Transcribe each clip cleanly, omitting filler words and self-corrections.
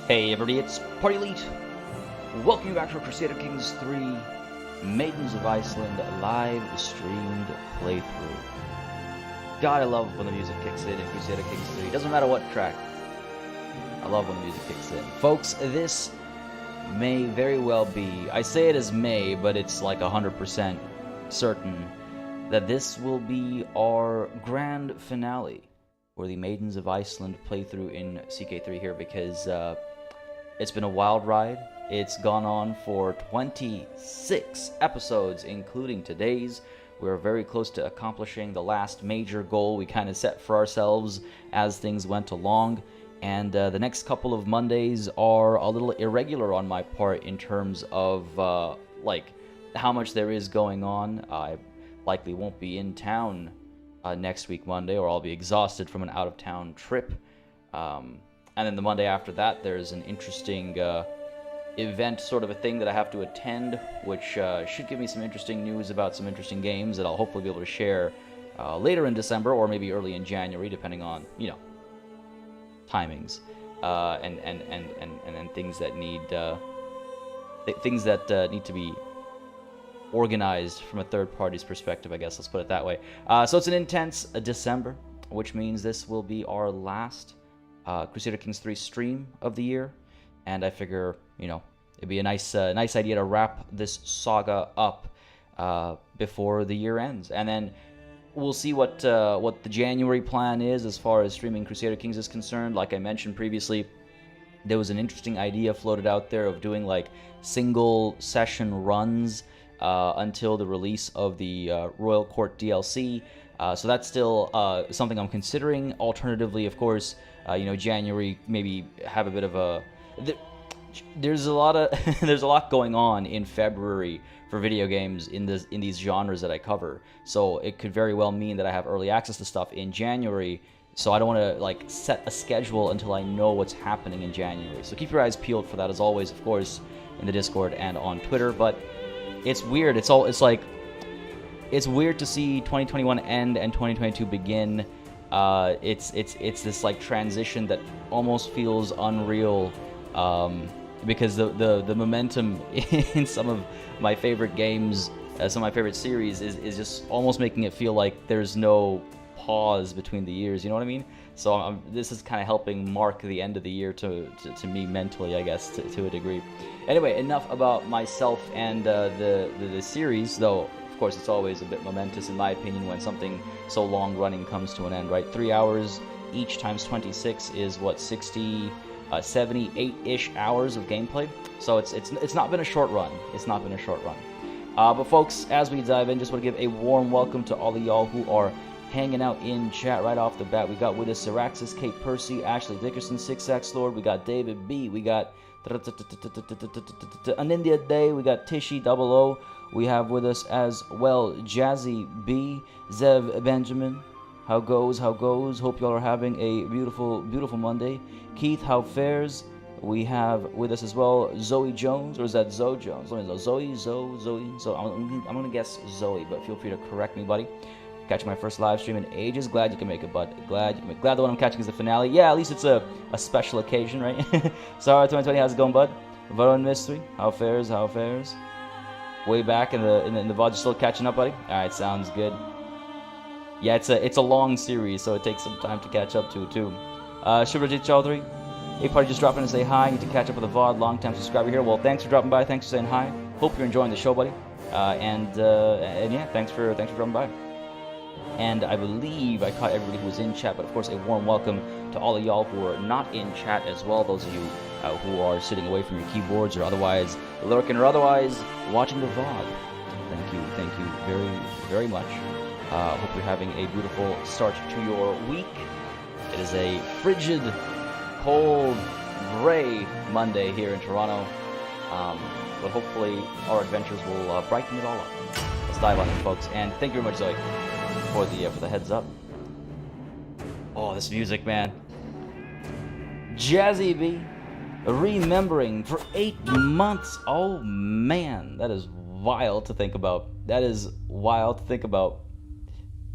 Hey everybody, it's Party Elite. Welcome you back to Crusader Kings 3 Maidens of Iceland live streamed playthrough. God, I love when the music kicks in Crusader Kings 3. Doesn't matter what track. I love when the music kicks in. Folks, this may very well be, I say it as may, but it's like 100% certain that this will be our grand finale for the Maidens of Iceland playthrough in CK3 here, because it's been a wild ride. It's gone on for 26 episodes, including today's. We're very close to accomplishing the last major goal we kind of set for ourselves as things went along. And the next couple of Mondays are a little irregular on my part in terms of like how much there is going on. I likely won't be in town next week Monday, or I'll be exhausted from an out-of-town trip. And then the Monday after that, there's an interesting event, sort of a thing that I have to attend, which should give me some interesting news about some interesting games that I'll hopefully be able to share later in December, or maybe early in January, depending on, you know, timings and things that need need to be organized from a third party's perspective, I guess. Let's put it that way. So it's an intense December, which means this will be our last Crusader Kings 3 stream of the year, and I figure, you know, it'd be a nice idea to wrap this saga up before the year ends, and then we'll see what the January plan is as far as streaming Crusader Kings is concerned. Like I mentioned previously, there was an interesting idea floated out there of doing like single session runs until the release of the Royal Court DLC. So that's still something I'm considering. Alternatively, of course, you know, January maybe have a bit of a. There's a lot going on in February for video games in these genres that I cover. So it could very well mean that I have early access to stuff in January. So I don't want to like set a schedule until I know what's happening in January. So keep your eyes peeled for that, as always, of course, in the Discord and on Twitter. But it's weird. It's weird to see 2021 end and 2022 begin. It's this like transition that almost feels unreal, because the momentum in some of my favorite games, some of my favorite series is just almost making it feel like there's no pause between the years. You know what I mean? So this is kind of helping mark the end of the year to me mentally, I guess, to a degree. Anyway, enough about myself and the series, though. Of course, it's always a bit momentous, in my opinion, when something so long-running comes to an end, right? 3 hours each times 26 is, what, 60, 78-ish hours of gameplay? So it's not been a short run. It's not been a short run. But folks, as we dive in, just want to give a warm welcome to all of y'all who are hanging out in chat right off the bat. We got with us Syraxis, Kate Percy, Ashley Dickerson, Six Axe Lord. We got David B. We got Anindia Day. We got Tishy 00. We have with us as well Jazzy B, Zev Benjamin. How goes? Hope y'all are having a beautiful Monday. Keith, how fares? We have with us as well Zoe Jones, or is that Zoe Jones? Let me know. Zoe. So I'm gonna guess Zoe, but feel free to correct me, buddy. Catching my first live stream in ages. Glad you can make it, bud. Glad the one I'm catching is the finale. Yeah, at least it's a special occasion, right? Sorry, 2020. How's it going, bud? Varun Mystery. How fares? Way back in the VOD, you're still catching up, buddy? Alright, sounds good. Yeah, it's a long series, so it takes some time to catch up to, too. Shivrajit Chaudhary, hey, party, just dropping to say hi. Need to catch up with the VOD, long-time subscriber here. Well, thanks for dropping by, thanks for saying hi. Hope you're enjoying the show, buddy. And yeah, thanks for dropping by. And I believe I caught everybody who was in chat, but of course a warm welcome to all of y'all who are not in chat as well. Those of you who are sitting away from your keyboards, or otherwise lurking, or otherwise watching the VOD. Thank you very, very much. Hope you're having a beautiful start to your week. It is a frigid, cold, gray Monday here in Toronto, but hopefully our adventures will brighten it all up. Let's dive on it, folks, and thank you very much, Zoe, for the heads up. Oh, this music, man. Jazzy B, remembering for 8 months. Oh man, that is wild to think about.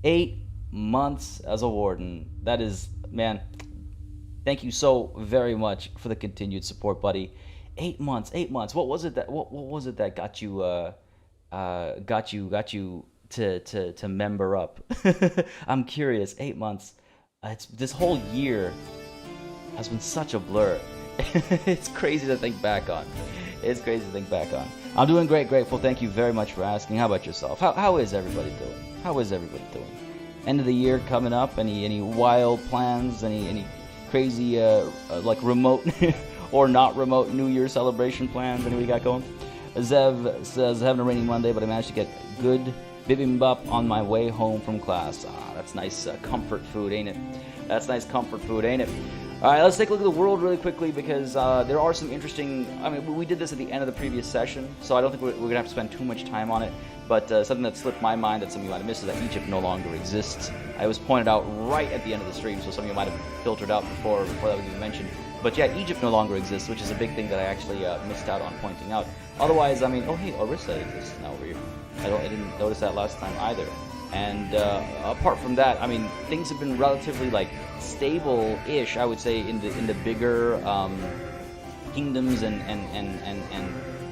8 months as a warden. That is, man, Thank you so very much for the continued support, buddy. 8 months, 8 months. What was it that got you to member up? I'm curious. 8 months. It's this whole year has been such a blur. It's crazy to think back on. It's crazy to think back on. I'm doing great, grateful. Thank you very much for asking. How about yourself? How is everybody doing? How is everybody doing? End of the year coming up. Any wild plans? Any crazy like remote or not remote New Year celebration plans? Anybody got going? Zev says having a rainy Monday, but I managed to get good bibimbap on my way home from class. Ah, that's nice comfort food, ain't it? That's nice comfort food, ain't it? All right, let's take a look at the world really quickly because there are some interesting... I mean, we did this at the end of the previous session, so I don't think we're going to have to spend too much time on it. But something that slipped my mind that some of you might have missed is that Egypt no longer exists. It was pointed out right at the end of the stream, so some of you might have filtered out before that was even mentioned. But yeah, Egypt no longer exists, which is a big thing that I actually missed out on pointing out. Otherwise, I mean, oh hey, Orissa exists now over here. I didn't notice that last time either. And apart from that, I mean, things have been relatively like stable-ish, I would say, in the bigger kingdoms and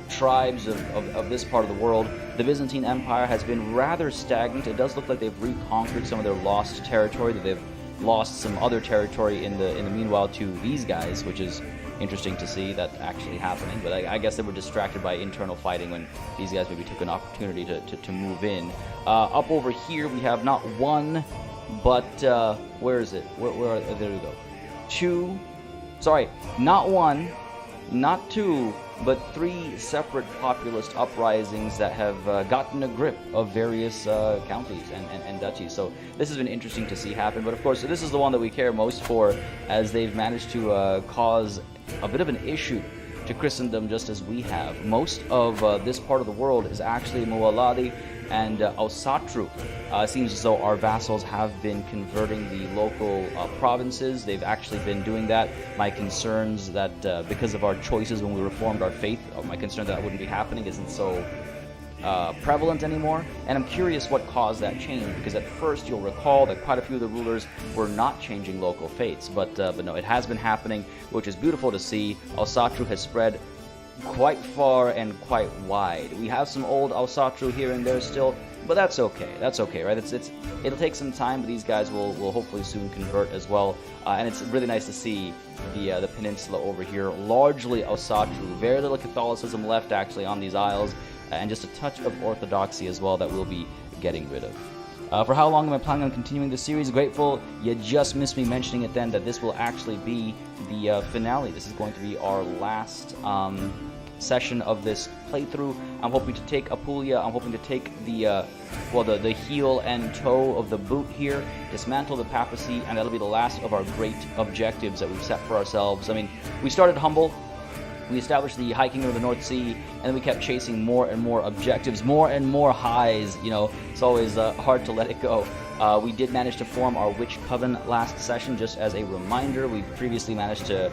tribes of this part of the world. The Byzantine Empire has been rather stagnant. It does look like they've reconquered some of their lost territory, that they've lost some other territory in the meanwhile to these guys, which is interesting to see that actually happening. But I guess they were distracted by internal fighting when these guys maybe took an opportunity to move in. Up over here we have not one, but where is it? Where there we go. Two. Sorry, not one, not two, but 3 separate populist uprisings that have gotten a grip of various counties and duchies. So this has been interesting to see happen. But of course, this is the one that we care most for, as they've managed to cause a bit of an issue to Christendom, just as we have. Most of this part of the world is actually Mualadi and Asatru. It seems as though our vassals have been converting the local provinces. They've actually been doing that. My concerns that because of our choices when we reformed our faith, my concern that wouldn't be happening isn't so prevalent anymore. And I'm curious what caused that change, because at first you'll recall that quite a few of the rulers were not changing local faiths. But no, it has been happening, which is beautiful to see. Asatru has spread quite far and quite wide. We have some old Asatru here and there still, but that's okay. That's okay, right? It'll take some time, but these guys will hopefully soon convert as well. And it's really nice to see the peninsula over here, largely Asatru. Very little Catholicism left actually on these isles, and just a touch of orthodoxy as well that we'll be getting rid of. For how long am I planning on continuing the series? Grateful you just missed me mentioning it then, that this will actually be the finale. This is going to be our last session of this playthrough. I'm hoping to take Apulia. I'm hoping to take the heel and toe of the boot here, dismantle the papacy, and that'll be the last of our great objectives that we've set for ourselves. I mean, we started humble. We established the High Kingdom of the North Sea, and then we kept chasing more and more objectives, more and more highs. You know, it's always hard to let it go. We did manage to form our Witch Coven last session, just as a reminder. We previously managed to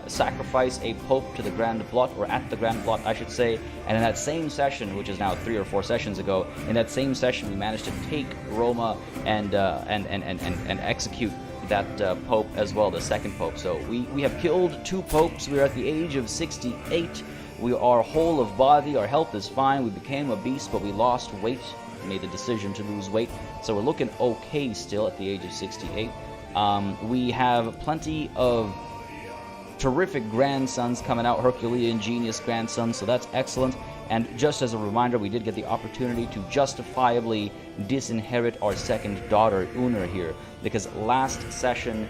sacrifice a pope to the Grand Blot, or at the Grand Blot, I should say. And in that same session, which is now 3 or 4 sessions ago, in that same session, we managed to take Roma and execute that pope as well, the second pope. So we have killed 2 popes. We are at the age of 68. We are whole of body. Our health is fine. We became a beast, but we lost weight. We made the decision to lose weight. So we're looking okay still at the age of 68. We have plenty of terrific grandsons coming out, Herculean genius grandsons, so that's excellent. And just as a reminder, we did get the opportunity to justifiably disinherit our second daughter, Unnur, here, because last session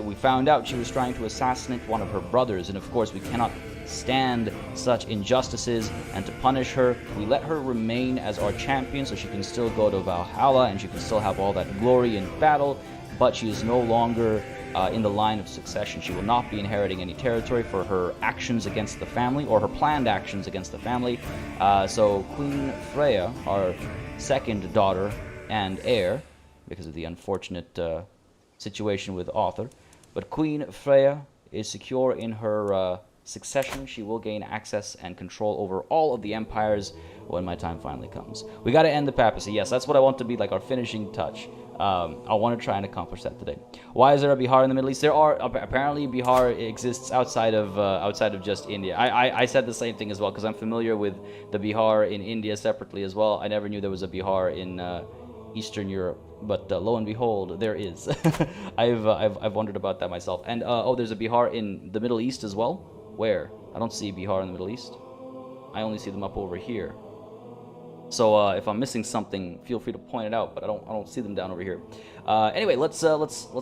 we found out she was trying to assassinate one of her brothers, and of course we cannot stand such injustices, and to punish her, we let her remain as our champion so she can still go to Valhalla and she can still have all that glory in battle, but she is no longer in the line of succession. She will not be inheriting any territory for her actions against the family, or her planned actions against the family. So Queen Freya, our second daughter and heir, because of the unfortunate situation with Audr, but Queen Freya is secure in her succession. She will gain access and control over all of the empires when my time finally comes. We got to end the papacy. Yes, that's what I want to be like our finishing touch. I want to try and accomplish that today. Why is there a Bihar in the Middle East? There are apparently Bihar exists outside of just India. I said the same thing as well because I'm familiar with the Bihar in India separately as well. I never knew there was a Bihar in Eastern Europe, but lo and behold, there is. I've wondered about that myself. And oh, there's a Bihar in the Middle East as well. Where? I don't see Bihar in the Middle East. I only see them up over here. So if I'm missing something, feel free to point it out. But I don't see them down over here. Anyway, let's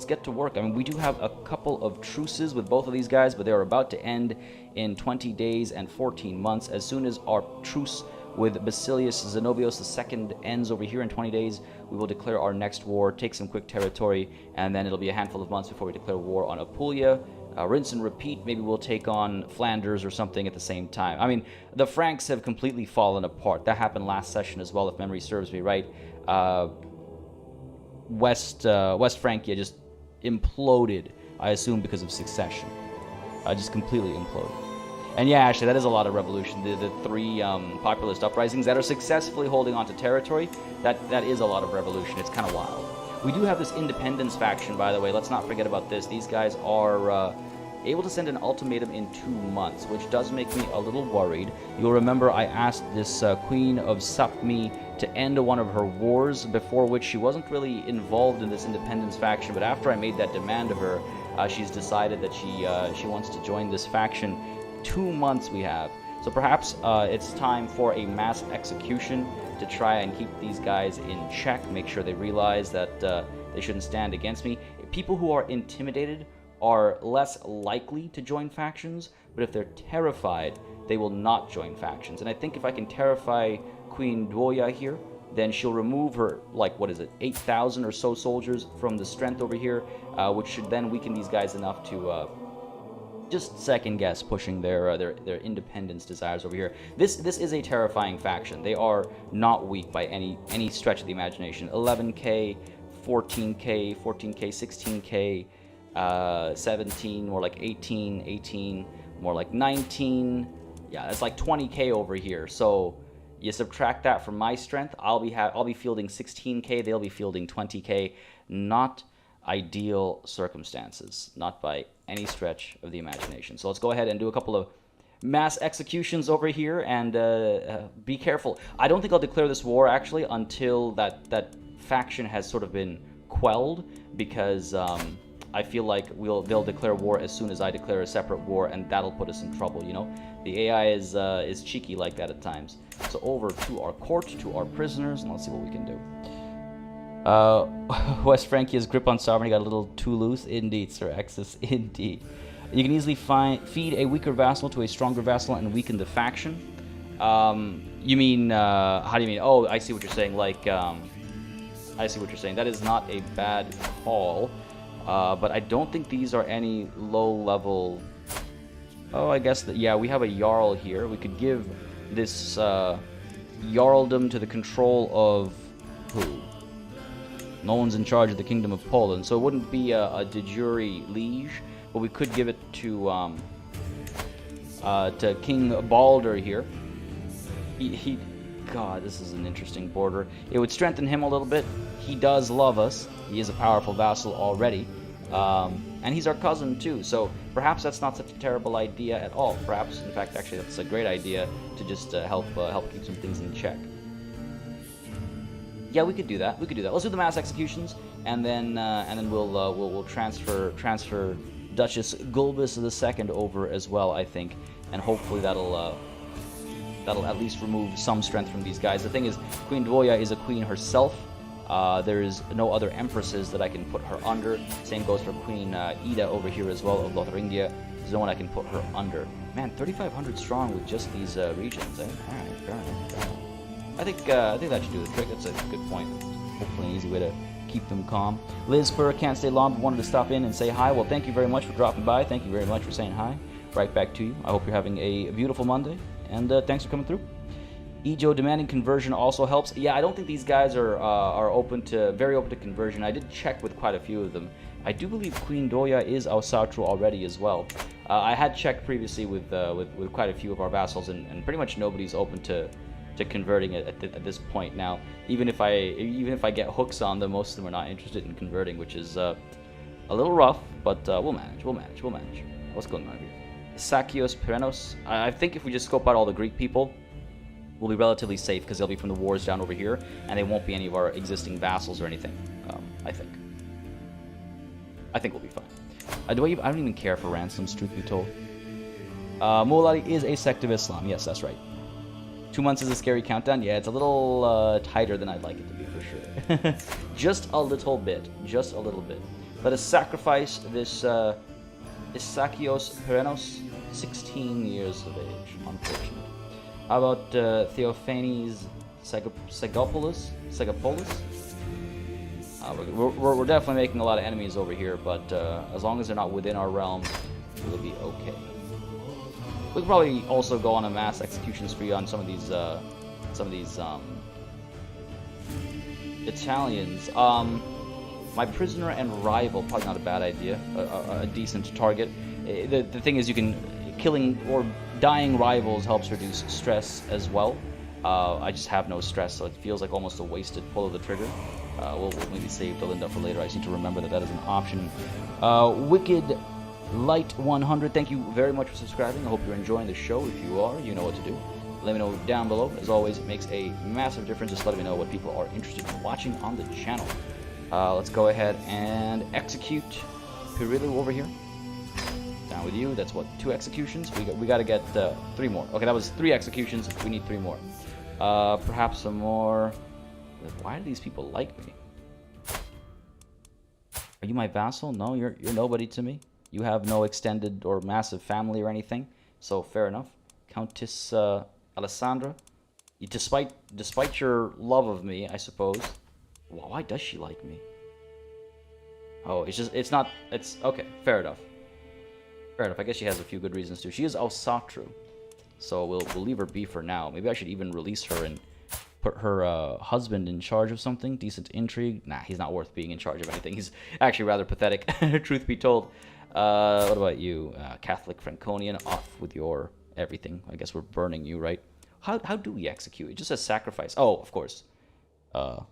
get to work. I mean, we do have a couple of truces with both of these guys, but they are about to end in 20 days and 14 months. As soon as our truce with Basilius Zenobios II ends over here in 20 days, we will declare our next war, take some quick territory, and then it'll be a handful of months before we declare war on Apulia. Rinse and repeat, maybe we'll take on Flanders or something at the same time. I mean, the Franks have completely fallen apart. That happened last session as well, if memory serves me right. West Francia just imploded, I assume because of succession. Just completely imploded. And yeah, actually, that is a lot of revolution. The three populist uprisings that are successfully holding on to territory, that is a lot of revolution. It's kind of wild. We do have this independence faction, by the way. Let's not forget about this. These guys are able to send an ultimatum in 2 months, which does make me a little worried. You'll remember I asked this Queen of Sapmi to end one of her wars, before which she wasn't really involved in this independence faction, but after I made that demand of her, she's decided that she wants to join this faction. 2 months we have. So perhaps it's time for a mass execution to try and keep these guys in check, make sure they realize that they shouldn't stand against me. People who are intimidated are less likely to join factions, but if they're terrified, they will not join factions. And I think if I can terrify Queen Dwoya here, then she'll remove her, like, what is it, 8,000 or so soldiers from the strength over here, which should then weaken these guys enough to just second guess pushing their independence desires over here. This is a terrifying faction. They are not weak by any stretch of the imagination. 11k, 14k, 14k, 16k, 17, more like 18, more like 19. Yeah, it's like 20k over here. So you subtract that from my strength, I'll be fielding 16k. They'll be fielding 20k. Not ideal circumstances, not by any stretch of the imagination. So let's go ahead and do a couple of mass executions over here, and be careful. I don't think I'll declare this war actually until that faction has sort of been quelled, because I feel like they'll declare war as soon as I declare a separate war, and that'll put us in trouble. You know, the AI is cheeky like that at times. So over to our court, to our prisoners, and let's see what we can do. West Francia's grip on sovereignty got a little too loose. Indeed, Sir Exus, indeed. You can easily feed a weaker vassal to a stronger vassal and weaken the faction. You mean, how do you mean? Oh, I see what you're saying. Like, I see what you're saying. That is not a bad call. But I don't think these are any low-level... Oh, I guess that, yeah, we have a Jarl here. We could give this Jarldom to the control of... who? No one's in charge of the Kingdom of Poland, so it wouldn't be a de jure liege, but we could give it to King Balder here. God, this is an interesting border. It would strengthen him a little bit. He does love us. He is a powerful vassal already, and he's our cousin too. So perhaps that's not such a terrible idea at all. Perhaps, in fact, actually, that's a great idea to just help keep some things in check. Yeah, we could do that. Let's do the mass executions, and then we'll transfer Duchess Gulbis II over as well, I think, and hopefully that'll at least remove some strength from these guys. The thing is, Queen Dwoya is a queen herself. There is no other empresses that I can put her under. Same goes for Queen Ida over here as well of Lotharingia. There's no one I can put her under. Man, 3,500 strong with just these regions. Eh? All right, fair enough. I think that should do the trick. That's a good point. Hopefully an easy way to keep them calm. Liz Spur can't stay long, but wanted to stop in and say hi. Well, thank you very much for dropping by. Thank you very much for saying hi. Right back to you. I hope you're having a beautiful Monday, and thanks for coming through. Ejo demanding conversion also helps. Yeah, I don't think these guys are very open to conversion. I did check with quite a few of them. I do believe Queen Dwoya is Asatru already as well. I had checked previously with quite a few of our vassals, and pretty much nobody's open to to converting it at this point now. Even if I get hooks on them, most of them are not interested in converting, which is a little rough, but we'll manage. What's going on here? Sakios Perennos. I think if we just scope out all the Greek people, we'll be relatively safe because they'll be from the wars down over here, and they won't be any of our existing vassals or anything. I think we'll be fine. I don't even care for ransoms, truth be told. Muladi is a sect of Islam. Yes, that's right. 2 months is a scary countdown. Yeah, it's a little tighter than I'd like it to be, for sure. Just a little bit. Let us sacrifice this Isakios Perennos, 16 years of age. Unfortunate. How about Theophanes Segopoulos? We're definitely making a lot of enemies over here, but as long as they're not within our realm, we'll be okay. We could probably also go on a mass execution spree on some of these Italians. My prisoner and rival, probably not a bad idea. A decent target. The thing is, killing or dying rivals helps reduce stress as well. I just have no stress, so it feels like almost a wasted pull of the trigger. We'll maybe save Belinda for later. I just need to remember that is an option. Wicked Light 100, thank you very much for subscribing. I hope you're enjoying the show. If you are, you know what to do. Let me know down below. As always, it makes a massive difference. Just letting me know what people are interested in watching on the channel. Let's go ahead and execute Pirilu over here. Down with you. That's what, 2 executions? We got to get 3 more. Okay, that was 3 executions. We need 3 more. Perhaps some more. Why do these people like me? Are you my vassal? No, you're nobody to me. You have no extended or massive family or anything, so fair enough. Countess Alessandra, despite your love of me, I suppose. Why does she like me? Oh, it's okay. Fair enough. I guess she has a few good reasons too. She is Asatru, so we'll leave her be for now. Maybe I should even release her and put her husband in charge of something. Decent intrigue. Nah, he's not worth being in charge of anything. He's actually rather pathetic, truth be told. What about you? Catholic Franconian, off with your everything. I guess we're burning you, right? How do we execute? It just says sacrifice. Oh, of course. Oh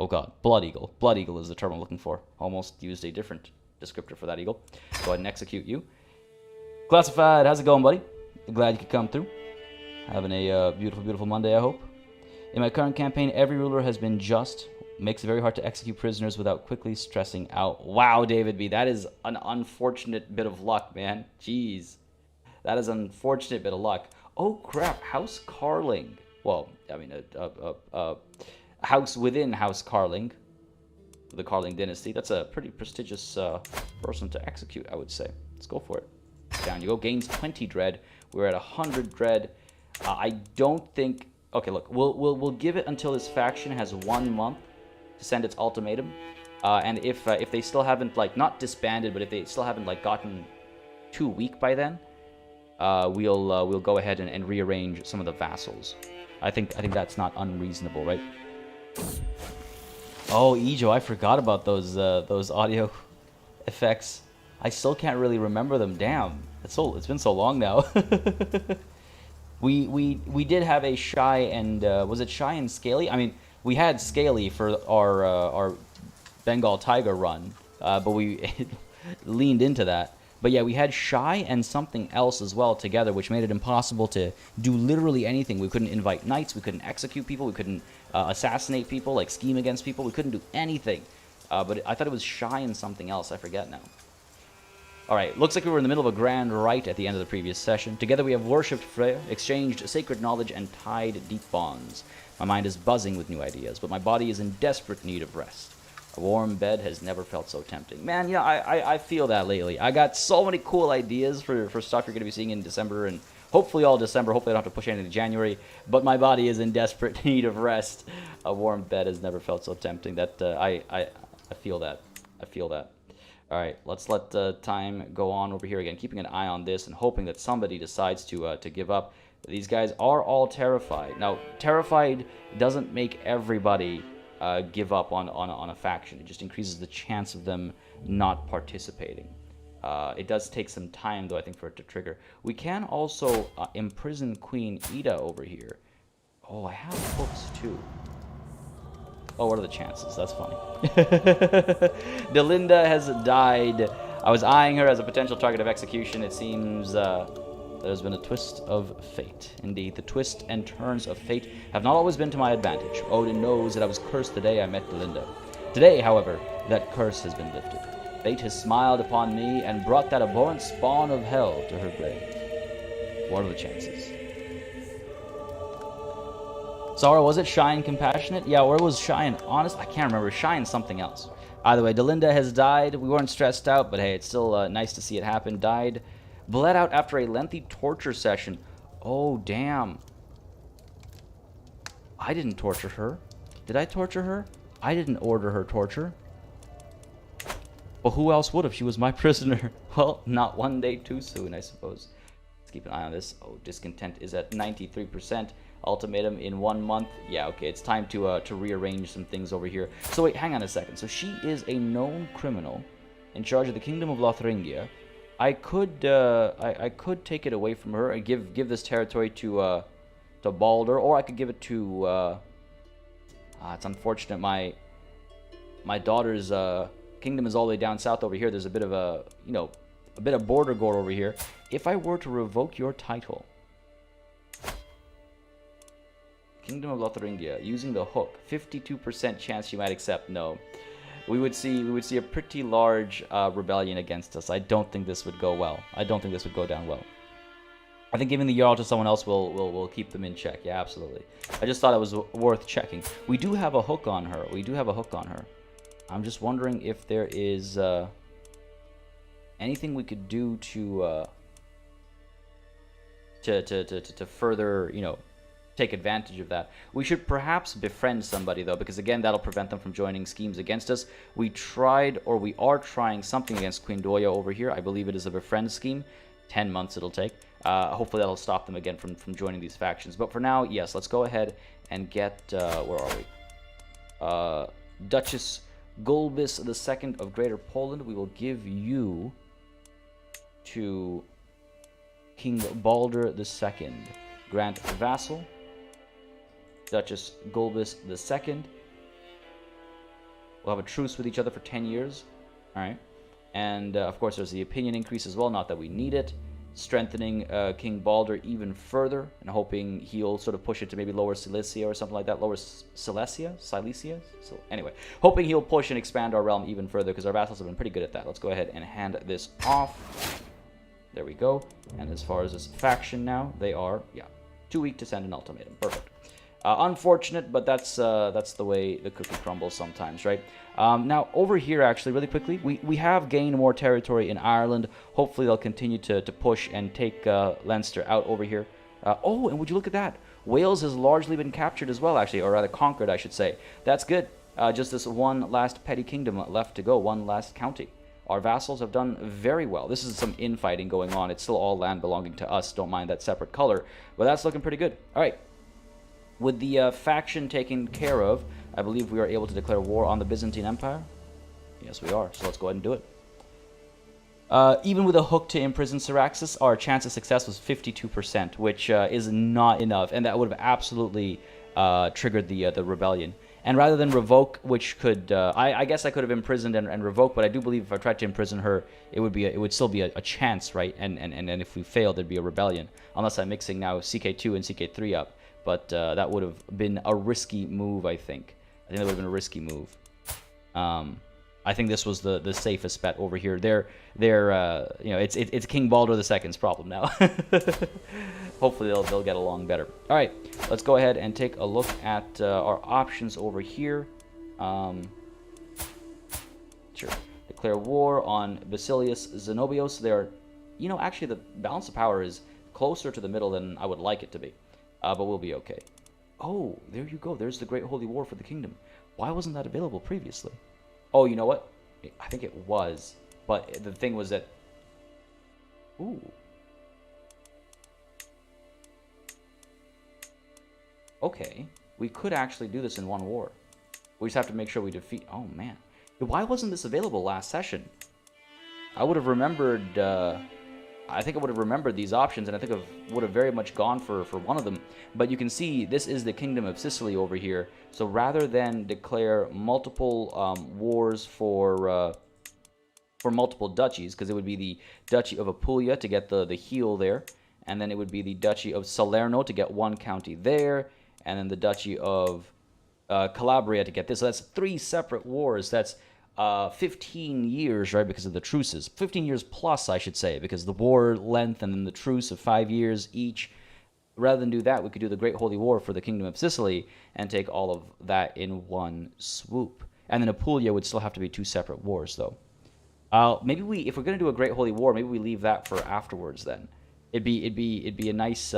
god, Blood Eagle. Blood Eagle is the term I'm looking for. Almost used a different descriptor for that eagle. Go ahead and execute you. Classified, how's it going, buddy? Glad you could come through. Having a beautiful, beautiful Monday, I hope. In my current campaign, every ruler has been just. Makes it very hard to execute prisoners without quickly stressing out. Wow, David B. That is an unfortunate bit of luck, man. Jeez. That is an unfortunate bit of luck. Oh, crap. House Carling. Well, I mean, a house within House Carling. The Carling dynasty. That's a pretty prestigious person to execute, I would say. Let's go for it. Down you go. Gains 20 dread. We're at 100 dread. I don't think... Okay, look. We'll give it until this faction has 1 month to send its ultimatum, and if they still haven't not disbanded, but if they still haven't gotten too weak by then, we'll go ahead and rearrange some of the vassals. I think that's not unreasonable, right? Oh, Ejo, I forgot about those audio effects. I still can't really remember them. Damn, it's been so long now. we did have a Shy and was it Shy and Scaly? I mean, we had Scaly for our Bengal Tiger run, but we leaned into that. But yeah, we had Shy and something else as well together, which made it impossible to do literally anything. We couldn't invite knights, we couldn't execute people, we couldn't assassinate people, scheme against people. We couldn't do anything. But I thought it was Shy and something else. I forget now. Alright, looks like we were in the middle of a grand rite at the end of the previous session. Together we have worshipped Freya, exchanged sacred knowledge, and tied deep bonds. My mind is buzzing with new ideas, but my body is in desperate need of rest. A warm bed has never felt so tempting. Man, yeah, I feel that lately. I got so many cool ideas for stuff you're going to be seeing in December, and hopefully all December. Hopefully I don't have to push anything to January, but my body is in desperate need of rest. A warm bed has never felt so tempting. That I feel that. I feel that. All right, let's let time go on over here again, keeping an eye on this and hoping that somebody decides to give up. These guys are all terrified. Now, terrified doesn't make everybody give up on a faction. It just increases the chance of them not participating. It does take some time, though, I think, for it to trigger. We can also imprison Queen Ida over here. Oh, I have hooks too. Oh, what are the chances? That's funny. Delinda has died. I was eyeing her as a potential target of execution. It seems there's been a twist of fate. Indeed, the twists and turns of fate have not always been to my advantage. Odin knows that I was cursed the day I met Delinda. Today, however, that curse has been lifted. Fate has smiled upon me and brought that abhorrent spawn of hell to her grave. What are the chances? Zara, was it shy and compassionate? Yeah, or was shy and honest? I can't remember. Shy and something else. Either way, Delinda has died. We weren't stressed out, but hey, it's still nice to see it happen. Died. Bled out after a lengthy torture session. Oh, damn. I didn't torture her. Did I torture her? I didn't order her torture. But who else would have? She was my prisoner. Well, not one day too soon, I suppose. Let's keep an eye on this. Oh, discontent is at 93%. Ultimatum in 1 month. Yeah, okay, it's time to rearrange some things over here. So wait, hang on a second. So she is a known criminal in charge of the Kingdom of Lothringia. I could take it away from her and give this territory to Baldur, or I could give it to it's unfortunate my daughter's kingdom is all the way down south over here. There's a bit of a bit of border gore over here. If I were to revoke your title, Kingdom of Lothringia, using the hook, 52% chance she might accept. No, we would see a pretty large rebellion against us. I don't think this would go well. I don't think this would go down well. I think giving the Jarl to someone else will keep them in check. Yeah, absolutely. I just thought it was worth checking. We do have a hook on her. I'm just wondering if there is anything we could do to further, take advantage of that. We should perhaps befriend somebody, though, because again, that'll prevent them from joining schemes against us. We are trying something against Queen Doya over here. I believe it is a befriend scheme. 10 months it'll take. Hopefully that'll stop them again from joining these factions. But for now, yes, let's go ahead and get, where are we? Duchess Gulbis II of Greater Poland. We will give you to King Baldur II. Grant vassal. Duchess Gulbis II. We'll have a truce with each other for 10 years. Alright. And, of course, there's the opinion increase as well. Not that we need it. Strengthening King Baldur even further. And hoping he'll sort of push it to maybe Lower Silesia or something like that. Lower Silesia? So, anyway. Hoping he'll push and expand our realm even further. Because our vassals have been pretty good at that. Let's go ahead and hand this off. There we go. And as far as this faction now, they are, too weak to send an ultimatum. Perfect. Unfortunate, but that's the way the cookie crumbles sometimes, right? Now, over here, actually, really quickly, we have gained more territory in Ireland. Hopefully, they'll continue to push and take Leinster out over here. Oh, and would you look at that? Wales has largely been captured as well, actually, or rather conquered, I should say. That's good. Just this one last petty kingdom left to go, one last county. Our vassals have done very well. This is some infighting going on. It's still all land belonging to us. Don't mind that separate color. But that's looking pretty good. All right. With the faction taken care of, I believe we are able to declare war on the Byzantine Empire. Yes, we are. So let's go ahead and do it. Even with a hook to imprison Syraxis, our chance of success was 52%, which is not enough. And that would have absolutely triggered the rebellion. And rather than revoke, which could, I guess I could have imprisoned and revoked, but I do believe if I tried to imprison her, it would still be a chance, right? And if we failed, there'd be a rebellion. Unless I'm mixing now CK2 and CK3 up. But that would have been a risky move, I think. I think that would have been a risky move. I think this was the safest bet over here. It's King Baldur II's problem now. Hopefully they'll get along better. All right, let's go ahead and take a look at our options over here. Sure. Declare war on Basilius Zenobios. Actually the balance of power is closer to the middle than I would like it to be. But we'll be okay. Oh, there you go. There's the Great Holy War for the kingdom. Why wasn't that available previously? Oh, you know what? I think it was. But the thing was that... Ooh. Okay. We could actually do this in one war. We just have to make sure we defeat... Oh, man. Why wasn't this available last session? I would have remembered... I think I would have remembered these options, and I think I would have very much gone for one of them. But you can see this is the Kingdom of Sicily over here. So rather than declare multiple wars for multiple duchies, because it would be the Duchy of Apulia to get the heel there, and then it would be the Duchy of Salerno to get one county there, and then the Duchy of Calabria to get this. So that's 3 separate wars. That's 15 years, right, because of the truces. 15 years plus, I should say, because the war length and then the truce of 5 years each. Rather than do that, we could do the Great Holy War for the Kingdom of Sicily and take all of that in one swoop. And then Apulia would still have to be 2 separate wars, though. Maybe if we're gonna do a Great Holy War, maybe we leave that for afterwards. Then it'd be a nice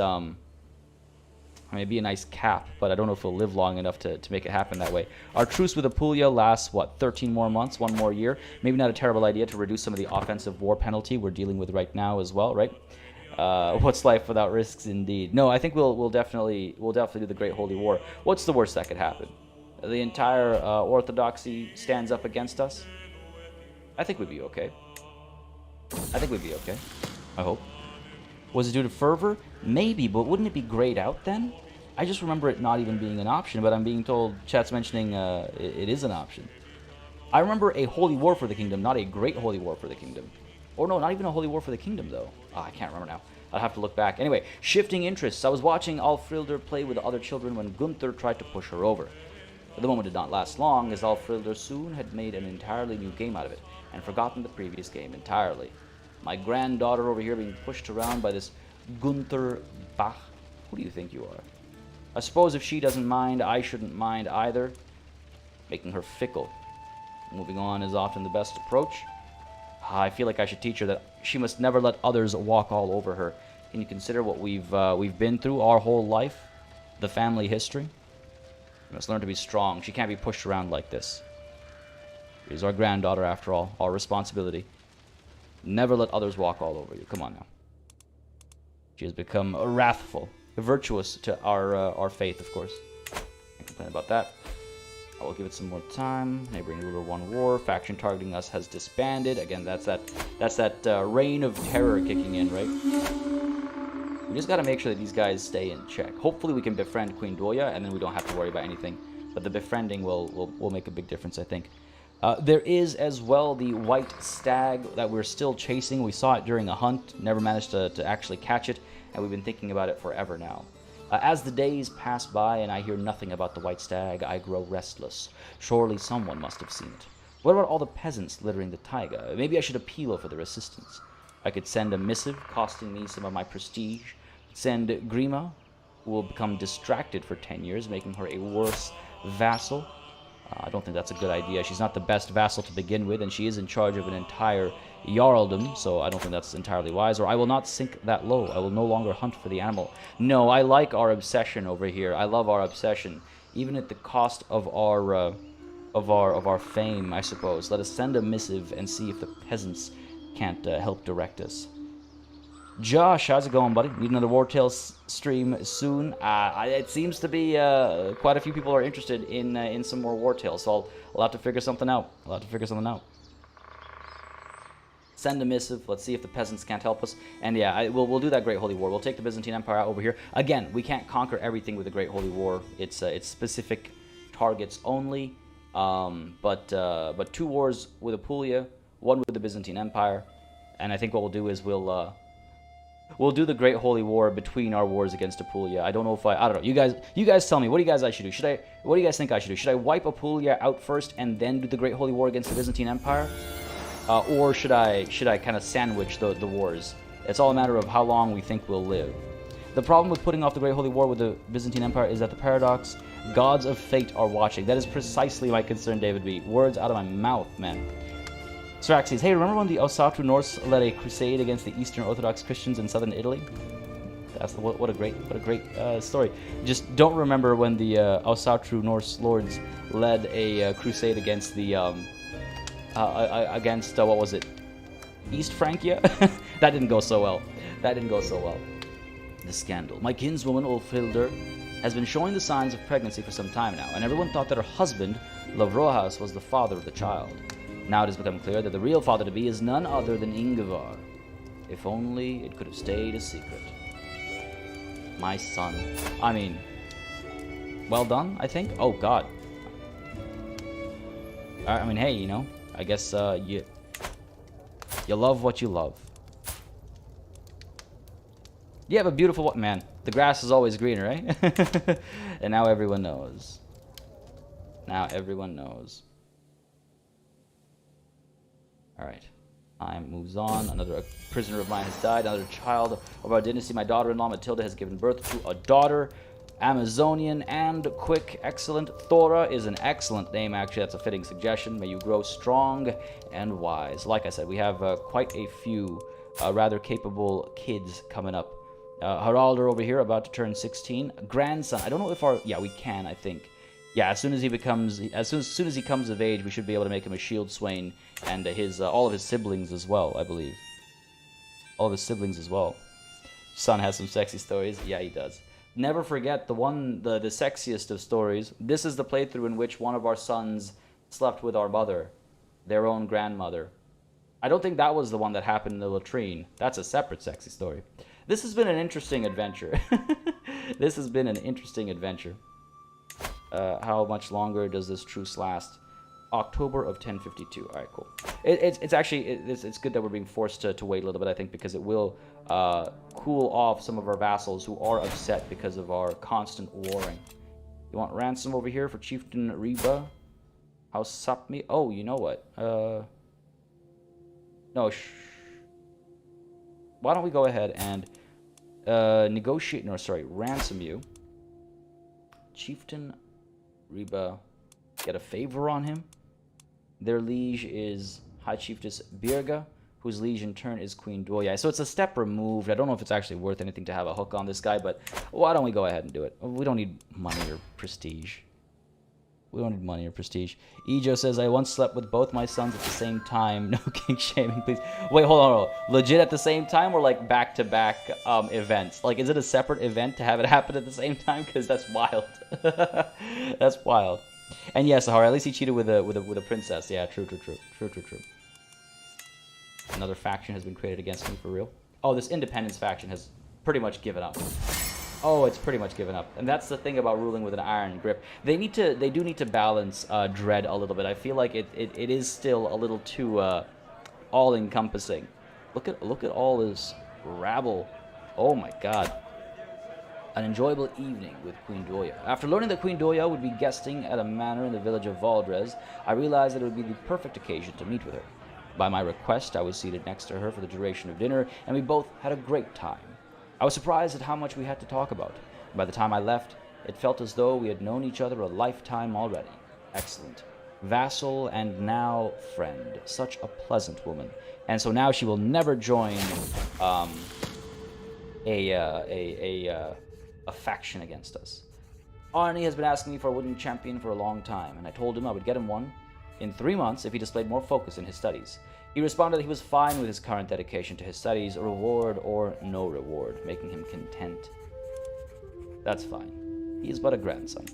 it'd be a nice cap, but I don't know if we'll live long enough to make it happen that way. Our truce with Apulia lasts, what, 13 more months, 1 more year? Maybe not a terrible idea to reduce some of the offensive war penalty we're dealing with right now as well, right? What's life without risks, indeed? No, I think we'll definitely do the Great Holy War. What's the worst that could happen? The entire Orthodoxy stands up against us? I think we'd be okay. I hope. Was it due to fervor? Maybe, but wouldn't it be grayed out then? I just remember it not even being an option, but I'm being told, chat's mentioning it is an option. I remember a holy war for the kingdom, not a great holy war for the kingdom. Or no, not even a holy war for the kingdom, though. I can't remember now. I'll have to look back. Anyway, shifting interests. I was watching Alfrilder play with the other children when Gunther tried to push her over. But the moment did not last long, as Alfrilder soon had made an entirely new game out of it, and forgotten the previous game entirely. My granddaughter over here being pushed around by this Gunther Bach. Who do you think you are? I suppose if she doesn't mind, I shouldn't mind either. Making her fickle. Moving on is often the best approach. I feel like I should teach her that she must never let others walk all over her. Can you consider what we've been through our whole life? The family history? We must learn to be strong. She can't be pushed around like this. She's our granddaughter, after all. Our responsibility. Never let others walk all over you. Come on now. She has become wrathful, virtuous to our faith, of course. Can't complain about that. I will give it some more time. Neighboring ruler won war. Faction targeting us has disbanded. Again, that's that reign of terror kicking in, right? We just got to make sure that these guys stay in check. Hopefully, we can befriend Queen Doya, and then we don't have to worry about anything. But the befriending will make a big difference, I think. There is as well the white stag that we're still chasing. We saw it during a hunt, never managed to actually catch it, and we've been thinking about it forever now. As the days pass by and I hear nothing about the white stag, I grow restless. Surely someone must have seen it. What about all the peasants littering the taiga? Maybe I should appeal for their assistance. I could send a missive, costing me some of my prestige. Send Grima, who will become distracted for 10 years, making her a worse vassal. I don't think that's a good idea. She's not the best vassal to begin with, and she is in charge of an entire jarldom, so I don't think that's entirely wise. Or I will not sink that low. I will no longer hunt for the animal. No, I like our obsession over here. I love our obsession, even at the cost of our fame, I suppose. Let us send a missive and see if the peasants can't help direct us. Josh, how's it going, buddy? Need another War Tales stream soon? It seems to be quite a few people are interested in some more War Tales, so I'll have to figure something out. Send a missive. Let's see if the peasants can't help us. And yeah, we'll do that Great Holy War. We'll take the Byzantine Empire out over here. Again, we can't conquer everything with the Great Holy War. It's specific targets only. But 2 wars with Apulia, 1 with the Byzantine Empire, and I think what we'll do is we'll do the Great Holy War between our wars against Apulia. I don't know if I don't know. You guys tell me. What do you guys I should do? What do you guys think I should do? Should I wipe Apulia out first and then do the Great Holy War against the Byzantine Empire? Or should I kind of sandwich the wars? It's all a matter of how long we think we'll live. The problem with putting off the Great Holy War with the Byzantine Empire is that the paradox, gods of fate are watching. That is precisely my concern, David B. Words out of my mouth, man. Sraxes, hey, remember when the Asatru Norse led a crusade against the Eastern Orthodox Christians in southern Italy? That's what a great story. Just don't remember when the Asatru Norse lords led a crusade against the what was it? East Francia? That didn't go so well. The scandal. My kinswoman Ulfhildr has been showing the signs of pregnancy for some time now, and everyone thought that her husband Lavrohas was the father of the child. Now it has become clear that the real father-to-be is none other than Ingevar. If only it could have stayed a secret. My son. I mean, well done, I think. Oh, God. I mean, hey, you know, I guess you love what you love. You have a beautiful... Man, the grass is always greener, right? And now everyone knows. Now everyone knows. Alright. Time moves on. Another prisoner of mine has died. Another child of our dynasty. My daughter-in-law Matilda has given birth to a daughter. Amazonian and quick, excellent. Thora is an excellent name, actually. That's a fitting suggestion. May you grow strong and wise. Like I said, we have quite a few rather capable kids coming up. Haraldur over here, about to turn 16. Grandson. I don't know if our... Yeah, we can, I think. Yeah, as soon as he becomes... As soon as he comes of age, we should be able to make him a shield swain. And his all of his siblings as well, I believe. All of his siblings as well. Son has some sexy stories. Yeah, he does. Never forget the sexiest of stories. This is the playthrough in which one of our sons slept with our mother, their own grandmother. I don't think that was the one that happened in the latrine. That's a separate sexy story. This has been an interesting adventure. This has been an interesting adventure. How much longer does this truce last? October of 1052. All right, cool. It's actually it's good that we're being forced to wait a little bit, I think, because it will cool off some of our vassals who are upset because of our constant warring. You want ransom over here for Chieftain Reba? House Sapmi? Oh, you know what? No. Why don't we go ahead and negotiate? No, sorry, ransom you. Chieftain Reba. Get a favor on him. Their liege is High Chiefess Birga, whose liege in turn is Queen Dwoyai. So it's a step removed. I don't know if it's actually worth anything to have a hook on this guy, but why don't we go ahead and do it? We don't need money or prestige. We don't need money or prestige. Ijo says, I once slept with both my sons at the same time. No king shaming, please. Wait, hold on. Legit at the same time or like back-to-back events? Like, is it a separate event to have it happen at the same time? Because that's wild. That's wild. And yes, Sahara, at least he cheated with a princess. Yeah, true. Another faction has been created against me, for real. Oh, this independence faction has pretty much given up. Oh, it's pretty much given up. And that's the thing about ruling with an iron grip. They do need to balance dread a little bit. I feel like it is still a little too all-encompassing. Look at all this rabble. Oh my god. An enjoyable evening with Queen Doya. After learning that Queen Doya would be guesting at a manor in the village of Valdres, I realized that it would be the perfect occasion to meet with her. By my request, I was seated next to her for the duration of dinner, and we both had a great time. I was surprised at how much we had to talk about. By the time I left, it felt as though we had known each other a lifetime already. Excellent. Vassal and now friend. Such a pleasant woman. And so now she will never join a faction against us. Arnie has been asking me for a wooden champion for a long time, and I told him I would get him one in 3 months if he displayed more focus in his studies. He responded that he was fine with his current dedication to his studies, reward or no reward, making him content. That's fine. He is but a grandson.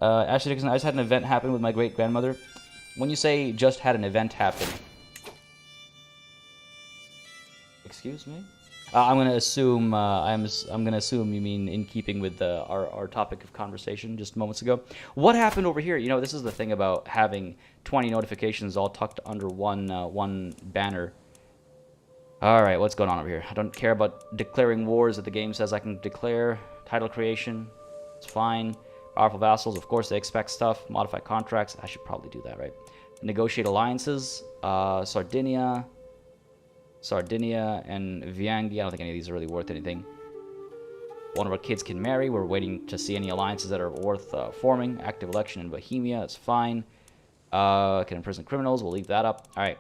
Ashley Dixon, I just had an event happen with my great-grandmother. When you say just had an event happen... Excuse me? I'm gonna assume I'm gonna assume you mean in keeping with our topic of conversation just moments ago. What happened over here? You know, this is the thing about having 20 notifications all tucked under one banner. All right, what's going on over here? I don't care about declaring wars that the game says I can declare. Title creation, it's fine. Powerful vassals, of course they expect stuff. Modify contracts, I should probably do that, right? Negotiate alliances. Sardinia and Viangi. I don't think any of these are really worth anything. One of our kids can marry. We're waiting to see any alliances that are worth forming. Active election in Bohemia. That's fine. Can imprison criminals. We'll leave that up. All right.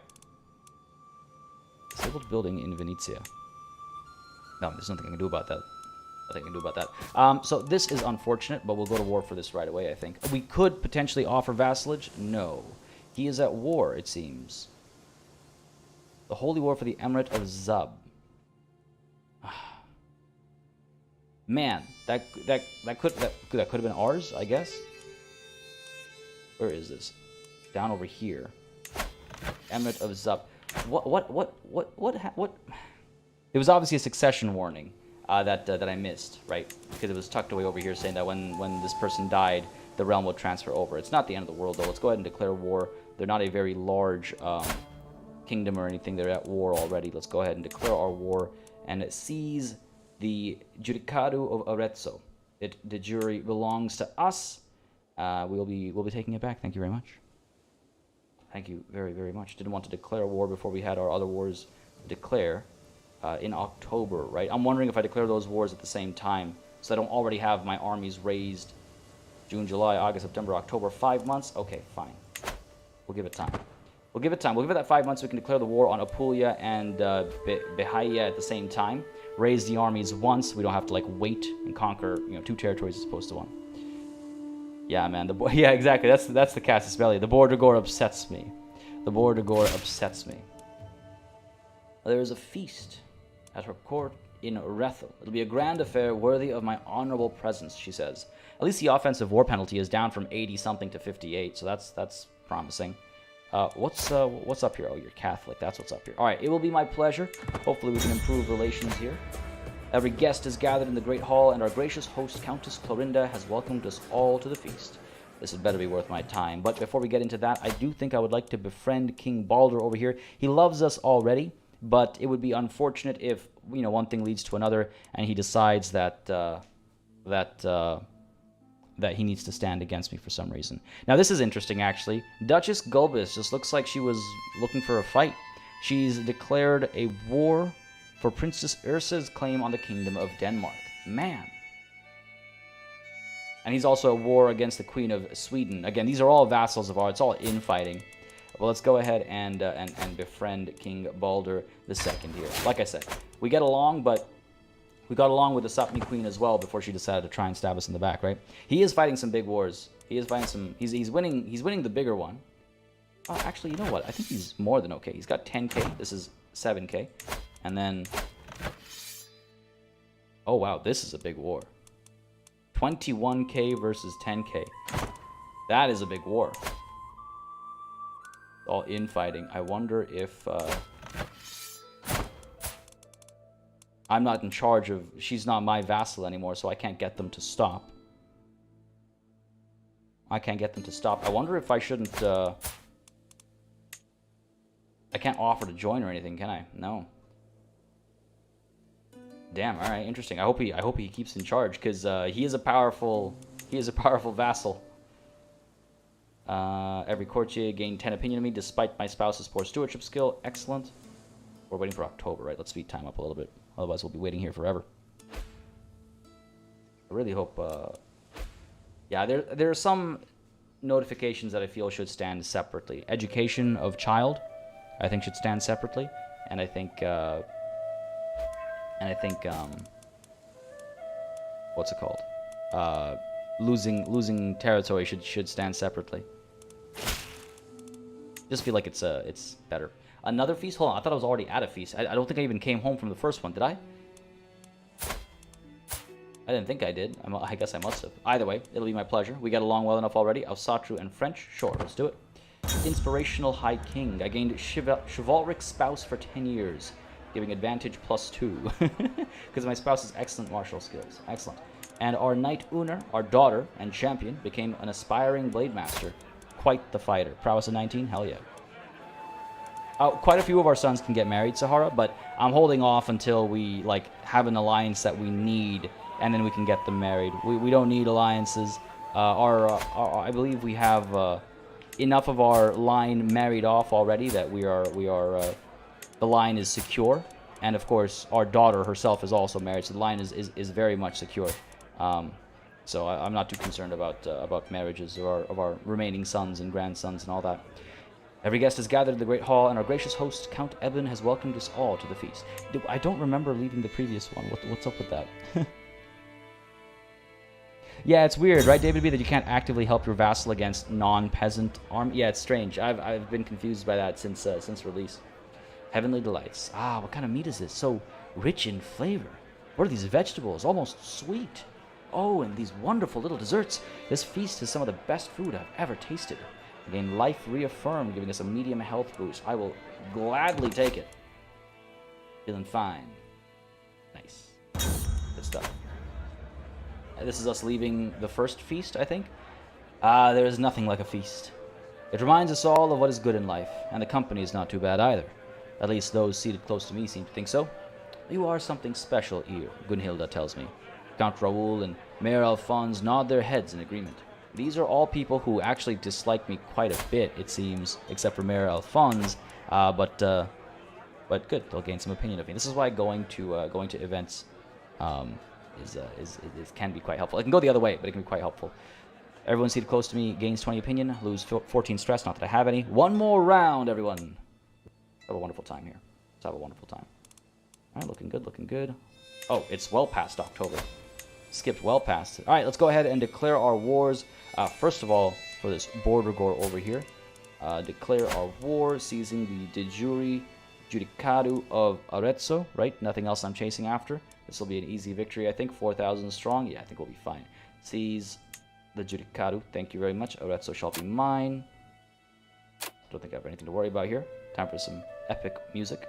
Disabled building in Venezia. No, there's nothing I can do about that. Nothing I can do about that. So this is unfortunate, but we'll go to war for this right away, I think. We could potentially offer vassalage. No. He is at war, it seems. The Holy War for the Emirate of Zub. Man, that could have been ours, I guess. Where is this? Down over here. Emirate of Zub. What? It was obviously a succession warning that I missed, right? Because it was tucked away over here, saying that when this person died, the realm would transfer over. It's not the end of the world, though. Let's go ahead and declare war. They're not a very large kingdom or anything. They're at war already. Let's go ahead and declare our war and seize the Judicado of Arezzo. The jury belongs to us. We'll be taking it back. Thank you very much. Thank you very, very much. Didn't want to declare war before we had our other wars declare in October, right? I'm wondering if I declare those wars at the same time, so I don't already have my armies raised June, July, August, September, October. 5 months? Okay, fine. We'll give it time. We'll give it time. We'll give it that 5 months so we can declare the war on Apulia and Behaia at the same time. Raise the armies once. We don't have to, like, wait and conquer, 2 territories as opposed to 1. Yeah, man. Yeah, exactly. That's the Casus Belli. The Bordigor upsets me. The Bordigor upsets me. There is a feast at her court in Rethel. It'll be a grand affair worthy of my honorable presence, she says. At least the offensive war penalty is down from 80-something to 58, so that's promising. What's up here? Oh, you're Catholic. That's what's up here. All right, it will be my pleasure. Hopefully we can improve relations here. Every guest is gathered in the great hall, and our gracious host, Countess Clorinda, has welcomed us all to the feast. This had better be worth my time. But before we get into that, I do think I would like to befriend King Baldur over here. He loves us already, but it would be unfortunate if, one thing leads to another, and he decides that he needs to stand against me for some reason. Now, this is interesting, actually. Duchess Gulbis just looks like she was looking for a fight. She's declared a war for Princess Ursa's claim on the Kingdom of Denmark. Man. And he's also at war against the Queen of Sweden. Again, these are all vassals of ours. It's all infighting. Well, let's go ahead and befriend King Baldur II here. Like I said, we get along, but we got along with the Sapmi Queen as well before she decided to try and stab us in the back, right? He is fighting some big wars. He is fighting some. He's winning the bigger one. Actually, you know what? I think he's more than okay. He's got 10k. This is 7k, and then. Oh wow, this is a big war. 21k versus 10k. That is a big war. All infighting. I wonder if I'm not in charge of... She's not my vassal anymore, so I can't get them to stop. I wonder if I shouldn't... I can't offer to join or anything, can I? No. Damn, alright, interesting. I hope he keeps in charge, because he is a powerful vassal. Every courtier gained 10 opinion of me despite my spouse's poor stewardship skill. Excellent. We're waiting for October, right? Let's speed time up a little bit. Otherwise, we'll be waiting here forever. I really hope... Yeah, there are some notifications that I feel should stand separately. Education of child, I think, should stand separately. And I think... what's it called? Losing territory should stand separately. Just feel like it's better. Another feast? Hold on, I thought I was already at a feast. I don't think I even came home from the first one, did I? I didn't think I did. I guess I must have. Either way, it'll be my pleasure. We get along well enough already. Asatru and French? Sure, let's do it. Inspirational High King. I gained chivalric spouse for 10 years, giving advantage +2. Because my spouse's excellent martial skills. Excellent. And our knight Uner, our daughter and champion, became an aspiring blade master. Quite the fighter. Prowess of 19? Hell yeah. Quite a few of our sons can get married, Sahara, but I'm holding off until we have an alliance that we need, and then we can get them married. We don't need alliances. I believe we have enough of our line married off already that the line is secure, and of course our daughter herself is also married, so the line is very much secure. So I'm not too concerned about marriages of our remaining sons and grandsons and all that. Every guest is gathered in the great hall, and our gracious host, Count Eben, has welcomed us all to the feast. I don't remember leaving the previous one. What's up with that? Yeah, it's weird, right, David B, that you can't actively help your vassal against non-peasant army? Yeah, it's strange. I've been confused by that since release. Heavenly Delights. What kind of meat is this? So rich in flavor. What are these vegetables? Almost sweet. Oh, and these wonderful little desserts. This feast is some of the best food I've ever tasted. Gain life reaffirmed, giving us a medium health boost. I will gladly take it. Feeling fine. Nice. Good stuff. This is us leaving the first feast, I think. There is nothing like a feast. It reminds us all of what is good in life, and the company is not too bad either. At least those seated close to me seem to think so. You are something special here, Gunhilda tells me. Count Raoul and Mayor Alphonse nod their heads in agreement. These are all people who actually dislike me quite a bit, it seems, except for Mayor Alphonse. But good, they'll gain some opinion of me. This is why going to events can be quite helpful. It can go the other way, but it can be quite helpful. Everyone seated close to me gains 20 opinion, lose 14 stress, not that I have any. One more round, everyone. Have a wonderful time here. Let's have a wonderful time. All right, looking good, looking good. Oh, it's well past October. Skipped well past it. All right, let's go ahead and declare our wars. First of all, for this border gore over here, declare our war, seizing the de jure judicado of Arezzo, right? Nothing else I'm chasing after. This will be an easy victory, I think. 4,000 strong. Yeah, I think we'll be fine. Seize the judicado. Thank you very much. Arezzo shall be mine. Don't think I have anything to worry about here. Time for some epic music.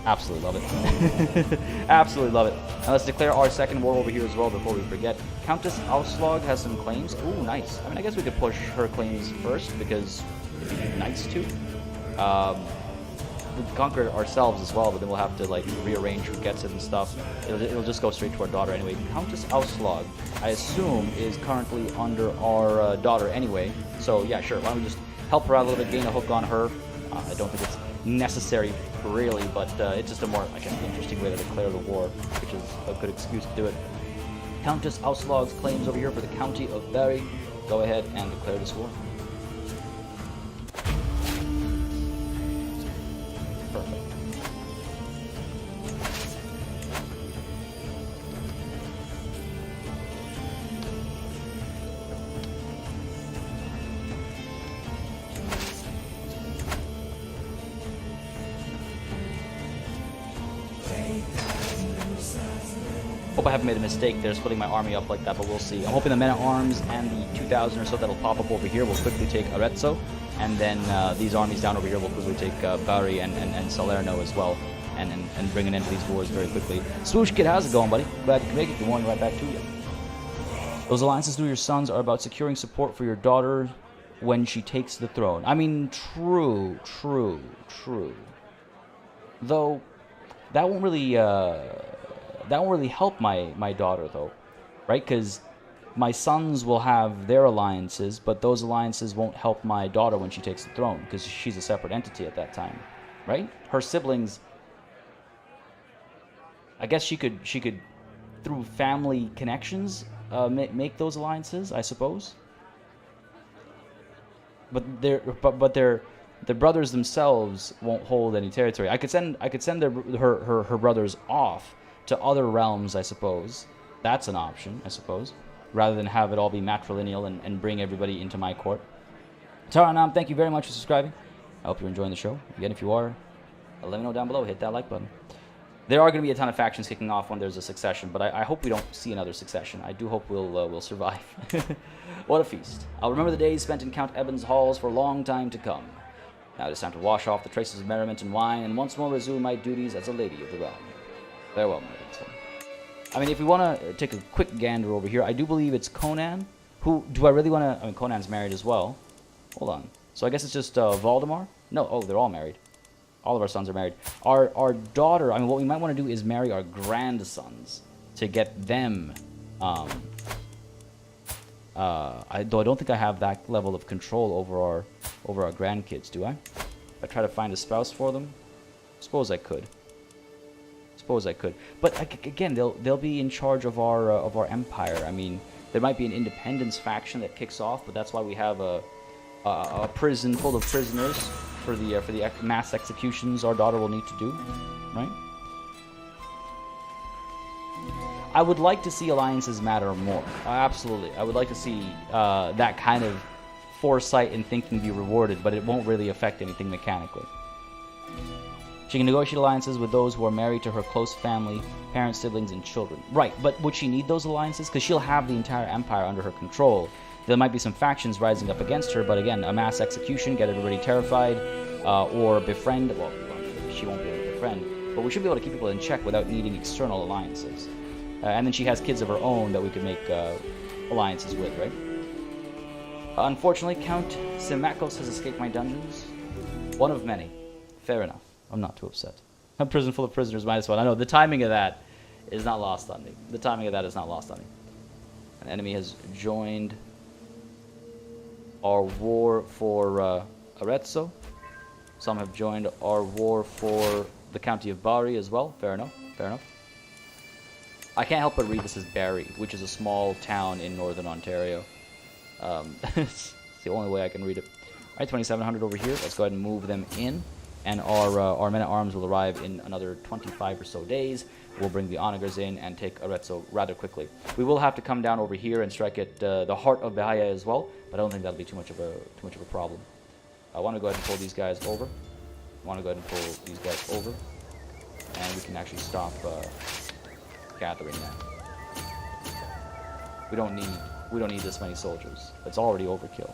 Absolutely love it. Absolutely love it. Now let's declare our second war over here as well before we forget. Countess Auslog has some claims. Ooh, nice. I mean, I guess we could push her claims first because it'd be nice to. We could conquer ourselves as well, but then we'll have to like rearrange who gets it and stuff. It'll just go straight to our daughter anyway. Countess Auslog, I assume, is currently under our daughter anyway. So yeah, sure. Why don't we just help her out a little bit, gain a hook on her. I don't think it's necessary really, but it's just a more, I guess, interesting way to declare the war, which is a good excuse to do it. Countess Auslog's claims over here for the county of Bari. Go ahead and declare this war. Perfect. Hope I haven't made a mistake there splitting my army up like that, but we'll see. I'm hoping the men-at-arms and the 2,000 or so that'll pop up over here will quickly take Arezzo, and then these armies down over here will quickly take Bari and Salerno as well, and bring an end to these wars very quickly. Swoosh Kid, how's it going, buddy? Glad you can make it. Good morning, right back to you. Those alliances through your sons are about securing support for your daughter when she takes the throne. I mean, true. Though, that won't really help my daughter, though, right? Because my sons will have their alliances, but those alliances won't help my daughter when she takes the throne, because she's a separate entity at that time, right? Her siblings, I guess she could through family connections make those alliances, I suppose. But their brothers themselves won't hold any territory. I could send her brothers off to other realms, I suppose. That's an option, I suppose, rather than have it all be matrilineal and bring everybody into my court. Taranam, thank you very much for subscribing. I hope you're enjoying the show. Again, if you are, let me know down below. Hit that like button. There are going to be a ton of factions kicking off when there's a succession, but I hope we don't see another succession. I do hope we'll survive. What a feast. I'll remember the days spent in Count Eben's halls for a long time to come. Now it is time to wash off the traces of merriment and wine, and once more resume my duties as a lady of the realm. Farewell, my lady. I mean, if we want to take a quick gander over here, I do believe it's Conan. Who do I really want to... I mean, Conan's married as well. Hold on. So I guess it's just Valdemar? No, oh, they're all married. All of our sons are married. Our daughter, I mean, what we might want to do is marry our grandsons to get them... though I don't think I have that level of control over our grandkids, do I? If I try to find a spouse for them? Suppose I could. But again, they'll be in charge of our empire. I mean, there might be an independence faction that kicks off, but that's why we have a prison full of prisoners for the mass executions our daughter will need to do, right? I would like to see alliances matter more. Absolutely. I would like to see that kind of foresight and thinking be rewarded, but it won't really affect anything mechanically. She can negotiate alliances with those who are married to her close family, parents, siblings, and children. Right, but would she need those alliances? Because she'll have the entire empire under her control. There might be some factions rising up against her, but again, a mass execution, get everybody terrified, or befriend. Well, she won't be able to befriend, but we should be able to keep people in check without needing external alliances. And then she has kids of her own that we could make alliances with, right? Unfortunately, Count Simakos has escaped my dungeons. One of many. Fair enough. I'm not too upset. A prison full of prisoners -1. I know, the timing of that is not lost on me. The timing of that is not lost on me. An enemy has joined our war for Arezzo. Some have joined our war for the county of Bari as well. Fair enough. Fair enough. I can't help but read this as Barrie, which is a small town in northern Ontario. It's the only way I can read it. All right, 2,700 over here. Let's go ahead and move them in. And our men-at-arms will arrive in another 25 or so days. We'll bring the onagers in and take Arezzo rather quickly. We will have to come down over here and strike at the heart of Bahia as well, but I don't think that'll be too much of a problem. I want to go ahead and pull these guys over. And we can actually stop gathering now. We don't need this many soldiers. It's already overkill.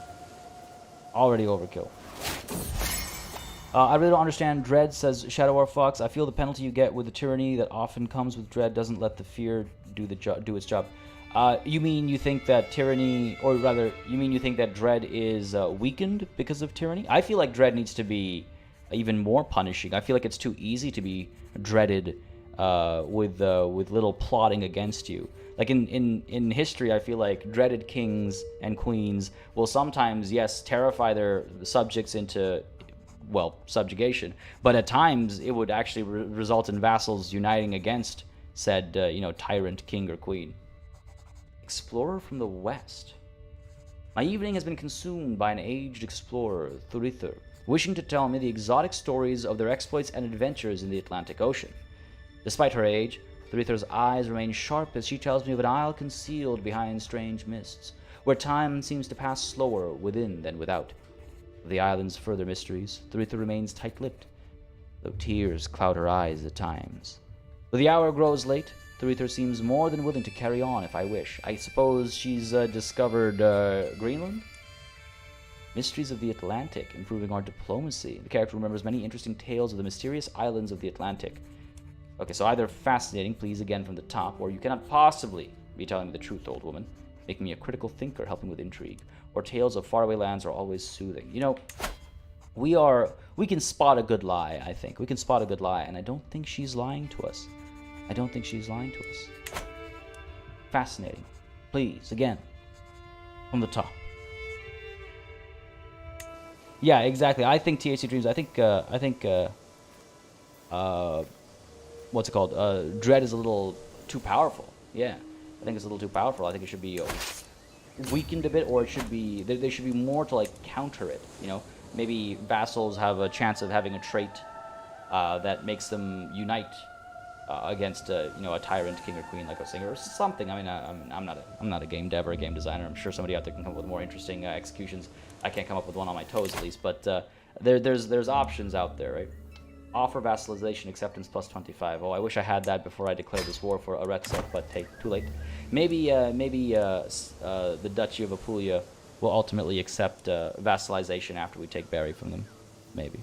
I really don't understand Dread, says Shadow War Fox. I feel the penalty you get with the tyranny that often comes with Dread doesn't let the fear do its job. You mean you think that tyranny, or rather, you mean you think that Dread is weakened because of tyranny? I feel like Dread needs to be even more punishing. I feel like it's too easy to be dreaded with little plotting against you. Like in history, I feel like dreaded kings and queens will sometimes, yes, terrify their subjects into, well, subjugation, but at times it would actually result in vassals uniting against said, tyrant king or queen. Explorer from the west. My evening has been consumed by an aged explorer, Thurithur, wishing to tell me the exotic stories of their exploits and adventures in the Atlantic Ocean. Despite her age, Thurithur's eyes remain sharp as she tells me of an isle concealed behind strange mists, where time seems to pass slower within than without. Of the island's further mysteries, Thurithur remains tight-lipped, though tears cloud her eyes at times. Though the hour grows late, Thurithur seems more than willing to carry on if I wish. I suppose she's discovered Greenland? Mysteries of the Atlantic, improving our diplomacy. The character remembers many interesting tales of the mysterious islands of the Atlantic. Okay, so either fascinating, please again from the top, or you cannot possibly be telling me the truth, old woman, making me a critical thinker, helping with intrigue, or tales of faraway lands are always soothing. You know, we can spot a good lie, I think. We can spot a good lie, and I don't think she's lying to us. Fascinating. Please, again, from the top. Yeah, exactly. I think THC Dreams, what's it called? Dread is a little too powerful. Yeah, I think it's a little too powerful. I think it should be weakened a bit, or it should be, there should be more to, like, counter it, you know? Maybe vassals have a chance of having a trait that makes them unite against a tyrant king or queen, like I was saying, or something. I mean, I'm not a game dev or a game designer. I'm sure somebody out there can come up with more interesting executions. I can't come up with one on my toes, at least, but there's options out there, right? Offer vassalization acceptance plus 25. Oh, I wish I had that before I declared this war for Arezzo, but hey, too late. Maybe the Duchy of Apulia will ultimately accept vassalization after we take Barry from them. Maybe.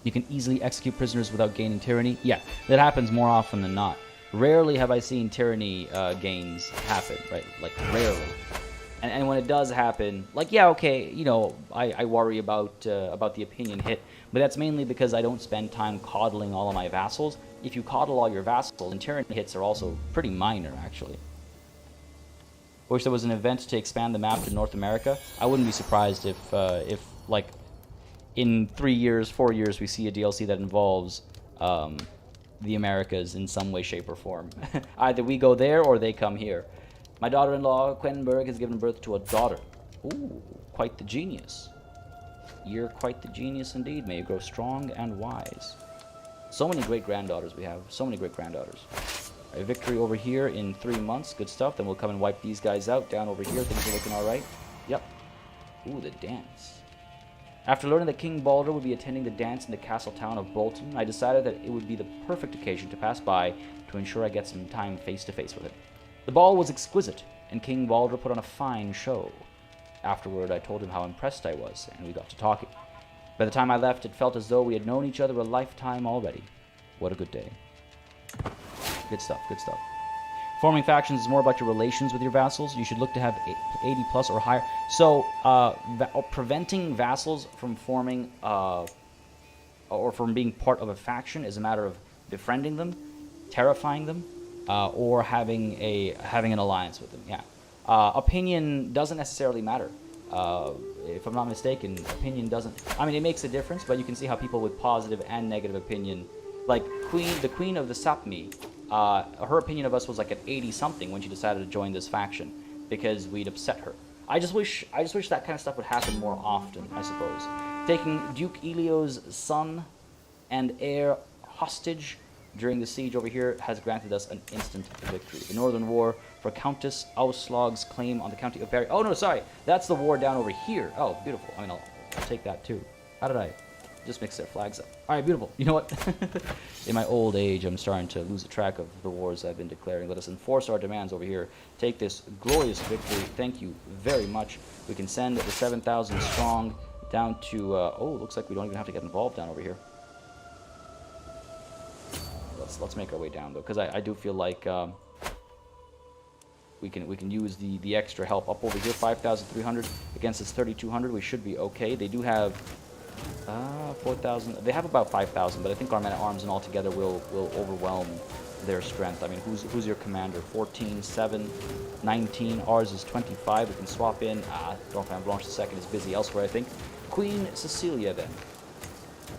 You can easily execute prisoners without gaining tyranny. Yeah, that happens more often than not. Rarely have I seen tyranny gains happen, right? Like, rarely. And when it does happen, like, yeah, okay, I worry about the opinion hit, but that's mainly because I don't spend time coddling all of my vassals. If you coddle all your vassals, and tyranny hits are also pretty minor, actually. I wish there was an event to expand the map to North America. I wouldn't be surprised if like, in 3 years, 4 years, we see a DLC that involves the Americas in some way, shape, or form. Either we go there or they come here. My daughter-in-law, Quenberg, has given birth to a daughter. Ooh, quite the genius. You're quite the genius indeed. May you grow strong and wise. So many great-granddaughters we have. So many great-granddaughters. All A victory over here in 3 months. Good stuff. Then we'll come and wipe these guys out. Down over here, things are looking alright. Yep. Ooh, the dance. After learning that King Baldur would be attending the dance in the castle town of Bolton, I decided that it would be the perfect occasion to pass by to ensure I get some time face-to-face with him. The ball was exquisite, and King Baldur put on a fine show. Afterward, I told him how impressed I was, and we got to talking. By the time I left, it felt as though we had known each other a lifetime already. What a good day. Good stuff, good stuff. Forming factions is more about your relations with your vassals. You should look to have 80 plus or higher. So, preventing vassals from forming or from being part of a faction is a matter of befriending them, terrifying them, or having an alliance with them. Yeah. Opinion doesn't necessarily matter. If I'm not mistaken, opinion doesn't... I mean, it makes a difference, but you can see how people with positive and negative opinion... Like, the Queen of the Sapmi, her opinion of us was like at 80-something when she decided to join this faction, because we'd upset her. I just wish that kind of stuff would happen more often, I suppose. Taking Duke Elio's son and heir hostage during the siege over here has granted us an instant victory. The Northern War for Countess Auslog's claim on the county of Berry... Oh, no, sorry. That's the war down over here. Oh, beautiful. I mean, I'll take that, too. How did I... Just mix their flags up. All right, beautiful. You know what? In my old age, I'm starting to lose track of the wars I've been declaring. Let us enforce our demands over here. Take this glorious victory. Thank you very much. We can send the 7,000 strong down to... oh, looks like we don't even have to get involved down over here. Let's make our way down, though, because I do feel like we can use the extra help. Up over here, 5,300 against this 3,200. We should be okay. They do have... 4,000. They have about 5,000, but I think our men at arms and all together will overwhelm their strength. I mean, who's your commander? 14, 7, 19. Ours is 25. We can swap in. Dauphin Blanche II is busy elsewhere, I think. Queen Cecilia, then.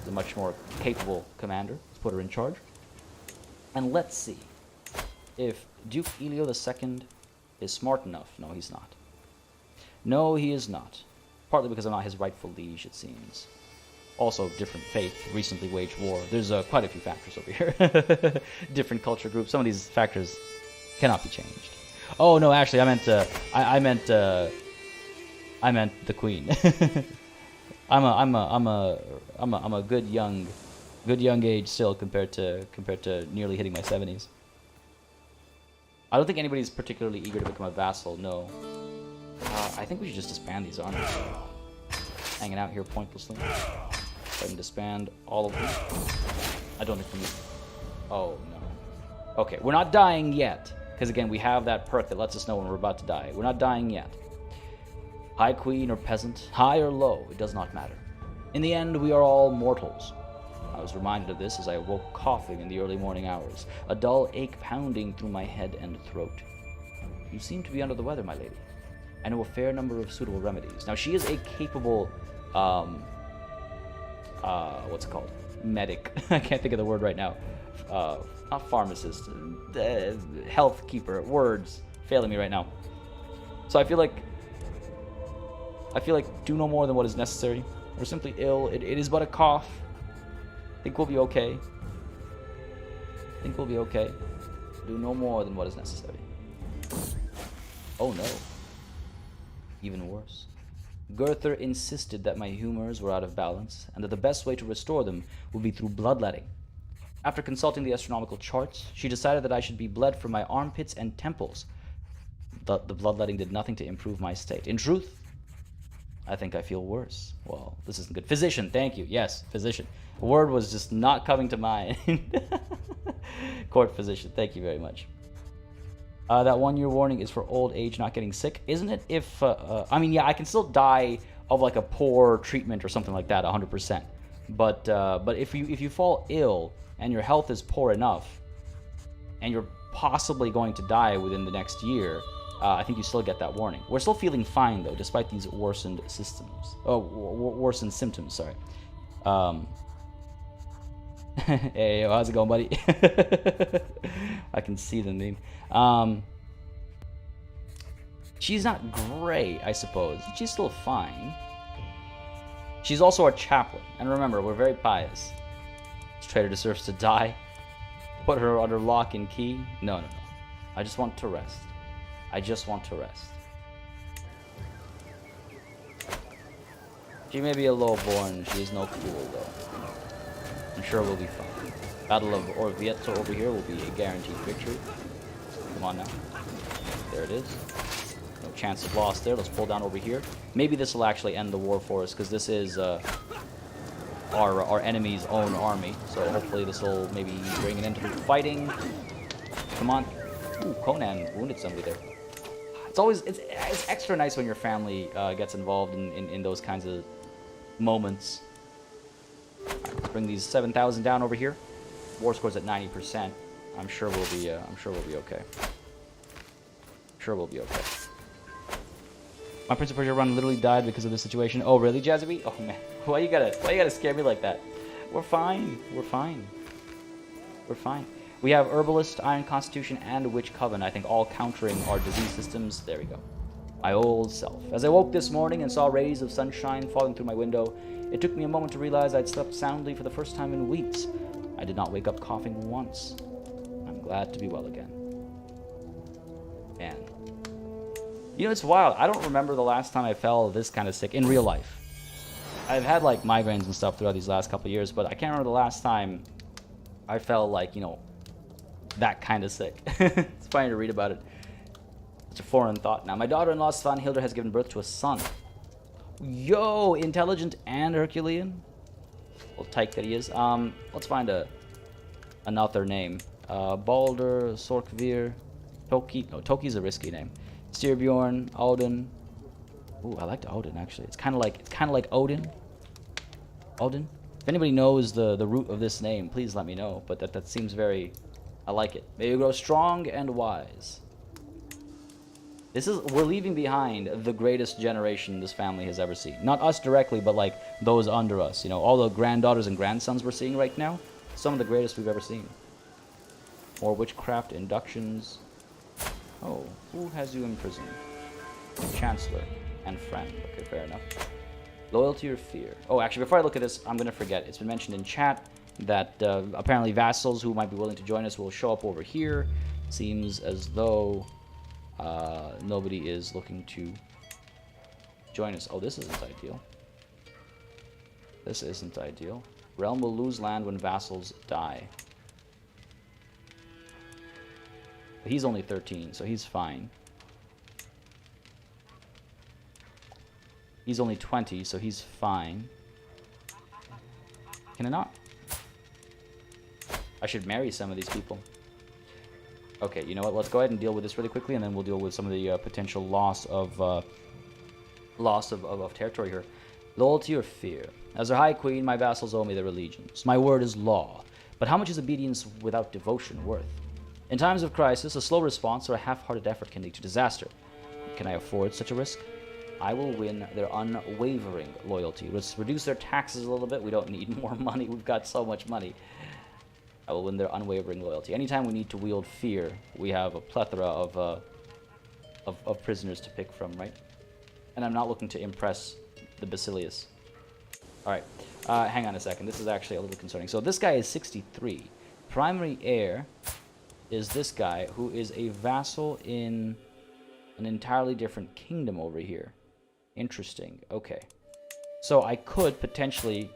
Is a much more capable commander. Let's put her in charge. And let's see if Duke Elio II is smart enough. No, he's not. No, he is not. Partly because I'm not his rightful liege, it seems. Also, different faith, recently waged war. There's quite a few factors over here. Different culture groups. Some of these factors cannot be changed. Oh no, actually, I meant the queen. I'm a good young age still compared to nearly hitting my 70s. I don't think anybody's particularly eager to become a vassal. No. I think we should just disband these armies. Hanging out here pointlessly. Go ahead and disband all of them. I don't think we need... Oh, no. Okay, we're not dying yet. Because, again, we have that perk that lets us know when we're about to die. We're not dying yet. High queen or peasant, high or low, it does not matter. In the end, we are all mortals. I was reminded of this as I awoke coughing in the early morning hours, a dull ache pounding through my head and throat. You seem to be under the weather, my lady. I know a fair number of suitable remedies. Now, she is a capable, what's it called? Medic. I can't think of the word right now. Not pharmacist. Health keeper. Words failing me right now. So I feel like do no more than what is necessary. We're simply ill. It is but a cough. I think we'll be okay. Do no more than what is necessary. Oh no. Even worse. Gurther insisted that my humors were out of balance, and that the best way to restore them would be through bloodletting. After consulting the astronomical charts, she decided that I should be bled from my armpits and temples. The bloodletting did nothing to improve my state. In truth, I think I feel worse. Well, this isn't good. Physician, thank you. Yes, physician. The word was just not coming to mind. Court physician, thank you very much. That 1-year warning is for old age, not getting sick, isn't it? If I mean, yeah, I can still die of like a poor treatment or something like that, 100%. But if you fall ill and your health is poor enough, and you're possibly going to die within the next year, I think you still get that warning. We're still feeling fine though, despite these worsened systems. Oh, worsened symptoms. Sorry. Hey, yo, how's it going, buddy? I can see the meme. She's not great, I suppose. She's still fine. She's also our chaplain. And remember, we're very pious. This traitor deserves to die. Put her under lock and key. No, no, no. I just want to rest. I just want to rest. She may be a lowborn. She is no fool, though. I'm sure we'll be fine. Battle of Orvieto over here will be a guaranteed victory. Come on now. There it is. No chance of loss there. Let's pull down over here. Maybe this will actually end the war for us, because this is our enemy's own army. So hopefully this will maybe bring an end to the fighting. Come on. Ooh, Conan wounded somebody there. It's extra nice when your family gets involved in those kinds of moments. Right, let's bring these 7,000 down over here. War score's at 90%. I'm sure we'll be okay. I'm sure we'll be okay. My Prince of Persia run literally died because of this situation. Oh really, Jazzy? Oh man, why you gotta scare me like that? We're fine. We're fine. We're fine. We have Herbalist, Iron Constitution, and Witch Coven, I think all countering our disease systems. There we go. My old self. As I woke this morning and saw rays of sunshine falling through my window, it took me a moment to realize I'd slept soundly for the first time in weeks. I did not wake up coughing once. I'm glad to be well again. Man. You know, it's wild. I don't remember the last time I felt this kind of sick in real life. I've had, like, migraines and stuff throughout these last couple of years, but I can't remember the last time I felt, like, you know, that kind of sick. It's funny to read about it. It's a foreign thought now. My daughter-in-law, Svanhildr, has given birth to a son. Yo, intelligent and Herculean. Little tyke that he is. Let's find another name. Baldur, Sorkvir, Toki. No, Toki's a risky name. Styrbjorn, Odin. Ooh, I liked Odin actually. It's kind of like Odin. Odin. If anybody knows the root of this name, please let me know. But that seems very. I like it. May you grow strong and wise. We're leaving behind the greatest generation this family has ever seen. Not us directly, but like those under us. You know, all the granddaughters and grandsons we're seeing right now, some of the greatest we've ever seen. More witchcraft inductions. Oh, who has you imprisoned? Chancellor and friend. Okay, fair enough. Loyalty or fear? Oh, actually, before I look at this, I'm going to forget. It's been mentioned in chat that apparently vassals who might be willing to join us will show up over here. Seems as though nobody is looking to join us. Oh, this isn't ideal. This isn't ideal. Realm will lose land when vassals die. But he's only 13, so he's fine. He's only 20, so he's fine. Can I not? I should marry some of these people. Okay, you know what? Let's go ahead and deal with this really quickly, and then we'll deal with some of the potential loss of territory here. Loyalty or fear? As their high queen, my vassals owe me their allegiance. My word is law. But how much is obedience without devotion worth? In times of crisis, a slow response or a half-hearted effort can lead to disaster. Can I afford such a risk? I will win their unwavering loyalty. Let's reduce their taxes a little bit. We don't need more money. We've got so much money. I will win their unwavering loyalty. Anytime we need to wield fear, we have a plethora of prisoners to pick from, right? And I'm not looking to impress the Basilius. All right, hang on a second. This is actually a little concerning. So this guy is 63. Primary heir is this guy, who is a vassal in an entirely different kingdom over here. Interesting. Okay. So I could potentially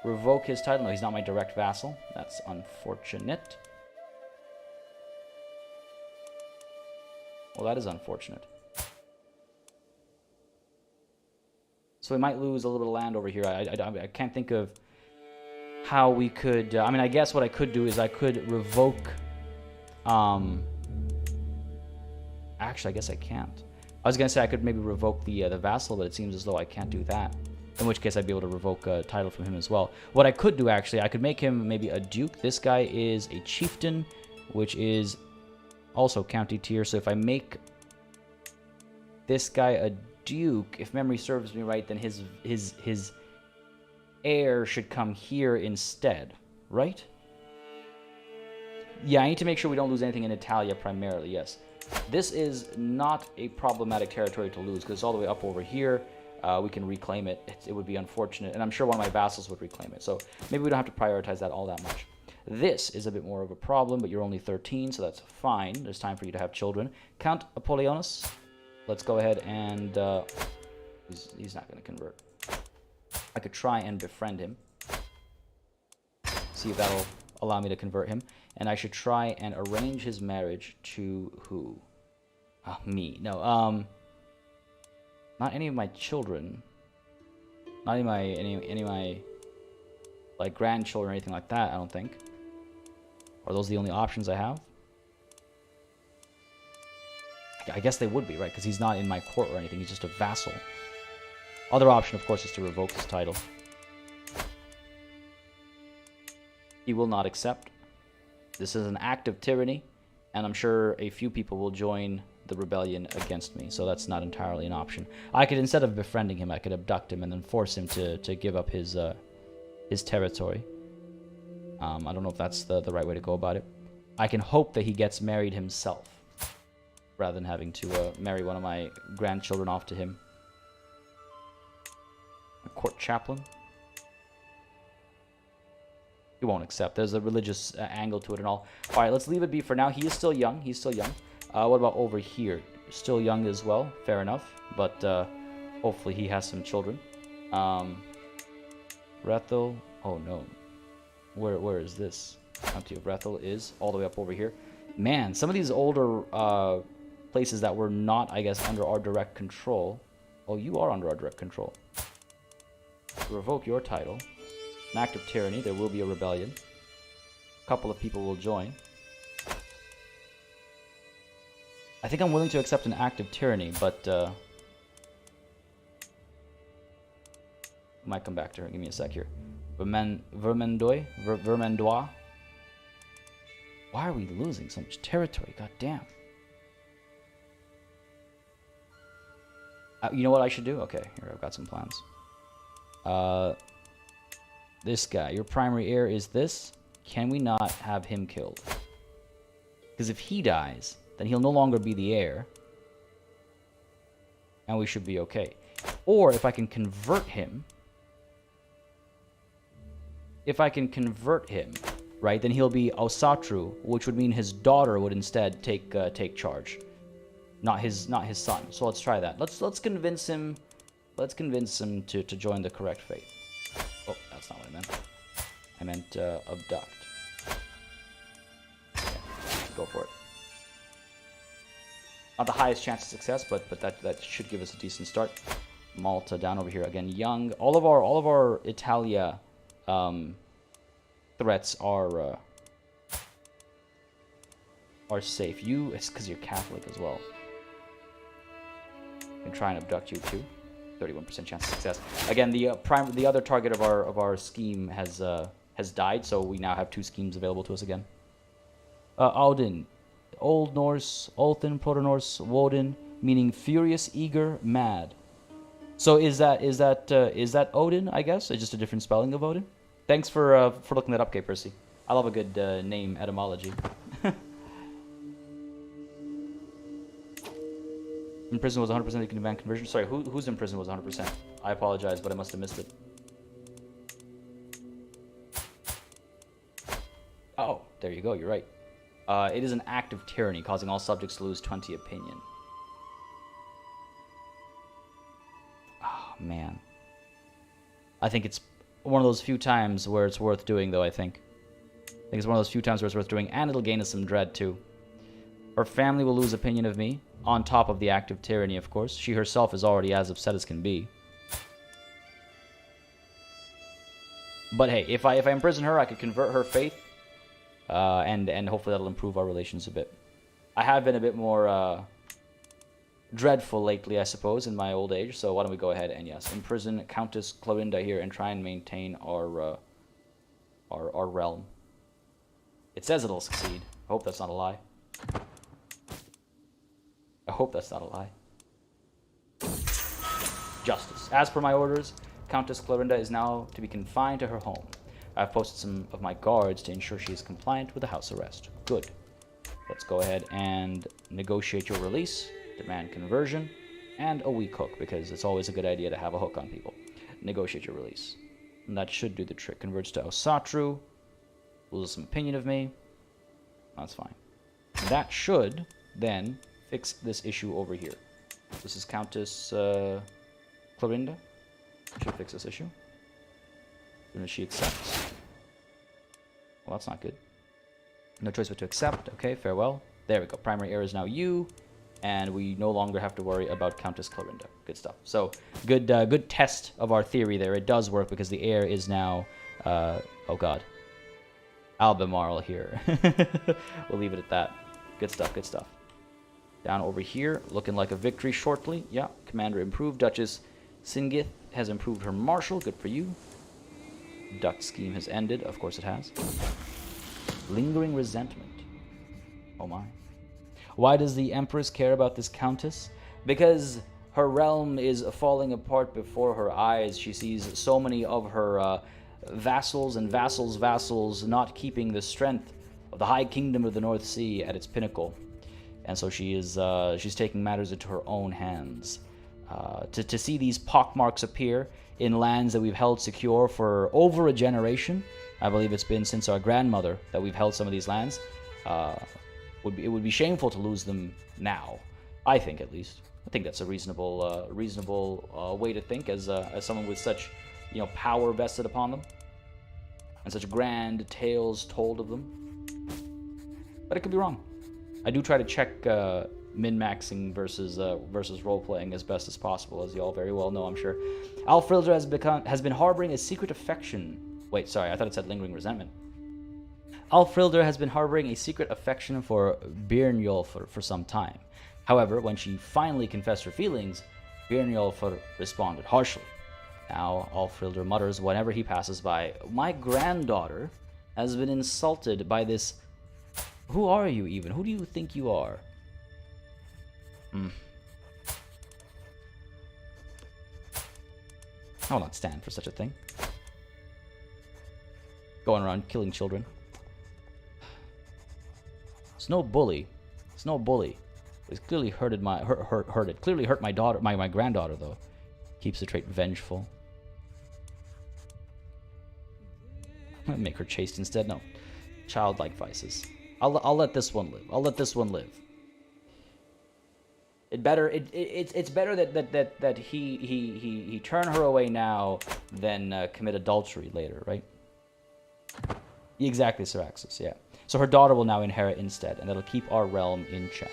revoke his title. No, he's not my direct vassal. That's unfortunate. Well, that is unfortunate. So we might lose a little land over here. I can't think of how we could... I mean, I guess what I could do is I could revoke... Actually, I guess I can't. I was going to say I could maybe revoke the vassal, but it seems as though I can't do that. In which case I'd be able to revoke a title from him as well. What I could do, actually, I could make him maybe a duke. This guy is a chieftain, which is also county tier. So if I make this guy a duke, if memory serves me right, then his heir should come here instead, right? Yeah, I need to make sure we don't lose anything in Italia primarily, yes. This is not a problematic territory to lose, because it's all the way up over here. We can reclaim it. It would be unfortunate, and I'm sure one of my vassals would reclaim it. So maybe we don't have to prioritize that all that much. This is a bit more of a problem, but you're only 13, so that's fine. There's time for you to have children. Count Apollonius. Let's go ahead and... he's not going to convert. I could try and befriend him. See if that'll allow me to convert him. And I should try and arrange his marriage to who? Me. No, not any of my children. Not any of my like grandchildren or anything like that, I don't think. Are those the only options I have? I guess they would be, right? Because he's not in my court or anything. He's just a vassal. Other option, of course, is to revoke his title. He will not accept. This is an act of tyranny, and I'm sure a few people will join the rebellion against me, so that's not entirely an option. I could, instead of befriending him, I could abduct him and then force him to give up his territory. I don't know if that's the right way to go about it. I can hope that he gets married himself, rather than having to marry one of my grandchildren off to him. A court chaplain. He won't accept. There's a religious angle to it and all. Alright, let's leave it be for now. He is still young. He's still young. What about over here? Still young as well. Fair enough. But hopefully he has some children. Rethel. Oh no. Where is this? County of Rethel is all the way up over here. Man, some of these older places that were not, I guess, under our direct control. Oh, you are under our direct control. Revoke your title. An act of tyranny. There will be a rebellion. A couple of people will join. I think I'm willing to accept an act of tyranny, but might come back to her. Give me a sec here. Vermandois? Why are we losing so much territory? God damn. You know what I should do? Okay, here, I've got some plans. This guy, your primary heir is this. Can we not have him killed? Because if he dies, then he'll no longer be the heir. And we should be okay. Or if I can convert him. If I can convert him, right, then he'll be Asatru, which would mean his daughter would instead take charge. Not his son. So let's try that. Let's convince him. Let's convince him to join the correct faith. Oh, that's not what I meant. I meant abduct. Okay, go for it. Not the highest chance of success, but that should give us a decent start. Malta down over here again. Young. All of our Italia threats are safe. You, it's because you're Catholic as well. I can try and abduct you too. 31% chance of success. Again, the other target of our scheme has died, so we now have two schemes available to us again. Audin, Old Norse, Olthen, Proto-Norse, Woden, meaning furious, eager, mad. So is that Odin? I guess it's just a different spelling of Odin. Thanks for looking that up, K. Percy. I love a good name etymology. In prison was 100%, you can demand conversion. Sorry, who's in prison was 100%? I apologize, but I must have missed it. Oh, there you go, you're right. It is an act of tyranny, causing all subjects to lose 20 opinion. Oh, man. I think it's one of those few times where it's worth doing, though, I think. It's one of those few times where it's worth doing, and it'll gain us some dread, too. Her family will lose opinion of me, on top of the act of tyranny, of course. She herself is already as upset as can be. But hey, if I imprison her, I could convert her faith, and hopefully that'll improve our relations a bit. I have been a bit more dreadful lately, I suppose, in my old age. So why don't we go ahead and yes, imprison Countess Clorinda here and try and maintain our realm. It says it'll succeed. I hope that's not a lie. I hope that's not a lie. Justice. As per my orders, Countess Clorinda is now to be confined to her home. I've posted some of my guards to ensure she is compliant with the house arrest. Good. Let's go ahead and negotiate your release, demand conversion, and a weak hook, because it's always a good idea to have a hook on people. Negotiate your release. And that should do the trick. Converts to Asatru. loses some opinion of me. That's fine. And that should then fix this issue over here. This is Countess Clorinda. Should fix this issue. As soon as she accepts. Well, that's not good. No choice but to accept. Okay, farewell. There we go. Primary heir is now you, and we no longer have to worry about Countess Clorinda. Good stuff. So, good test of our theory there. It does work because the heir is now, oh god, Albemarle here. We'll leave it at that. Good stuff, good stuff. Down over here, looking like a victory shortly. Yeah, commander improved. Duchess Singith has improved her marshal. Good for you. Duck scheme has ended. Of course it has. Lingering resentment. Oh my. Why does the Empress care about this Countess? Because her realm is falling apart before her eyes. She sees so many of her vassals and vassals not keeping the strength of the High Kingdom of the North Sea at its pinnacle. And so she's taking matters into her own hands. To see these pockmarks appear in lands that we've held secure for over a generation, I believe it's been since our grandmother that we've held some of these lands, it would be shameful to lose them now. I think, at least. I think that's a reasonable way to think as someone with such, power vested upon them, and such grand tales told of them. But it could be wrong. I do try to check min-maxing versus role-playing as best as possible, as you all very well know, I'm sure. Alfrilda has been harboring a secret affection. Wait, sorry, I thought it said lingering resentment. Alfrilda has been harboring a secret affection for Björnjolfr for some time. However, when she finally confessed her feelings, Björnjolfr responded harshly. Now, Alfrilda mutters whenever he passes by, "My granddaughter has been insulted by this... Who are you even? Who do you think you are?" I will not stand for such a thing. Going around killing children. It's no bully. It's no bully. It's clearly hurted my daughter, my granddaughter though. Keeps the trait vengeful. I'll make her chaste instead. No, childlike vices. I'll let this one live. I'll let this one live. It's better that he turn her away now than commit adultery later, right? Exactly, Syraxis, yeah. So her daughter will now inherit instead, and that'll keep our realm in check.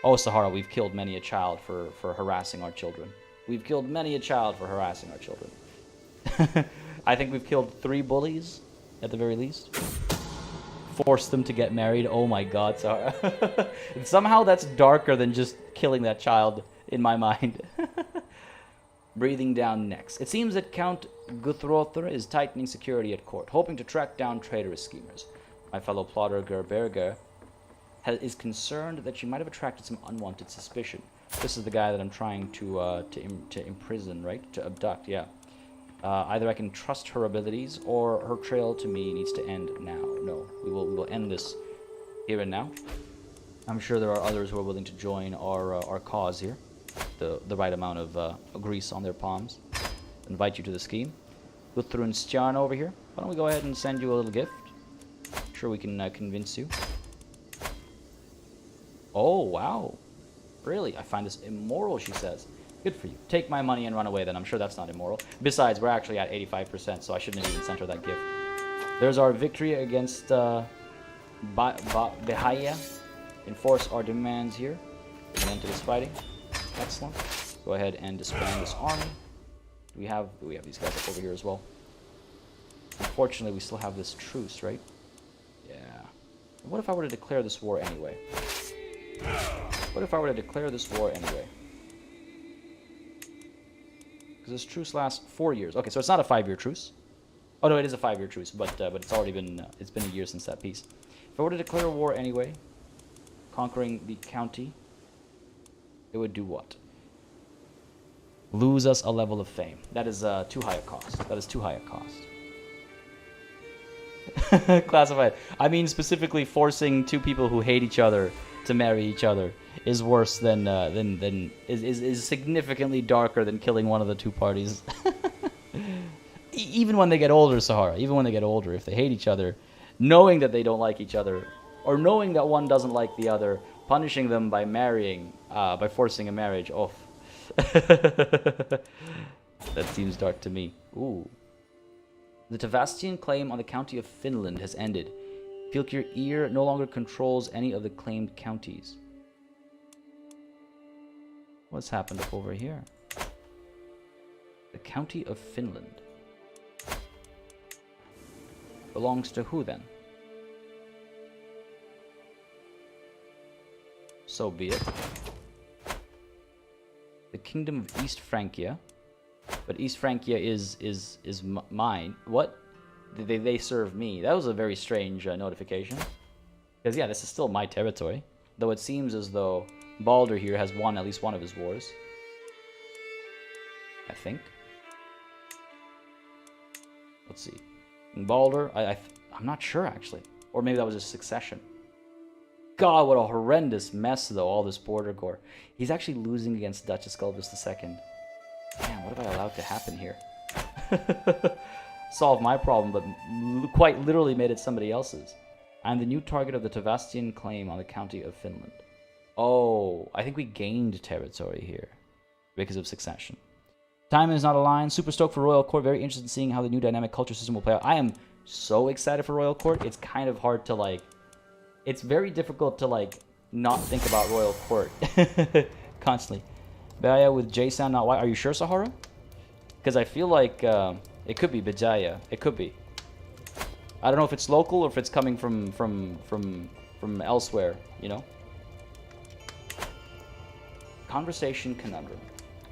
Oh, Sahara, we've killed many a child for harassing our children. We've killed many a child for harassing our children. I think we've killed 3 bullies, at the very least. Forced them to get married. Oh my god, Sahara. Somehow that's darker than just killing that child, in my mind. Breathing down next. It seems that Count Guthrothr is tightening security at court, hoping to track down traitorous schemers. My fellow plotter Gerberga is concerned that she might have attracted some unwanted suspicion. This is the guy that I'm trying to imprison, right? To abduct, yeah. Either I can trust her abilities, or her trail to me needs to end now. No, we will end this here and now. I'm sure there are others who are willing to join our cause here. The right amount of grease on their palms. Invite you to the scheme. Guthrun Stjarn over here. Why don't we go ahead and send you a little gift? I'm sure we can convince you. Oh, wow. Really? I find this immoral, she says. Good for you. Take my money and run away then. I'm sure that's not immoral. Besides, we're actually at 85%, so I shouldn't have even sent her that gift. There's our victory against Behaya. Enforce our demands here. Bring an end to this fighting. Excellent. Go ahead and disband this army. We have these guys up over here as well. Unfortunately, we still have this truce, right? Yeah. What if I were to declare this war anyway? What if I were to declare this war anyway? Because this truce lasts 4 years. Okay, so it's not a 5-year truce. Oh no, it is a 5-year truce, but it's already been a year since that peace. If I were to declare a war anyway, conquering the county, it would do what? Lose us a level of fame. That is too high a cost. That is too high a cost. Classified. I mean, specifically forcing 2 people who hate each other to marry each other is worse is significantly darker than killing one of the 2 parties. Even when they get older, Sahara. Even when they get older, if they hate each other, knowing that they don't like each other, or knowing that one doesn't like the other, punishing them by marrying, by forcing a marriage. Oh, that seems dark to me. Ooh. The Tavastian claim on the county of Finland has ended. Fylkir no longer controls any of the claimed counties. What's happened up over here? The county of Finland. Belongs to who then? So be it. The kingdom of East Francia. But East Francia is mine. What? They serve me. That was a very strange notification. Because yeah, this is still my territory. Though it seems as though Baldur here has won at least one of his wars. I think. Let's see. In Baldur, I'm not sure actually. Or maybe that was just succession. God, what a horrendous mess though, all this border gore. He's actually losing against Duchess Gulbis II. Damn, what have I allowed to happen here? Solved my problem, but quite literally made it somebody else's. I'm the new target of the Tavastian claim on the county of Finland. Oh, I think we gained territory here because of succession. Time is not aligned. Super stoked for Royal Court. Very interested in seeing how the new dynamic culture system will play out. I am so excited for Royal Court. It's kind of hard to like... It's very difficult to like not think about Royal Court constantly. Baya with J sound, not Y. Are you sure, Sahara? Because I feel like it could be Bijaya. It could be. I don't know if it's local or if it's coming from elsewhere, you know? Conversation conundrum.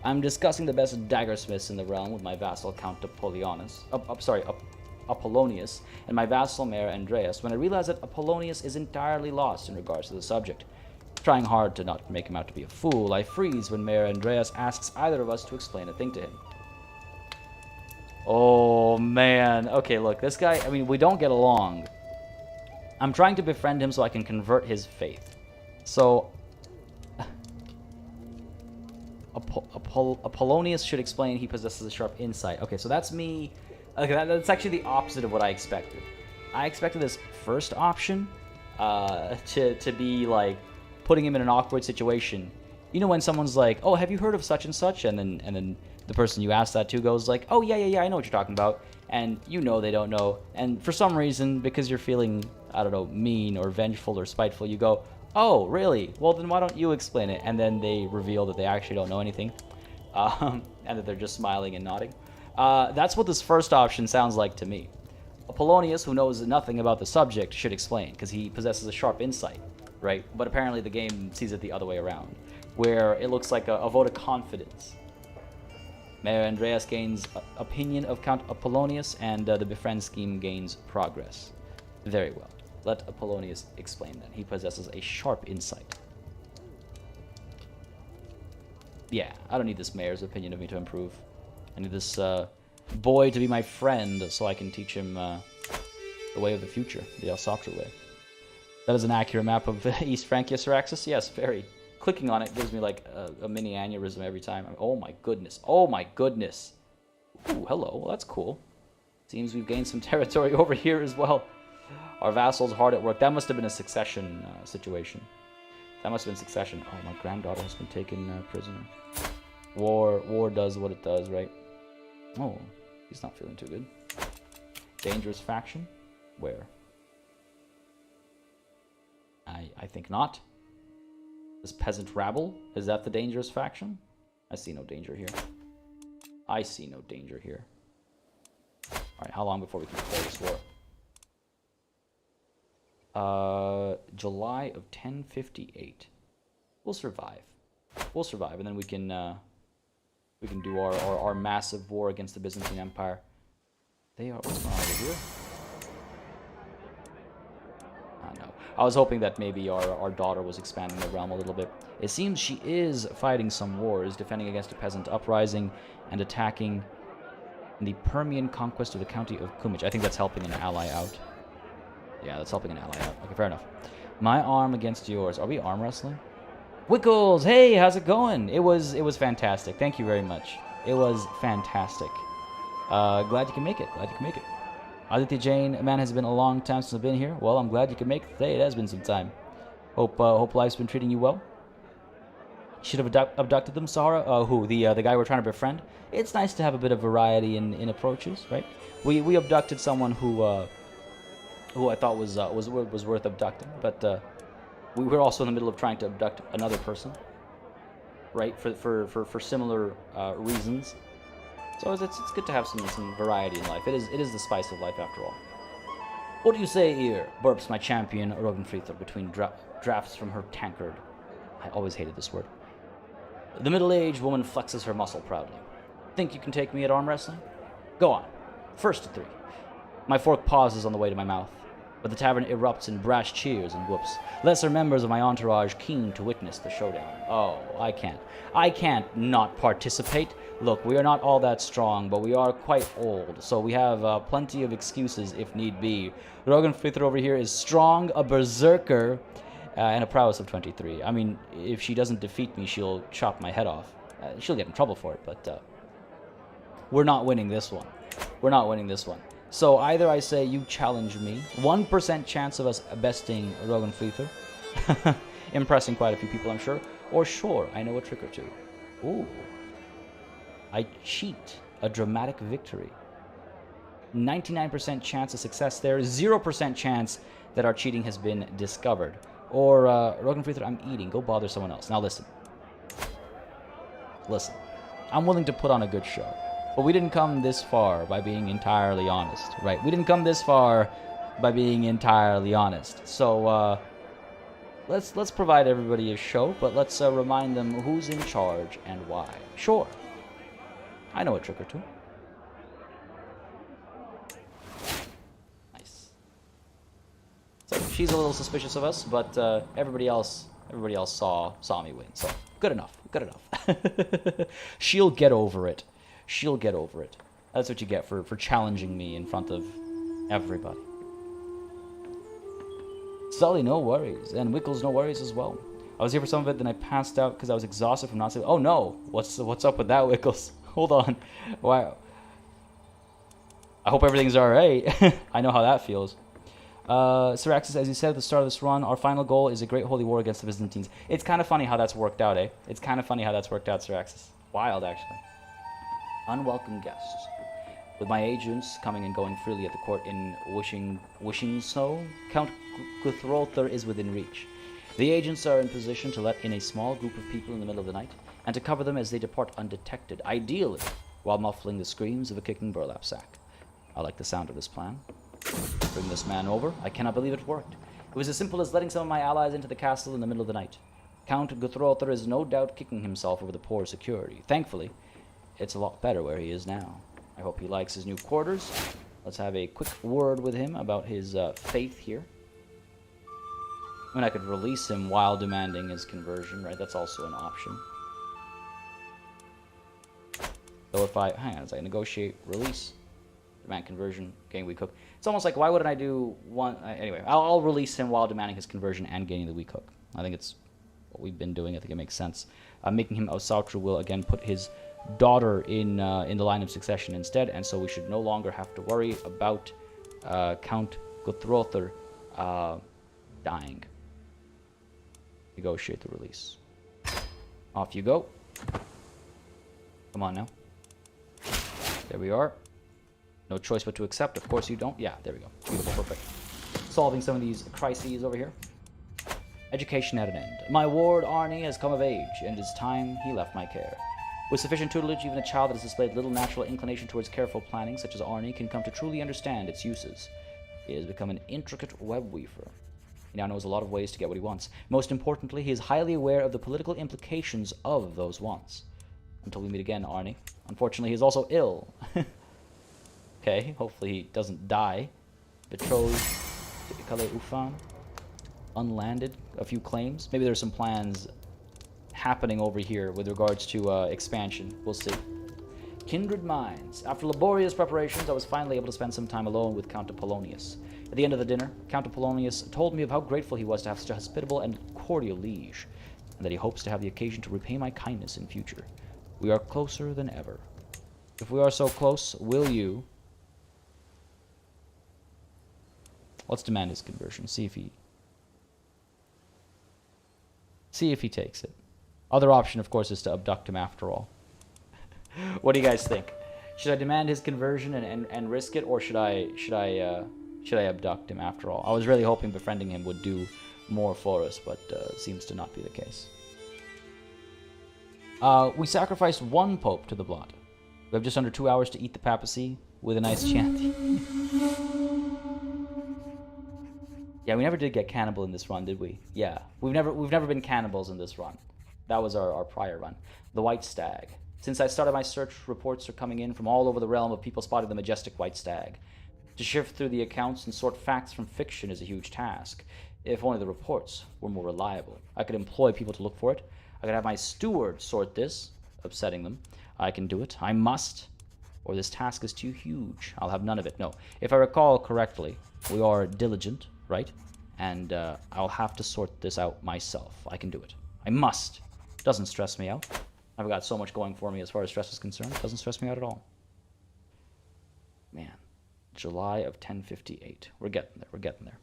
I'm discussing the best daggersmiths in the realm with my vassal Count Apollonius, and my vassal Mayor Andreas, when I realize that Apollonius is entirely lost in regards to the subject. Trying hard to not make him out to be a fool, I freeze when Mayor Andreas asks either of us to explain a thing to him. Oh, man. Okay, look, this guy, I mean, we don't get along. I'm trying to befriend him so I can convert his faith. So, Apollonius should explain he possesses a sharp insight. Okay, so that's me. Okay, that's actually the opposite of what I expected. I expected this first option to be, like, putting him in an awkward situation. You know when someone's like, oh, have you heard of such and such? And then the person you ask that to goes like, oh, yeah, I know what you're talking about. And you know they don't know. And for some reason, because you're feeling, I don't know, mean or vengeful or spiteful, you go, oh, really? Well, then why don't you explain it? And then they reveal that they actually don't know anything. And that they're just smiling and nodding. That's what this first option sounds like to me. Apollonius, who knows nothing about the subject, should explain, because he possesses a sharp insight, right? But apparently the game sees it the other way around, where it looks like a vote of confidence. Mayor Andreas gains opinion of Count Apollonius, and the befriend scheme gains progress. Very well. Let Apollonius explain that. He possesses a sharp insight. Yeah, I don't need this mayor's opinion of me to improve. I need this boy to be my friend so I can teach him the way of the future, the Asatru way. That is an accurate map of East Francia, Syraxis? Yes, very. Clicking on it gives me like a mini aneurysm every time. Oh my goodness. Oh my goodness. Ooh, hello. Well, that's cool. Seems we've gained some territory over here as well. Our vassal's hard at work. That must have been a succession situation. That must have been succession. Oh, my granddaughter has been taken prisoner. War does what it does, right? Oh, he's not feeling too good. Dangerous faction? Where? I think not. This peasant rabble? Is that the dangerous faction? I see no danger here. I see no danger here. Alright, how long before we can declare this war? July of 1058. We'll survive. We'll survive, and then we can do our massive war against the Byzantine Empire. They are... What's going on over here? No. I was hoping that maybe our daughter was expanding the realm a little bit. It seems she is fighting some wars, defending against a peasant uprising and attacking the Permian conquest of the county of Kumich. I think that's helping an ally out. Yeah, that's helping an ally out. Okay, fair enough. My arm against yours. Are we arm wrestling? Wickles, hey, how's it going? It was fantastic. Thank you very much. It was fantastic. Glad you can make it. Glad you can make it. Aditya Jain, man, has been a long time since I've been here. Well, I'm glad you could make it today. It has been some time. Hope life's been treating you well. Should have abducted them, Sahara. Who? The guy we're trying to befriend. It's nice to have a bit of variety in approaches, right? We abducted someone who I thought was worth abducting, but we were also in the middle of trying to abduct another person, right? For similar reasons. So it's good to have some variety in life. It is the spice of life after all. What do you say here? Burps my champion Rogenfrieder between drafts from her tankard. I always hated this word. The middle-aged woman flexes her muscle proudly. Think you can take me at arm wrestling? Go on. First to 3. My fork pauses on the way to my mouth, but the tavern erupts in brash cheers and whoops. Lesser members of my entourage keen to witness the showdown. Oh, I can't not participate. Look, we are not all that strong, but we are quite old, so we have plenty of excuses if need be. Rogenfrieder over here is strong, a berserker, and a prowess of 23. I mean, if she doesn't defeat me, she'll chop my head off. She'll get in trouble for it, but we're not winning this one. We're not winning this one. So either I say you challenge me, 1% chance of us besting Rogenfrieder, impressing quite a few people, I'm sure, or sure, I know a trick or two. Ooh. I cheat a dramatic victory. 99% chance of success there, 0% chance that our cheating has been discovered. Or, Rogenfrieder, I'm eating. Go bother someone else. Now listen. Listen. I'm willing to put on a good show. But we didn't come this far by being entirely honest, right? We didn't come this far by being entirely honest. So, let's provide everybody a show, but let's remind them who's in charge and why. Sure. I know a trick or two. So she's a little suspicious of us, but everybody else saw me win. So good enough. She'll get over it. She'll get over it. That's what you get for challenging me in front of everybody. Sully, no worries, and Wickles, no worries as well. I was here for some of it, then I passed out because I was exhausted from not sleeping. Oh no, what's up with that, Wickles? Hold on. Wow. I hope everything's all right. I know how that feels. Syraxis, as you said at the start of this run, our final goal is a great holy war against the Byzantines. It's kind of funny how that's worked out, eh? It's kind of funny how that's worked out, Syraxis. Wild, actually. Unwelcome guests. With my agents coming and going freely at the court in wishing so, Count Guthrother is within reach. The agents are in position to let in a small group of people in the middle of the night, and to cover them as they depart undetected, ideally, while muffling the screams of a kicking burlap sack. I like the sound of this plan. Bring this man over. I cannot believe it worked. It was as simple as letting some of my allies into the castle in the middle of the night. Count Guthrother is no doubt kicking himself over the poor security. Thankfully, it's a lot better where he is now. I hope he likes his new quarters. Let's have a quick word with him about his faith here. I mean, I could release him while demanding his conversion, right? That's also an option. So if I, hang on a second, negotiate, release, demand conversion, gain weak hook. It's almost like, why wouldn't I do one? Anyway, I'll release him while demanding his conversion and gaining the weak hook. I think it's what we've been doing. I think it makes sense. Making him Asatru will again put his daughter in the line of succession instead, and so we should no longer have to worry about Count Guthrother dying. Negotiate the release. Off you go. Come on now. There we are. No choice but to accept. Of course you don't. Yeah, there we go. Beautiful, perfect. Solving some of these crises over here. Education at an end. My ward Arnie has come of age, and it is time he left my care. With sufficient tutelage, even a child that has displayed little natural inclination towards careful planning, such as Arnie, can come to truly understand its uses. He has become an intricate web weaver. He now knows a lot of ways to get what he wants. Most importantly, he is highly aware of the political implications of those wants. Until we meet again, Arnie. Unfortunately, he is also ill. Okay, hopefully he doesn't die. Betrothed to Ikale Ufan. Unlanded. A few claims. Maybe there's some plans happening over here with regards to expansion. We'll see. Kindred minds. After laborious preparations, I was finally able to spend some time alone with Count Apollonius. At the end of the dinner, Count Apollonius told me of how grateful he was to have such a hospitable and cordial liege, and that he hopes to have the occasion to repay my kindness in future. We are closer than ever. If we are so close, will you Let's demand his conversion. See if he takes it. Other option, of course, is to abduct him after all. What do you guys think? Should I demand his conversion and risk it, or should I abduct him after all? I was really hoping befriending him would do more for us, but seems to not be the case. We sacrificed one pope to the blot. We have just under 2 hours to eat the papacy with a nice chanty. Yeah, we never did get cannibal in this run, did we? Yeah, we've never been cannibals in this run. That was our prior run. The White Stag. Since I started my search, reports are coming in from all over the realm of people spotting the majestic White Stag. To shift through the accounts and sort facts from fiction is a huge task. If only the reports were more reliable. I could employ people to look for it. I could have my steward sort this, upsetting them. I can do it. I must. Or this task is too huge. I'll have none of it. No. If I recall correctly, we are diligent, right? And I'll have to sort this out myself. I can do it. I must. Doesn't stress me out. I've got so much going for me as far as stress is concerned. Doesn't stress me out at all. Man. July of 1058. We're getting there. We're getting there.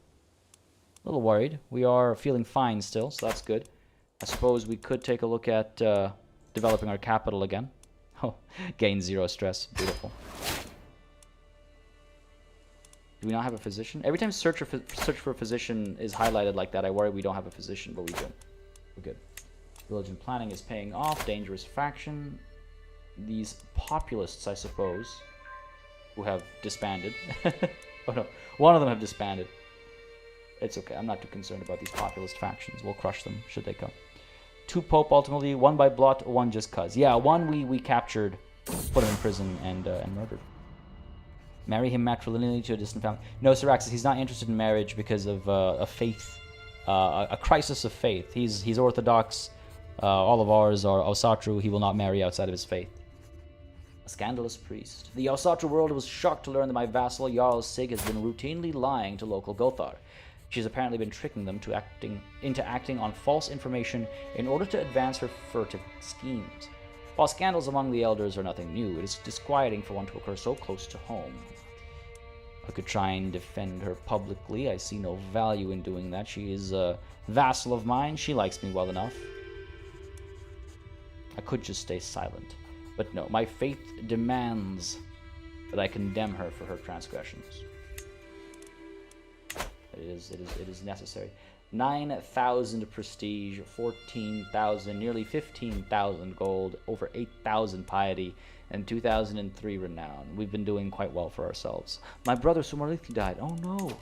A little worried. We are feeling fine still, so that's good. I suppose we could take a look at developing our capital again. Oh, gain 0 stress. Beautiful. Do we not have a physician? Every time search for a physician is highlighted like that, I worry we don't have a physician, but we do. We're good. Religion planning is paying off. Dangerous faction. These populists, I suppose, who have disbanded. Oh no, one of them have disbanded. It's okay. I'm not too concerned about these populist factions. We'll crush them should they come. 2 Pope ultimately, 1 by blot, 1 just cuz. Yeah, 1 we captured, put him in prison, and murdered. Marry him matrilineally to a distant family. No, Syraxis, he's not interested in marriage because of a faith, a crisis of faith. He's Orthodox. All of ours are Asatru. He will not marry outside of his faith. A scandalous priest. The Asatru world was shocked to learn that my vassal Jarl Sig has been routinely lying to local Gothar. She's apparently been tricking them into acting on false information in order to advance her furtive schemes. While scandals among the elders are nothing new, it is disquieting for one to occur so close to home. I could try and defend her publicly. I see no value in doing that. She is a vassal of mine. She likes me well enough. I could just stay silent. But no, my faith demands that I condemn her for her transgressions. It is necessary. 9,000 prestige, 14,000, nearly 15,000 gold, over 8,000 piety, and 2,003 renown. We've been doing quite well for ourselves. My brother Sumarlithi died. Oh no,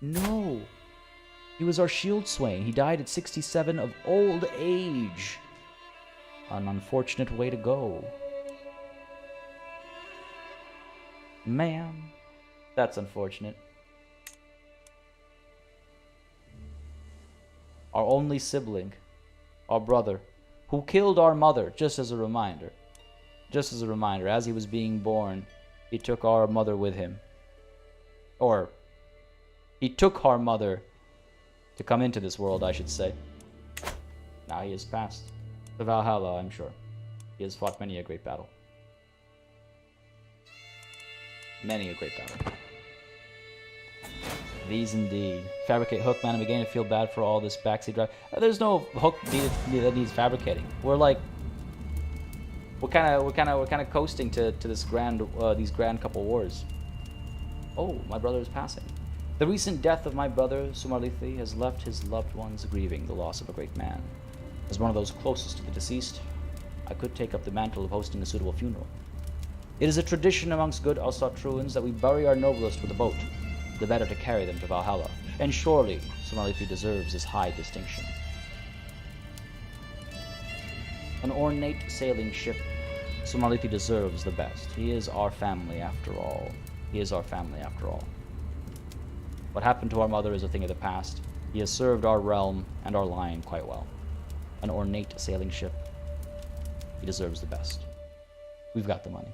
no. He was our shield swain. He died at 67 of old age. An unfortunate way to go. Man, that's unfortunate. Our only sibling, our brother, who killed our mother, just as a reminder. Just as a reminder, as he was being born, he took our mother with him. Or, he took our mother to come into this world, I should say. Now he has passed to Valhalla, I'm sure. He has fought many a great battle. Many a great battle. These indeed. Fabricate hook, man. I'm beginning to feel bad for all this backseat drive. There's no hook that needs fabricating. We're kind of coasting to this these grand couple wars. Oh, my brother is passing. The recent death of my brother Sumarlithi has left his loved ones grieving the loss of a great man. As one of those closest to the deceased, I could take up the mantle of hosting a suitable funeral. It is a tradition amongst good Asatruans that we bury our noblest with a boat, the better to carry them to Valhalla, and surely Sumarlithi deserves this high distinction. An ornate sailing ship, Sumarlithi deserves the best. He is our family after all. He is our family after all. What happened to our mother is a thing of the past. He has served our realm and our line quite well. An ornate sailing ship. He deserves the best. We've got the money.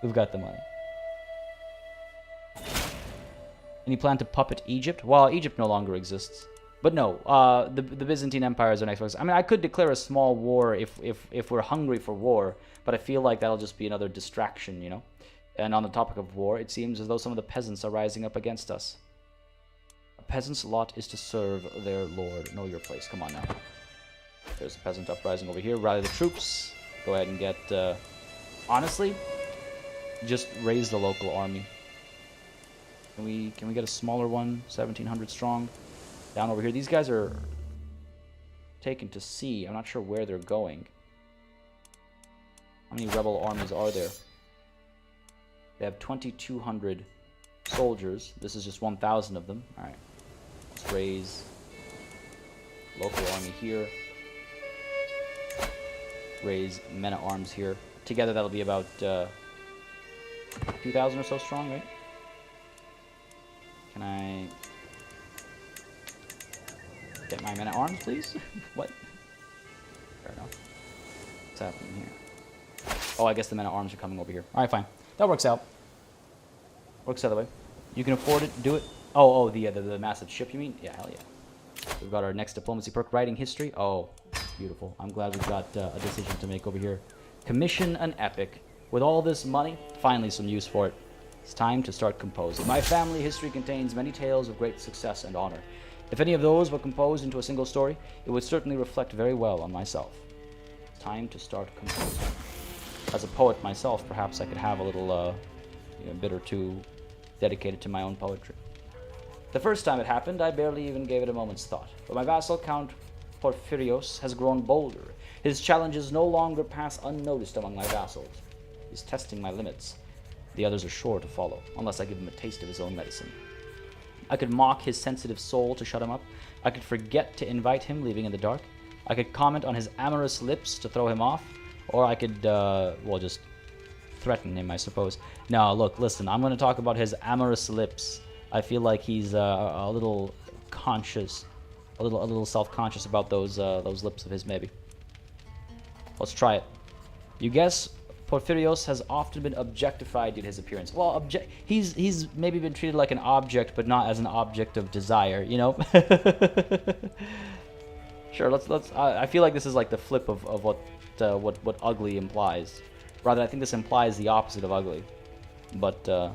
We've got the money. Any plan to puppet Egypt? Well, Egypt no longer exists. But no, the Byzantine Empire is our next focus. I mean, I could declare a small war if we're hungry for war, but I feel like that'll just be another distraction, you know? And on the topic of war, it seems as though some of the peasants are rising up against us. peasant's lot is to serve their lord. Know your place. Come on now. There's a peasant uprising over here. Rally the troops. Go ahead and get... honestly, just raise the local army. Can we get a smaller one? 1,700 strong. Down over here. These guys are taken to sea. I'm not sure where they're going. How many rebel armies are there? They have 2,200 soldiers. This is just 1,000 of them. Alright. Let's raise local army here. Raise men-at-arms here. Together that'll be about 2,000 or so strong, right? Can I get my men-at-arms, please? What? Fair enough. What's happening here? Oh, I guess the men-at-arms are coming over here. Alright, fine. That works out. Works out the way. You can afford it, do it. Oh, the massive ship, you mean? Yeah, hell yeah. We've got our next diplomacy perk, writing history. Oh, beautiful. I'm glad we've got a decision to make over here. Commission an epic. With all this money, finally some use for it. It's time to start composing. My family history contains many tales of great success and honor. If any of those were composed into a single story, it would certainly reflect very well on myself. It's time to start composing. As a poet myself, perhaps I could have a little bit or two dedicated to my own poetry. The first time it happened, I barely even gave it a moment's thought. But my vassal, Count Porphyrios, has grown bolder. His challenges no longer pass unnoticed among my vassals. He's testing my limits. The others are sure to follow, unless I give him a taste of his own medicine. I could mock his sensitive soul to shut him up. I could forget to invite him, leaving in the dark. I could comment on his amorous lips to throw him off. Or I could, just threaten him, I suppose. No, look, listen, I'm going to talk about his amorous lips. I feel like he's a little conscious, a little self-conscious about those lips of his, maybe. Let's try it. You guess Porphyrios has often been objectified due to his appearance. Well, he's maybe been treated like an object, but not as an object of desire, you know? Sure, let's I feel like this is like the flip of what ugly implies. Rather, I think this implies the opposite of ugly. But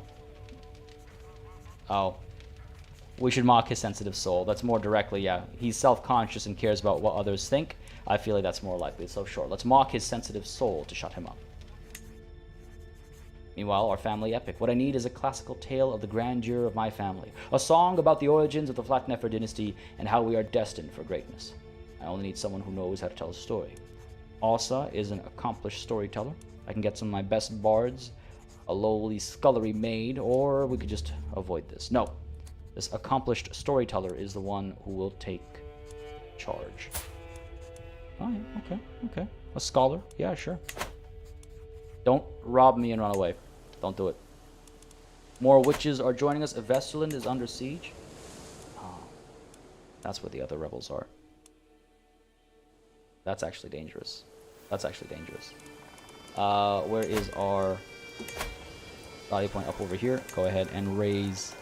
we should mock his sensitive soul. That's more directly, yeah. He's self-conscious and cares about what others think. I feel like that's more likely. So sure, let's mock his sensitive soul to shut him up. Meanwhile, our family epic. What I need is a classical tale of the grandeur of my family. A song about the origins of the Flatnefer dynasty and how we are destined for greatness. I only need someone who knows how to tell a story. Asa is an accomplished storyteller. I can get some of my best bards, a lowly scullery maid, or we could just avoid this. No, this accomplished storyteller is the one who will take charge. Oh, yeah, okay. A scholar? Yeah, sure. Don't rob me and run away. Don't do it. More witches are joining us. Vesterland is under siege. Oh, that's where the other rebels are. That's actually dangerous. Where is our value point? Up over here. Go ahead and raise...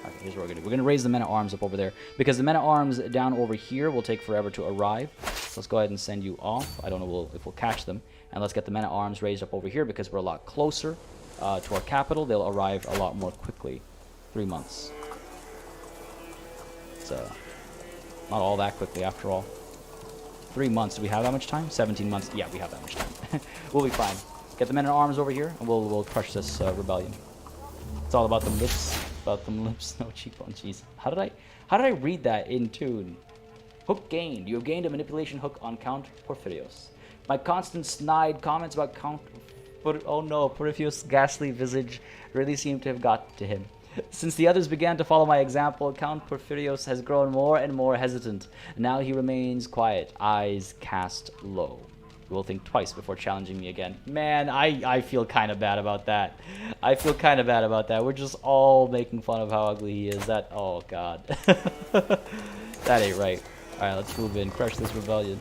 Okay, here's what we're going to do. We're going to raise the men-at-arms up over there. Because the men-at-arms down over here will take forever to arrive. So let's go ahead and send you off. I don't know if we'll catch them. And let's get the men-at-arms raised up over here because we're a lot closer to our capital. They'll arrive a lot more quickly. 3 months. It's not all that quickly after all. 3 months. Do we have that much time? 17 months. Yeah, we have that much time. We'll be fine. Get the men-at-arms over here, and we'll crush this rebellion. It's all about them lips. About them lips, no cheekbone. Jeez. How did I read that in tune? Hook gained. You have gained a manipulation hook on Count Porphyrios. My constant snide comments about Count Porphyrios' ghastly visage really seem to have got to him. Since the others began to follow my example, Count Porphyrios has grown more and more hesitant. Now he remains quiet, eyes cast low. You will think twice before challenging me again. Man, I feel kind of bad about that. We're just all making fun of how ugly he is. Oh god. That ain't right. Alright, let's move in. Crush this rebellion.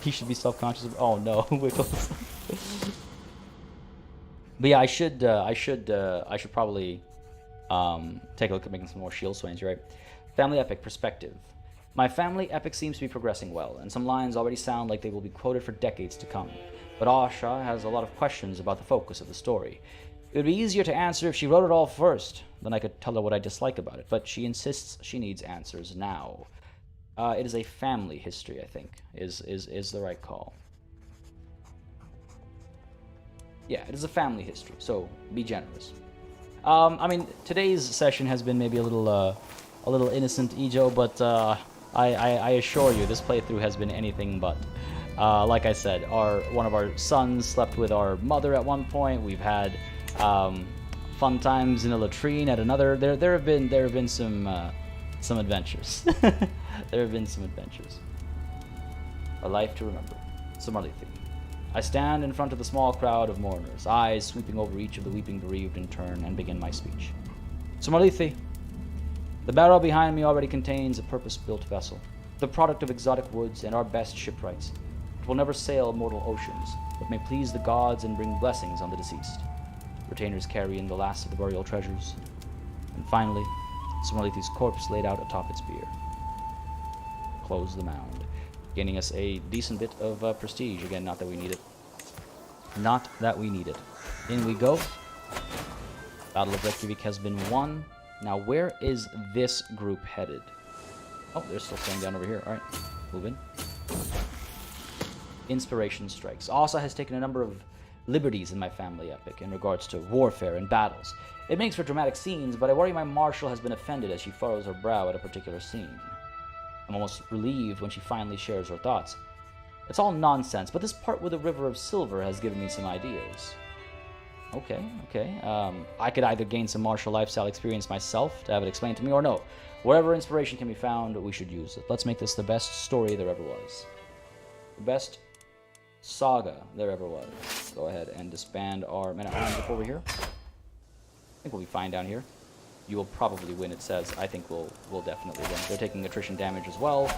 He should be self-conscious of... Oh no. But yeah, I should probably take a look at making some more shield swains, right? Family epic perspective. My family epic seems to be progressing well, and some lines already sound like they will be quoted for decades to come. But Asha has a lot of questions about the focus of the story. It would be easier to answer if she wrote it all first. Then I could tell her what I dislike about it. But she insists she needs answers now. It is a family history, I think, is the right call. Yeah, it is a family history, so be generous. I mean, today's session has been maybe a little innocent, Ijo, but I assure you, this playthrough has been anything but. Like I said, one of our sons slept with our mother at one point. We've had fun times in a latrine at another. There have been some adventures. There have been some adventures. A life to remember. Samarlithi. I stand in front of the small crowd of mourners, eyes sweeping over each of the weeping bereaved in turn, and begin my speech. Samarlithi. The barrow behind me already contains a purpose-built vessel, the product of exotic woods and our best shipwrights. It will never sail mortal oceans, but may please the gods and bring blessings on the deceased. Retainers carrying the last of the burial treasures. And finally, Samarlithi's corpse laid out atop its bier. Close the mound, gaining us a decent bit of prestige. Again, not that we need it. Not that we need it. In we go. Battle of Reykjavik has been won. Now, where is this group headed? Oh, they're still staying down over here. All right, move in. Inspiration strikes. Asa has taken a number of liberties in my family epic in regards to warfare and battles. It makes for dramatic scenes, but I worry my marshal has been offended as she furrows her brow at a particular scene. I'm almost relieved when she finally shares her thoughts. It's all nonsense, but this part with the River of Silver has given me some ideas. Okay. I could either gain some martial lifestyle experience myself to have it explained to me, or no. Wherever inspiration can be found, we should use it. Let's make this the best story there ever was. The best saga there ever was. Go ahead and disband our men at arms up over here. I think we'll be fine down here. You will probably win, it says. I think we'll definitely win. They're taking attrition damage as well.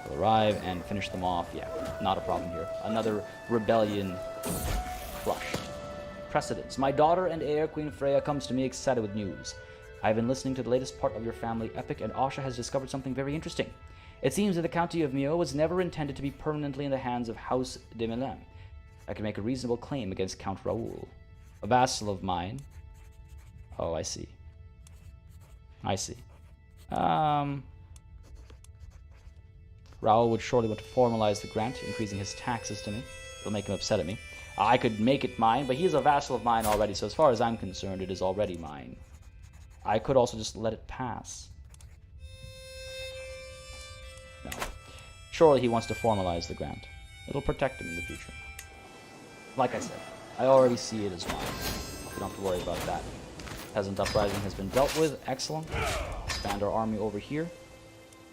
We'll arrive and finish them off. Yeah, not a problem here. Another rebellion crushed. Precedence. My daughter and heir, Queen Freya, comes to me excited with news. I have been listening to the latest part of your family epic, and Asha has discovered something very interesting. It seems that the county of Mio was never intended to be permanently in the hands of House de Melun. I can make a reasonable claim against Count Raoul, a vassal of mine. Oh, I see. Raoul would surely want to formalize the grant, increasing his taxes to me. It'll make him upset at me. I could make it mine, but he is a vassal of mine already, so as far as I'm concerned, it is already mine. I could also just let it pass. No. Surely he wants to formalize the grant. It'll protect him in the future. Like I said, I already see it as mine. We don't have to worry about that. Peasant uprising has been dealt with. Excellent. Expand our army over here.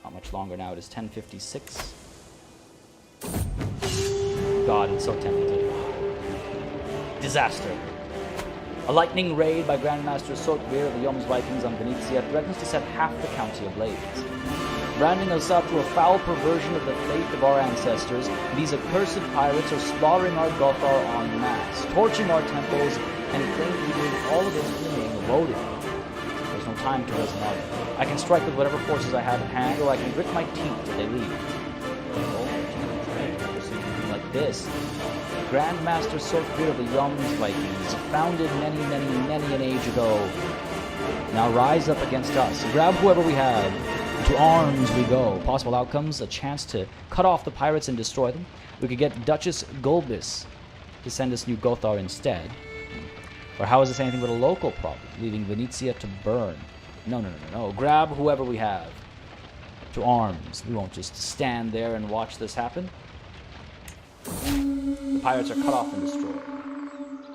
Not much longer now. It is 10:56. God, it's so tempting to... Disaster. A lightning raid by Grandmaster Sortbeer of the Jomsvikings on Venetia threatens to set half the county ablaze. Branding Asatru a foul perversion of the faith of our ancestors, these accursed pirates are slaughtering our Gothar en masse, torching our temples, and claim to be doing all of it in the name of Odin. There's no time to reason out. I can strike with whatever forces I have at hand, or I can grit my teeth till they leave. Like this. Grandmaster Sortbeer of the Jomsvikings, founded many an age ago, now rise up against us. Grab whoever we have. To arms we go. Possible outcomes: a chance to cut off the pirates and destroy them. We could get Duchess Gulbis to send us new Gothar instead. Or how is this anything but a local problem, leaving Venetia to burn? No. Grab whoever we have. To arms. We won't just stand there and watch this happen. The pirates are cut off and destroyed.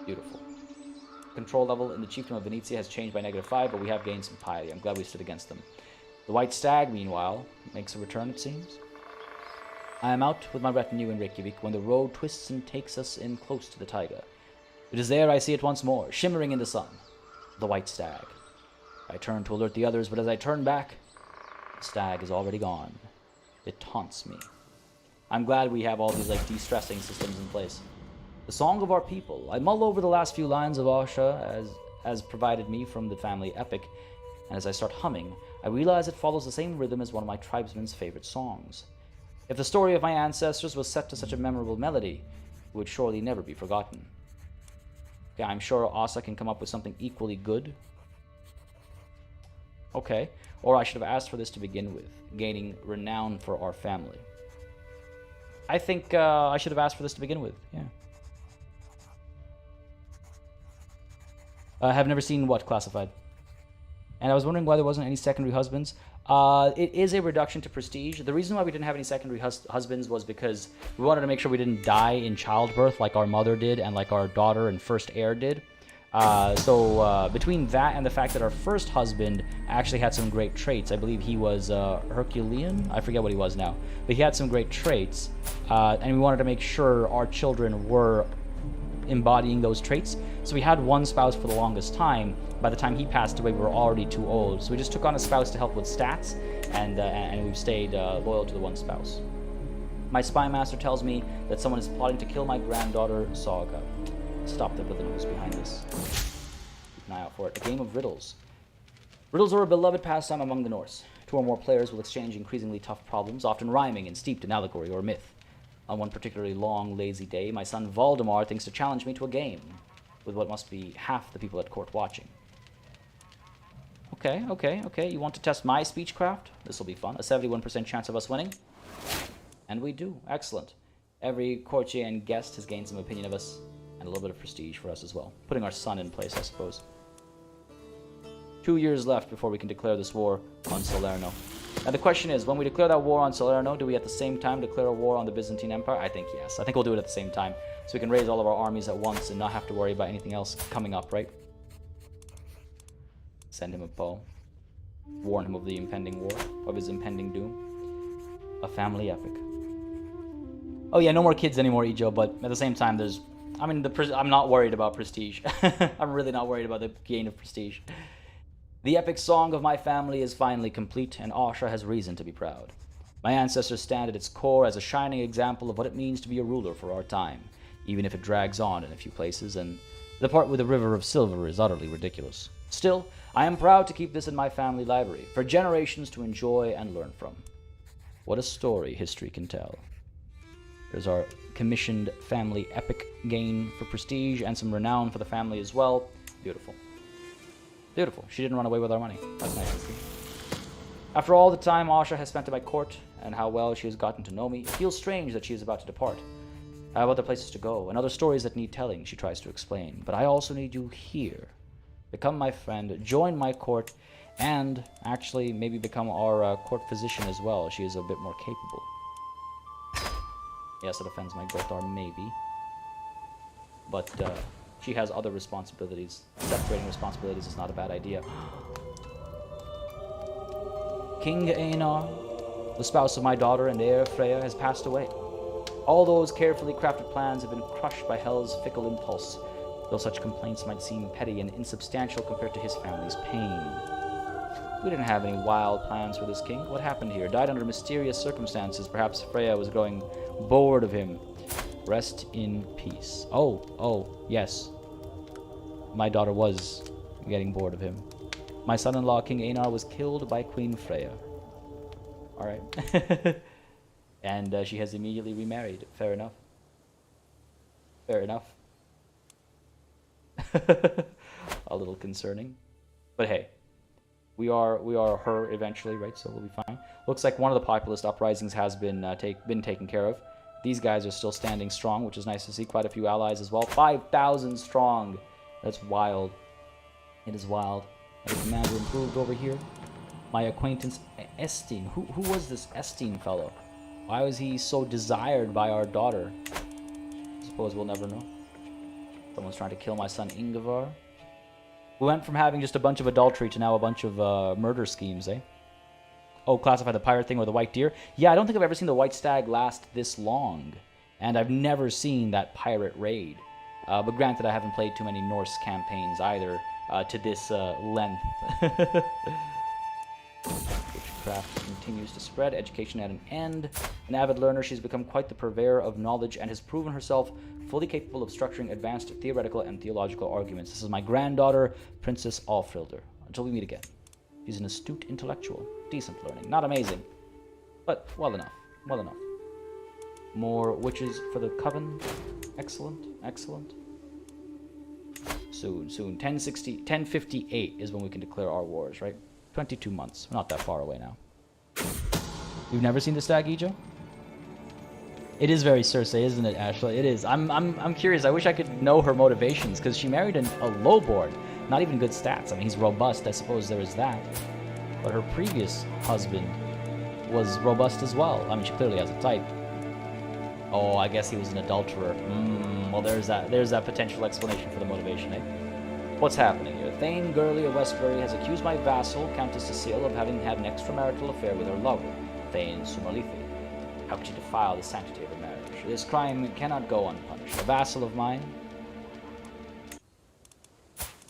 Beautiful. Control level in the chiefdom of Venetia has changed by -5, but we have gained some piety. I'm glad we stood against them. The White Stag, meanwhile, makes a return, it seems. I am out with my retinue in Reykjavik when the road twists and takes us in close to the taiga. It is there I see it once more, shimmering in the sun. The White Stag. I turn to alert the others, but as I turn back, the stag is already gone. It taunts me. I'm glad we have all these de-stressing systems in place. The song of our people. I mull over the last few lines of Asha as provided me from the family epic, and as I start humming, I realize it follows the same rhythm as one of my tribesmen's favorite songs. If the story of my ancestors was set to such a memorable melody, it would surely never be forgotten. Okay, I'm sure Asa can come up with something equally good. Okay, or I should have asked for this to begin with, gaining renown for our family. I think I should have asked for this to begin with, yeah. I have never seen what classified. And I was wondering why there wasn't any secondary husbands. It is a reduction to prestige. The reason why we didn't have any secondary husbands was because we wanted to make sure we didn't die in childbirth like our mother did and like our daughter and first heir did. So between that and the fact that our first husband actually had some great traits, I believe he was Herculean. I forget what he was now, but he had some great traits, and we wanted to make sure our children were embodying those traits. So we had one spouse for the longest time. By the time he passed away, we were already too old. So we just took on a spouse to help with stats, and we've stayed loyal to the one spouse. My spy master tells me that someone is plotting to kill my granddaughter, Saga. Stop the villain who's behind this. Keep an eye out for it. A game of riddles. Riddles are a beloved pastime among the Norse. Two or more players will exchange increasingly tough problems, often rhyming and steeped in allegory or myth. On one particularly long, lazy day, my son Valdemar thinks to challenge me to a game, with what must be half the people at court watching. Okay. You want to test my speechcraft? This will be fun. A 71% chance of us winning. And we do. Excellent. Every courtier and guest has gained some opinion of us, and a little bit of prestige for us as well. Putting our son in place, I suppose. 2 years left before we can declare this war on Salerno. Now the question is, when we declare that war on Salerno, do we at the same time declare a war on the Byzantine Empire? I think yes. I think we'll do it at the same time, so we can raise all of our armies at once and not have to worry about anything else coming up, right? Send him a bow. Warn him of the impending war, of his impending doom. A family epic. Oh yeah, no more kids anymore, Ijo, but at the same time, I'm not worried about prestige. I'm really not worried about the gain of prestige. The epic song of my family is finally complete, and Asha has reason to be proud. My ancestors stand at its core as a shining example of what it means to be a ruler for our time, even if it drags on in a few places, and the part with the river of silver is utterly ridiculous. Still, I am proud to keep this in my family library, for generations to enjoy and learn from. What a story history can tell. There's our commissioned family epic gain for prestige, and some renown for the family as well. Beautiful. Beautiful. She didn't run away with our money. That's nice to see. After all the time Asha has spent at my court, and how well she has gotten to know me, it feels strange that she is about to depart. I have other places to go, and other stories that need telling, she tries to explain. But I also need you here. Become my friend, join my court, and actually maybe become our court physician as well. She is a bit more capable. Yes, it offends my Gothar, maybe. But, she has other responsibilities. Separating responsibilities is not a bad idea. King Einar, the spouse of my daughter and heir Freya, has passed away. All those carefully crafted plans have been crushed by Hell's fickle impulse, though such complaints might seem petty and insubstantial compared to his family's pain. We didn't have any wild plans for this king. What happened here? Died under mysterious circumstances. Perhaps Freya was growing bored of him. Rest in peace. Oh, yes. My daughter was getting bored of him. My son-in-law, King Einar, was killed by Queen Freya. Alright. And she has immediately remarried. Fair enough. Fair enough. A little concerning. But hey, we are her eventually, right? So we'll be fine. Looks like one of the populist uprisings has been taken care of. These guys are still standing strong, which is nice to see. Quite a few allies as well. 5,000 strong. That's wild. It is wild. The commander improved over here. My acquaintance Estin. Who was this Estin fellow? Why was he so desired by our daughter? I suppose we'll never know. Someone's trying to kill my son Ingvar. We went from having just a bunch of adultery to now a bunch of murder schemes, eh? Oh, classify the pirate thing or the white deer? Yeah, I don't think I've ever seen the white stag last this long. And I've never seen that pirate raid. But granted, I haven't played too many Norse campaigns either to this length. Witchcraft continues to spread, education at an end. An avid learner, she's become quite the purveyor of knowledge and has proven herself fully capable of structuring advanced theoretical and theological arguments. This is my granddaughter, Princess Alfrilder. Until we meet again. She's an astute intellectual. Decent learning. Not amazing, but well enough. Well enough. More witches for the coven. Excellent. Excellent. Soon. 1058 is when we can declare our wars, right? 22 months. We're not that far away now. You've never seen the stag, Ijo? It is very Cersei, isn't it, Ashley? It is. I'm curious. I wish I could know her motivations, because she married a lowboard. Not even good stats. I mean, he's robust. I suppose there is that. But her previous husband was robust as well. I mean, she clearly has a type. Oh, I guess he was an adulterer. Well, there's that potential explanation for the motivation, eh? What's happening here? Thane Gurley of Westbury has accused my vassal, Countess Cecile, of having had an extramarital affair with her lover, Thane Sumarlithi. How could she defile the sanctity of her marriage? This crime cannot go unpunished. A vassal of mine.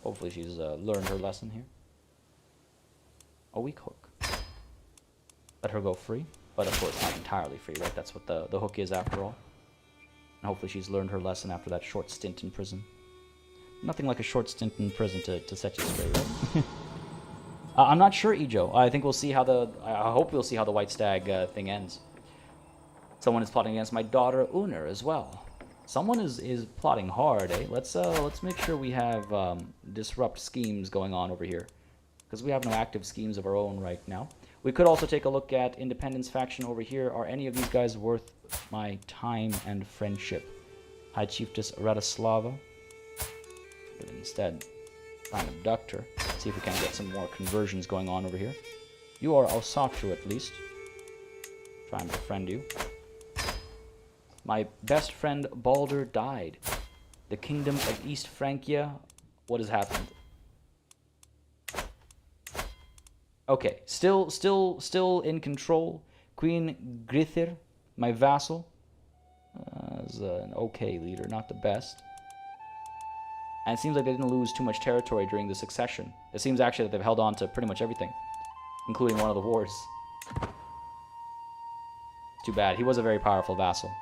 Hopefully she's learned her lesson here. A weak hook. Let her go free. But of course not entirely free, right? That's what the hook is after all. And hopefully she's learned her lesson after that short stint in prison. Nothing like a short stint in prison to set you straight, right? I'm not sure, Ijo. I think we'll see how I hope we'll see how the White Stag thing ends. Someone is plotting against my daughter Uner as well. Someone is plotting hard, eh? Let's make sure we have disrupt schemes going on over here, because we have no active schemes of our own right now. We could also take a look at Independence faction over here. Are any of these guys worth my time and friendship? High Chiefess Radislava. But instead, try and abduct her. See if we can get some more conversions going on over here. You are Asatru at least. Try and befriend you. My best friend Balder died. The kingdom of East Francia. What has happened? Okay, still in control. Queen Grithir, my vassal, is an okay leader, not the best. And it seems like they didn't lose too much territory during the succession. It seems actually that they've held on to pretty much everything, including one of the wars. Too bad. He was a very powerful vassal.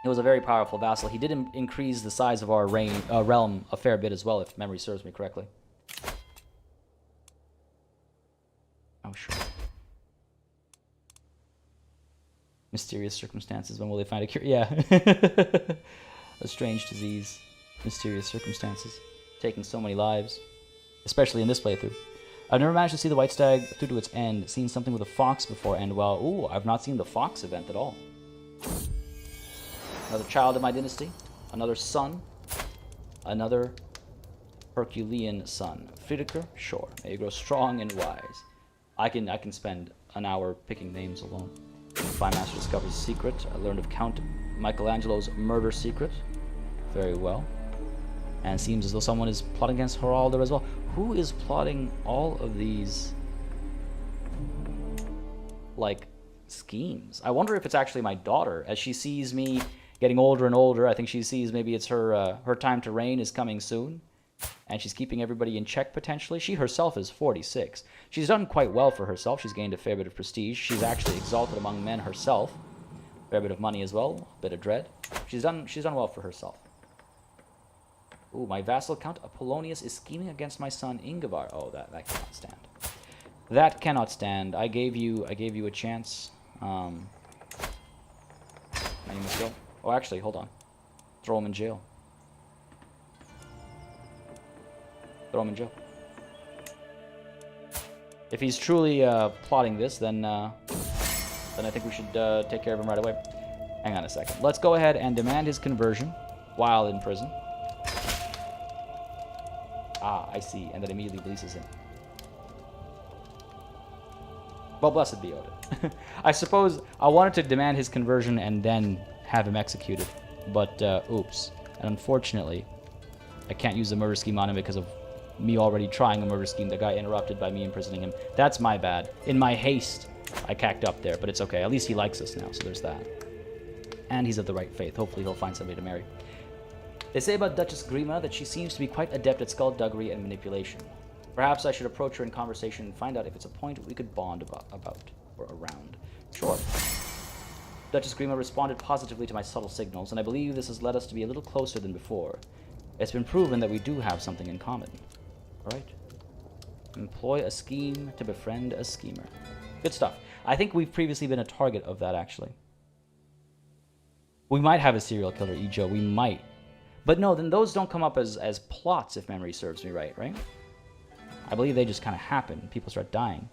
He was a very powerful vassal. He did increase the size of our realm a fair bit as well, if memory serves me correctly. Oh, sure. Mysterious circumstances. When will they find a cure? Yeah. A strange disease. Mysterious circumstances. Taking so many lives. Especially in this playthrough. I've never managed to see the White Stag through to its end. Seen something with a fox before, and well, ooh, I've not seen the fox event at all. Another child of my dynasty. Another son. Another Herculean son. Friedrich, sure. May you grow strong and wise. I can spend an hour picking names alone. Spy Master discovers a secret. I learned of Count Michelangelo's murder secret. Very well. And it seems as though someone is plotting against Haraldr as well. Who is plotting all of these, like, schemes? I wonder if it's actually my daughter. As she sees me getting older and older, I think she sees maybe it's her time to reign is coming soon. And she's keeping everybody in check, potentially. She herself is 46. She's done quite well for herself. She's gained a fair bit of prestige. She's actually exalted among men herself. A fair bit of money as well. A bit of dread. She's done well for herself. Ooh, my vassal Count Apollonius is scheming against my son Ingevar. Oh, that cannot stand. That cannot stand. I gave you a chance. Now you must go. Oh, actually, hold on. Throw him in jail. Throw him in jail. If he's truly plotting this, then I think we should take care of him right away. Hang on a second. Let's go ahead and demand his conversion while in prison. Ah, I see. And that immediately releases him. Well, blessed be Odin. I suppose I wanted to demand his conversion and then have him executed. But, oops. And unfortunately, I can't use the murder scheme on him because of me already trying a murder scheme that got interrupted by me imprisoning him. That's my bad. In my haste, I cacked up there, but it's okay. At least he likes us now, so there's that. And he's of the right faith. Hopefully he'll find somebody to marry. They say about Duchess Grima that she seems to be quite adept at skullduggery and manipulation. Perhaps I should approach her in conversation and find out if it's a point we could bond about or around. Sure. Duchess Grima responded positively to my subtle signals, and I believe this has led us to be a little closer than before. It's been proven that we do have something in common. Right? Employ a scheme to befriend a schemer. Good stuff. I think we've previously been a target of that, actually. We might have a serial killer, Ijo. We might. But no, then those don't come up as plots, if memory serves me right? I believe they just kind of happen. People start dying.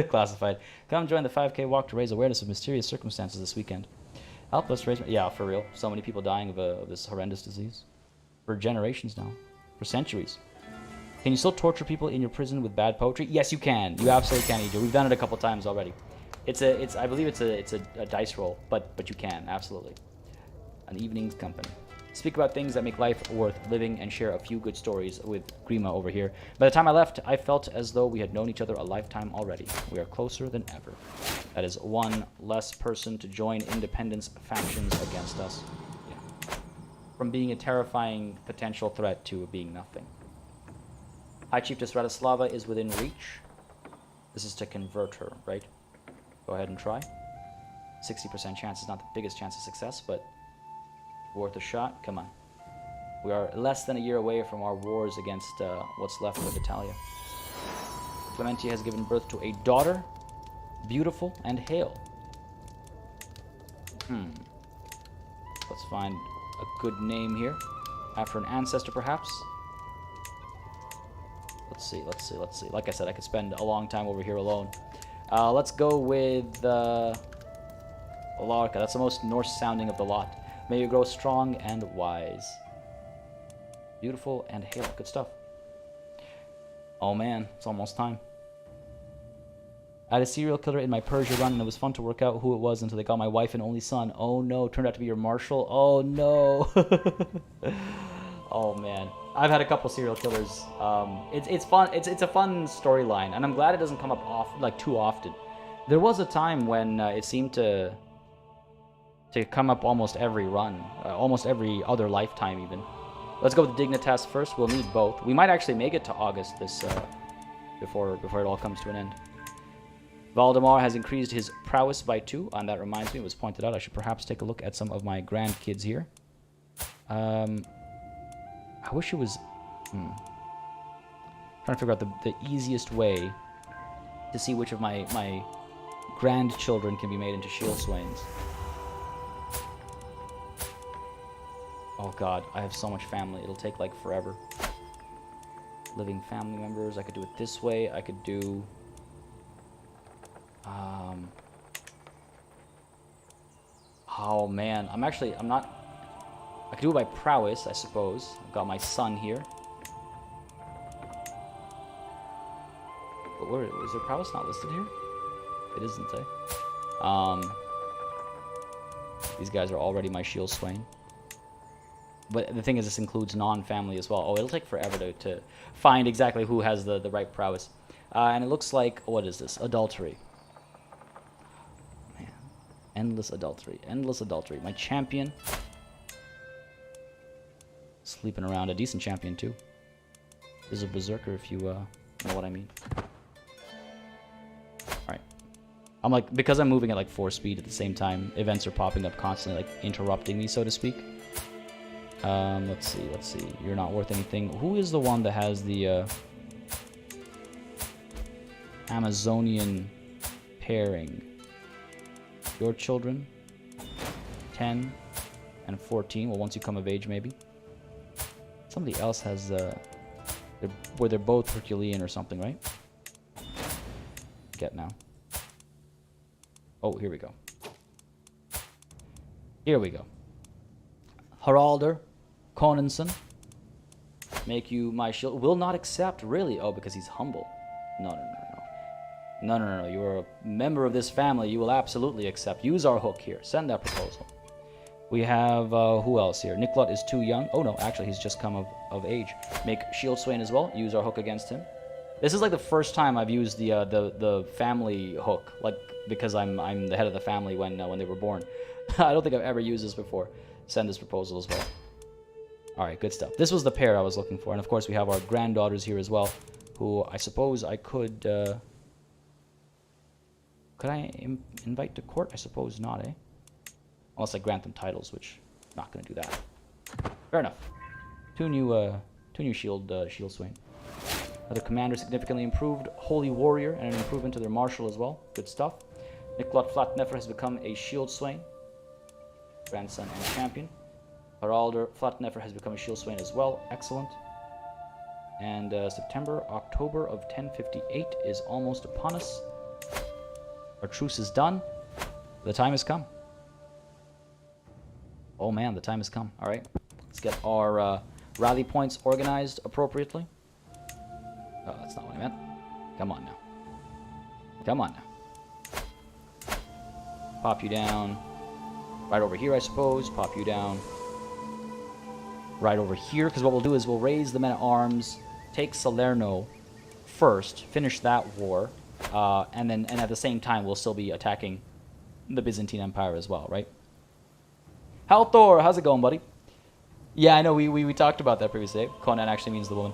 Classified. Come join the 5K walk to raise awareness of mysterious circumstances this weekend. Help us raise... Yeah, for real. So many people dying of this horrendous disease. For generations now. For centuries. Can you still torture people in your prison with bad poetry? Yes, you can. You absolutely can, EJ. We've done it a couple times already. I believe it's a dice roll, but you can, absolutely. An evening's company. Speak about things that make life worth living and share a few good stories with Grima over here. By the time I left, I felt as though we had known each other a lifetime already. We are closer than ever. That is one less person to join independence factions against us. Yeah. From being a terrifying potential threat to being nothing. High Chiefess Radislava is within reach. This is to convert her, right? Go ahead and try. 60% chance is not the biggest chance of success, but worth a shot. Come on. We are less than a year away from our wars against what's left of Italia. Clementia has given birth to a daughter, beautiful and hale. Let's find a good name here. After an ancestor, perhaps. Let's see. Like I said, I could spend a long time over here alone. Let's go with Alarka. That's the most Norse sounding of the lot. May you grow strong and wise. Beautiful and hale. Good stuff. Oh man, it's almost time. I had a serial killer in my Persia run, and it was fun to work out who it was until they got my wife and only son. Oh no, turned out to be your marshal. Oh no. Oh man, I've had a couple serial killers. It's fun. It's a fun storyline, and I'm glad it doesn't come up too often. There was a time when it seemed to come up almost every run, almost every other lifetime even. Let's go with Dignitas first. We'll need both. We might actually make it to August this before it all comes to an end. Valdemar has increased his prowess by 2, and that reminds me, it was pointed out, I should perhaps take a look at some of my grandkids here. I wish it was... trying to figure out the easiest way to see which of my grandchildren can be made into shield swains. Oh god, I have so much family. It'll take like forever. Living family members. I could do it this way. I could do... oh man, I'm not... I could do it by prowess, I suppose. I've got my son here. But where is there prowess not listed here? It isn't, eh? These guys are already my shield swain. But the thing is, this includes non-family as well. Oh, it'll take forever to find exactly who has the right prowess. And it looks like, what is this? Adultery. Man, endless adultery. Endless adultery. My champion. Sleeping around. A decent champion, too. This is a berserker, if you know what I mean. Alright. I'm like, because I'm moving at like 4 speed at the same time, events are popping up constantly, like interrupting me, so to speak. Let's see. You're not worth anything. Who is the one that has the Amazonian pairing? Your children? 10 and 14. Well, once you come of age, maybe. Somebody else has where they're both Herculean or something, right? Get now. Oh, here we go. Here we go. Haraldur Coninson. Make you my shield. Will not accept, really? Oh, because he's humble. No. You're a member of this family. You will absolutely accept. Use our hook here. Send that proposal. We have, who else here? Niklot is too young. Oh, no, actually, he's just come of age. Make Shield Swain as well. Use our hook against him. This is like the first time I've used the family hook, like, because I'm the head of the family when they were born. I don't think I've ever used this before. Send this proposal as well. All right, good stuff. This was the pair I was looking for. And, of course, we have our granddaughters here as well, who I suppose I could... could I invite to court? I suppose not, eh? Unless I grant them titles, which I'm not going to do that. Fair enough. Two new shield swain. Another commander significantly improved, holy warrior, and an improvement to their marshal as well. Good stuff. Niklot Flatnefer has become a shield swain, grandson and champion. Haraldr Flatnefer has become a shield swain as well. Excellent. And September, October of 1058 is almost upon us. Our truce is done. The time has come. Oh man, the time has come. All right. Let's get our rally points organized appropriately. Oh, that's not what I meant. Come on now. Come on now. Pop you down. Right over here, I suppose. Pop you down. Right over here, because what we'll do is we'll raise the men-at-arms, take Salerno first, finish that war, and at the same time we'll still be attacking the Byzantine Empire as well, right? Halthor, how's it going, buddy? Yeah, I know, we talked about that previously. Conan actually means the woman.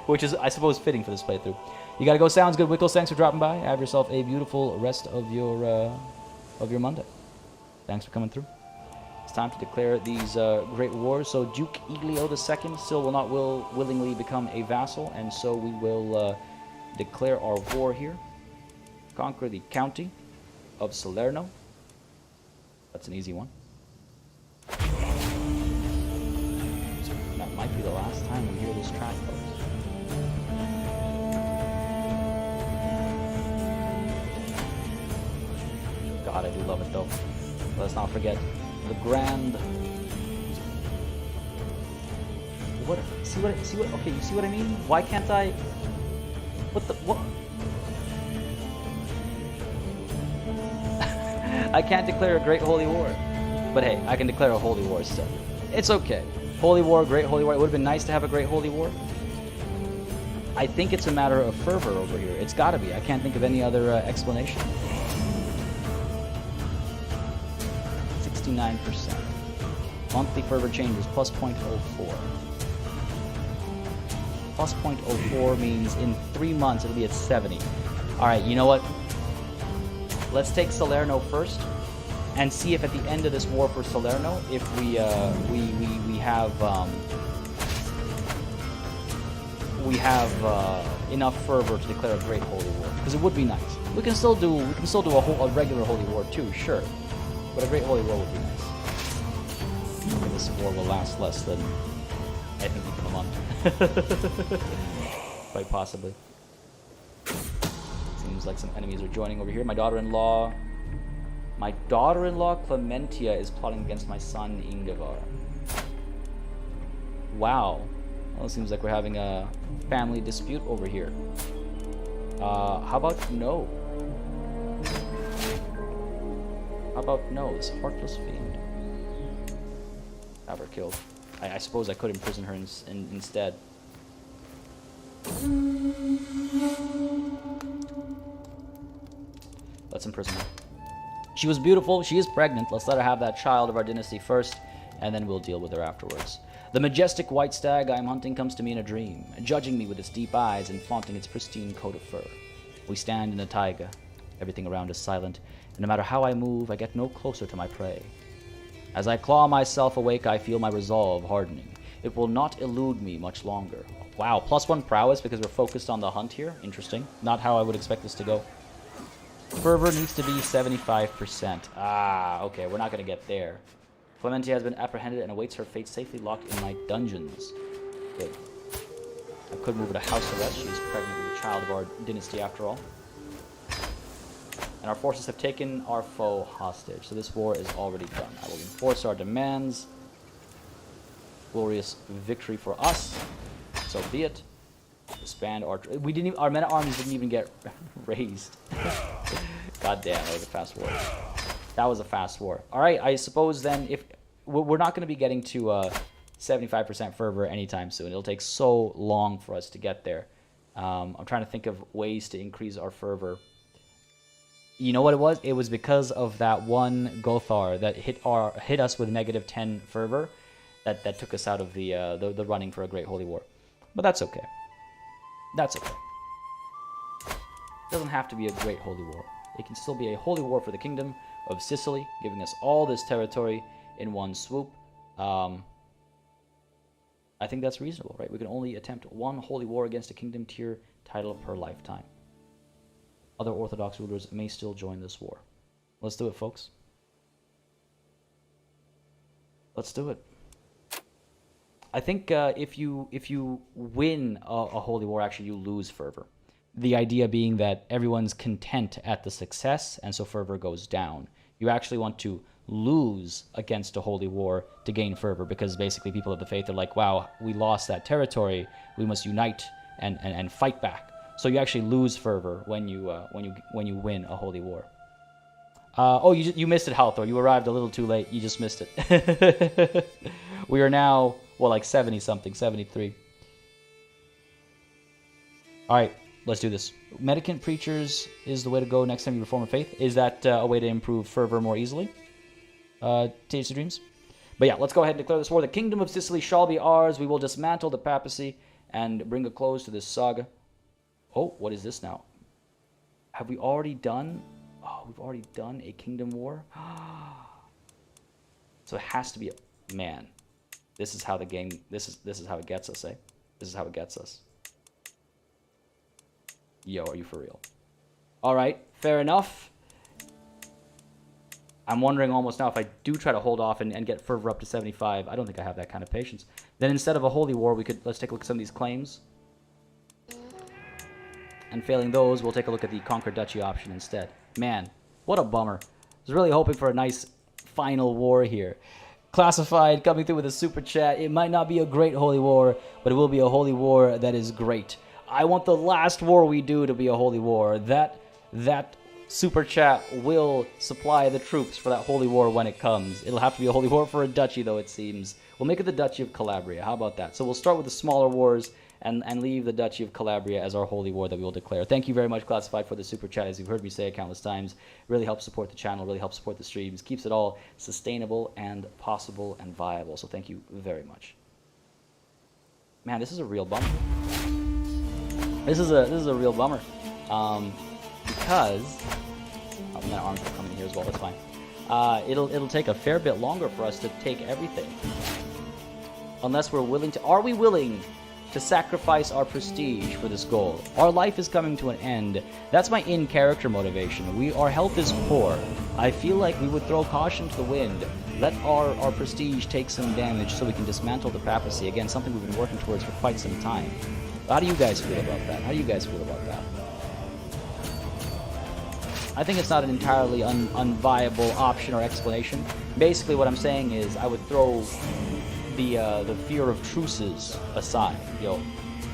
Which is, I suppose, fitting for this playthrough. You gotta go. Sounds good. Wickles, thanks for dropping by. Have yourself a beautiful rest of your Monday. Thanks for coming through. It's time to declare these great wars. So Duke Eglio II still will not willingly become a vassal, and so we will declare our war here. Conquer the county of Salerno. That's an easy one. That might be the last time we hear this track, folks. God, I do love it though. Let's not forget the grand. What? See what? Okay, you see what I mean? Why can't I? What? I can't declare a great holy war, but hey, I can declare a holy war still. It's okay. Holy war, great holy war. It would have been nice to have a great holy war. I think it's a matter of fervor over here. It's got to be. I can't think of any other explanation. 69%. Monthly fervor changes plus 0.04. Plus 0.04 means in 3 months it'll be at 70. Alright, you know what? Let's take Salerno first and see if at the end of this war for Salerno, if we have enough fervor to declare a great holy war. Because it would be nice. We can still do a regular holy war too, sure. But a great holy war would be nice. Okay, this war will last less than, I think, even a month. Quite possibly. Seems like some enemies are joining over here. My daughter-in-law Clementia is plotting against my son Ingevar. Wow. Well, it seems like we're having a family dispute over here. How about no? How about no? This heartless fiend. Have her killed. I suppose I could imprison her instead. Let's imprison her. She was beautiful. She is pregnant. Let's let her have that child of our dynasty first, and then we'll deal with her afterwards. The majestic white stag I am hunting comes to me in a dream, judging me with its deep eyes and flaunting its pristine coat of fur. We stand in a taiga. Everything around is silent, and no matter how I move, I get no closer to my prey. As I claw myself awake, I feel my resolve hardening. It will not elude me much longer. Wow, +1 prowess because we're focused on the hunt here. Interesting. Not how I would expect this to go. Fervor needs to be 75%. Ah, okay, we're not going to get there. Clementia has been apprehended and awaits her fate safely locked in my dungeons. Good. I could move her to house arrest. She's pregnant with a child of our dynasty after all. And our forces have taken our foe hostage. So this war is already done. I will enforce our demands. Glorious victory for us. So be it. Disband our... Our men-at-arms didn't even get raised. God damn, that was a fast war. That was a fast war. Alright, I suppose then if... We're not going to be getting to 75% fervor anytime soon. It'll take so long for us to get there. I'm trying to think of ways to increase our fervor. You know what it was? It was because of that one Gothar that hit us with -10 fervor that took us out of the running for a great holy war. But that's okay. That's okay. It doesn't have to be a great holy war. It can still be a holy war for the kingdom of Sicily, giving us all this territory in one swoop. I think that's reasonable, right? We can only attempt one holy war against a kingdom tier title per lifetime. Other Orthodox rulers may still join this war. Let's do it, folks. Let's do it. I think if you win a holy war, actually you lose fervor. The idea being that everyone's content at the success, and so fervor goes down. You actually want to lose against a holy war to gain fervor, because basically people of the faith are like, wow, we lost that territory, we must unite and fight back. So you actually lose fervor when you win a holy war. Oh, you missed it, Halthor. You arrived a little too late. You just missed it. We are now, well, like 70 something, 73. All right. Let's do this. Mendicant preachers is the way to go next time you reform a faith. Is that a way to improve fervor more easily? Tasty dreams. But yeah, let's go ahead and declare this war. The kingdom of Sicily shall be ours. We will dismantle the papacy and bring a close to this saga. Oh, what is this now? Have we already done? Oh, we've already done a kingdom war. So it has to be a man. This is how the game. This is how it gets us, eh? This is how it gets us. Yo, are you for real? All right, fair enough. I'm wondering almost now if I do try to hold off and get fervor up to 75. I don't think I have that kind of patience. Then instead of a holy war, let's take a look at some of these claims. And failing those, we'll take a look at the Conquer Duchy option instead. Man, what a bummer. I was really hoping for a nice final war here. Classified coming through with a super chat. It might not be a great holy war, but it will be a holy war that is great. I want the last war we do to be a holy war. That super chat will supply the troops for that holy war when it comes. It'll have to be a holy war for a duchy, though, it seems. We'll make it the Duchy of Calabria. How about that? So we'll start with the smaller wars and leave the Duchy of Calabria as our holy war that we will declare. Thank you very much, Classified, for the super chat. As you've heard me say it countless times, it really helps support the channel, really helps support the streams, keeps it all sustainable and possible and viable. So thank you very much. Man, this is a real bummer. This is a real bummer, because my arms are coming in here as well. That's fine. It'll take a fair bit longer for us to take everything, unless we're willing to. Are we willing to sacrifice our prestige for this goal? Our life is coming to an end. That's my in-character motivation. Our health is poor. I feel like we would throw caution to the wind. Let our prestige take some damage so we can dismantle the papacy. Again, something we've been working towards for quite some time. How do you guys feel about that? How do you guys feel about that? I think it's not an entirely unviable option or explanation. Basically, what I'm saying is I would throw the fear of truces aside.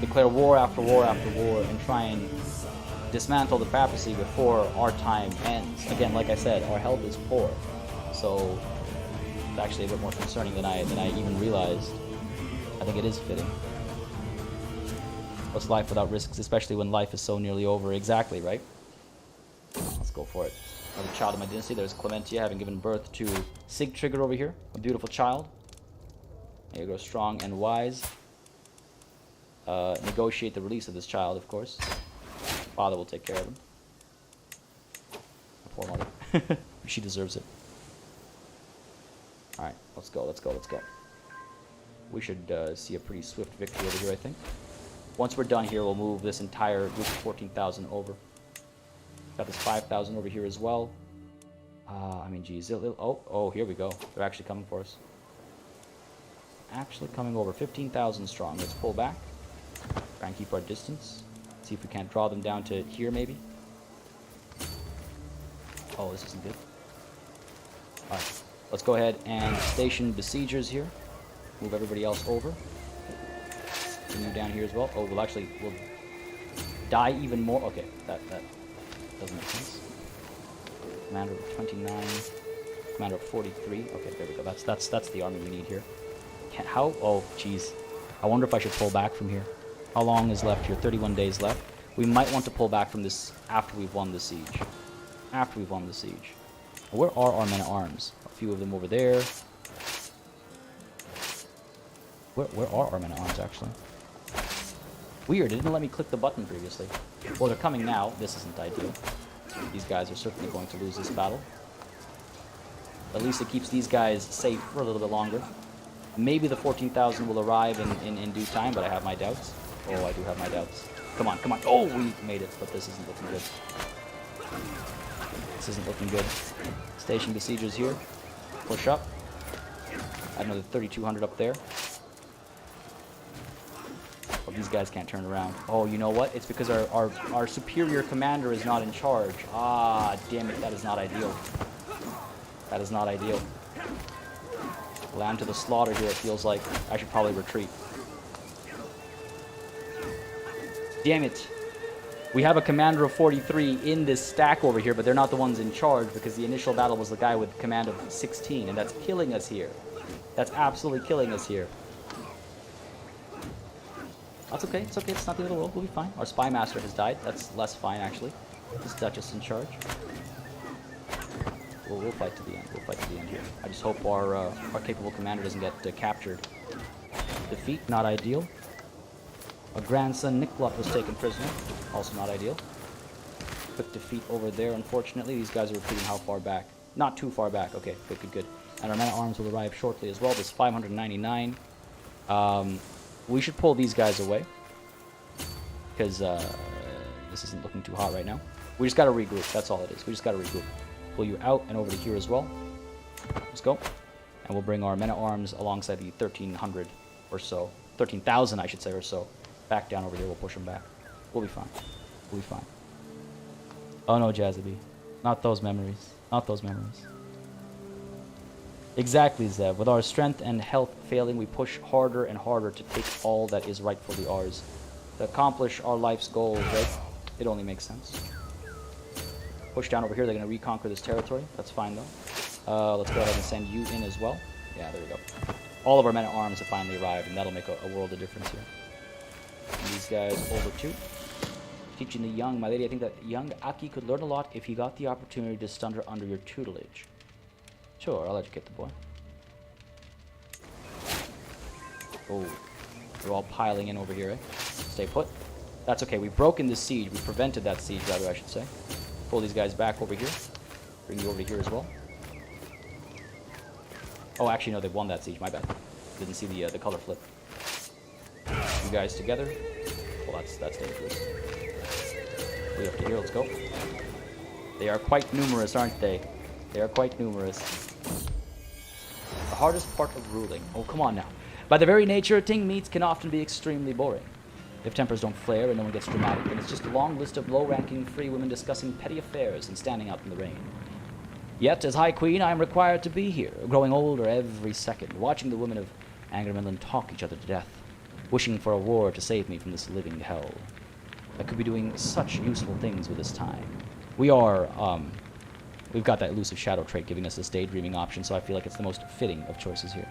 Declare war after war after war and try and dismantle the papacy before our time ends. Again, like I said, our health is poor, so it's actually a bit more concerning than I even realized. I think it is fitting. What's life without risks, especially when life is so nearly over? Exactly, right? Let's go for it. Another child of my dynasty. There's Clementia, having given birth to Sigtrigger over here, a beautiful child. There you go, strong and wise. Negotiate the release of this child, of course. Father will take care of him. Poor mother. She deserves it. Alright, let's go. We should see a pretty swift victory over here, I think. Once we're done here, we'll move this entire group of 14,000 over. Got this 5,000 over here as well. I mean, geez. Oh, here we go. They're actually coming for us. Actually coming over. 15,000 strong. Let's pull back. Try and keep our distance. See if we can't draw them down to here, maybe. Oh, this isn't good. Alright. Let's go ahead and station besiegers here. Move everybody else over. Continue down here as well. Oh, we'll die even more. Okay, that doesn't make sense. Commander of 29. Commander of 43. Okay, there we go. That's the army we need here. How? Oh, jeez. I wonder if I should pull back from here. How long is left here? 31 days left. We might want to pull back from this after we've won the siege. After we've won the siege. Where are our men-at-arms? A few of them over there. Where are our men-at-arms, actually? Weird, it didn't let me click the button previously. Well, they're coming now. This isn't ideal. These guys are certainly going to lose this battle. At least it keeps these guys safe for a little bit longer. Maybe the 14,000 will arrive in due time, but I have my doubts. Oh, I do have my doubts. Come on, come on. Oh, we made it, but this isn't looking good. This isn't looking good. Station besiegers here. Push up. Add another 3,200 up there. these guys can't turn around. Oh, you know what? It's because our superior commander is not in charge. Ah, damn it. That is not ideal. That is not ideal. Land to the slaughter here, it feels like. I should probably retreat. Damn it. We have a commander of 43 in this stack over here, but they're not the ones in charge because the initial battle was the guy with command of 16, and that's killing us here. That's absolutely killing us here. That's okay. It's okay. It's not the end of the world. We'll be fine. Our spy master has died. That's less fine, actually. This Duchess in charge. We'll fight to the end. We'll fight to the end here. I just hope our capable commander doesn't get captured. Defeat, not ideal. Our grandson Niklot was taken prisoner. Also not ideal. Quick defeat over there, unfortunately. These guys are retreating how far back? Not too far back. Okay, good, good, good. And our men-at-arms will arrive shortly as well. This 599. We should pull these guys away. Because this isn't looking too hot right now. We just got to regroup. That's all it is. We just got to regroup. Pull you out and over to here as well. Let's go. And we'll bring our men-at-arms alongside the 1,300 or so. 13,000, I should say, or so. Back down over here. We'll push them back. We'll be fine. We'll be fine. Oh no, Jazzaby. Not those memories. Not those memories. Exactly, Zev. With our strength and health failing, we push harder and harder to take all that is rightfully ours. To accomplish our life's goals, right? It only makes sense. Push down over here. They're going to reconquer this territory. That's fine, though. Let's go ahead and send you in as well. Yeah, there we go. All of our men-at-arms have finally arrived, and that'll make a world of difference here. And these guys over too. Teaching the young. My lady, I think that young Aki could learn a lot if he got the opportunity to study under your tutelage. Sure, I'll educate the boy. Oh, they're all piling in over here, eh? Stay put. That's okay. We've broken this siege. We prevented that siege, rather, I should say. Pull these guys back over here. Bring you over here as well. Oh, actually, no, they won that siege. My bad. Didn't see the color flip. You guys together. Well, that's dangerous. We up to here. Let's go. They are quite numerous, aren't they? They are quite numerous. The hardest part of ruling. Oh, come on now. By the very nature, ting meets can often be extremely boring. If tempers don't flare and no one gets dramatic, then it's just a long list of low-ranking free women discussing petty affairs and standing out in the rain. Yet, as High Queen, I am required to be here, growing older every second, watching the women of Angermanland talk each other to death, wishing for a war to save me from this living hell. I could be doing such useful things with this time. We are, we've got that elusive shadow trait giving us this daydreaming option, so I feel like it's the most fitting of choices here.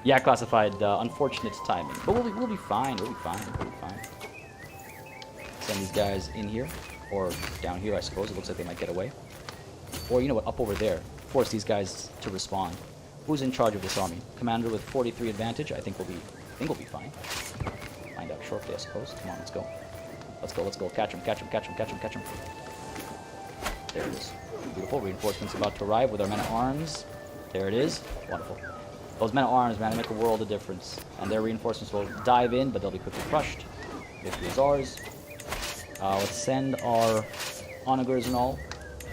Yeah, classified, unfortunate timing. But we'll be fine, we'll be fine, we'll be fine. Send these guys in here, or down here, I suppose. It looks like they might get away. Or, you know what, up over there. Force these guys to respond. Who's in charge of this army? Commander with 43 advantage? I think we'll be fine. Find out shortly, I suppose. Come on, let's go. Let's go, let's go. Catch him, catch him, catch him, catch him, catch him. There it is. Beautiful. Reinforcements about to arrive with our men-at-arms. There it is. Wonderful. Those men-at-arms, man, make a world of difference. And their reinforcements will dive in, but they'll be quickly crushed. Victory is ours. Let's send our onagers and all.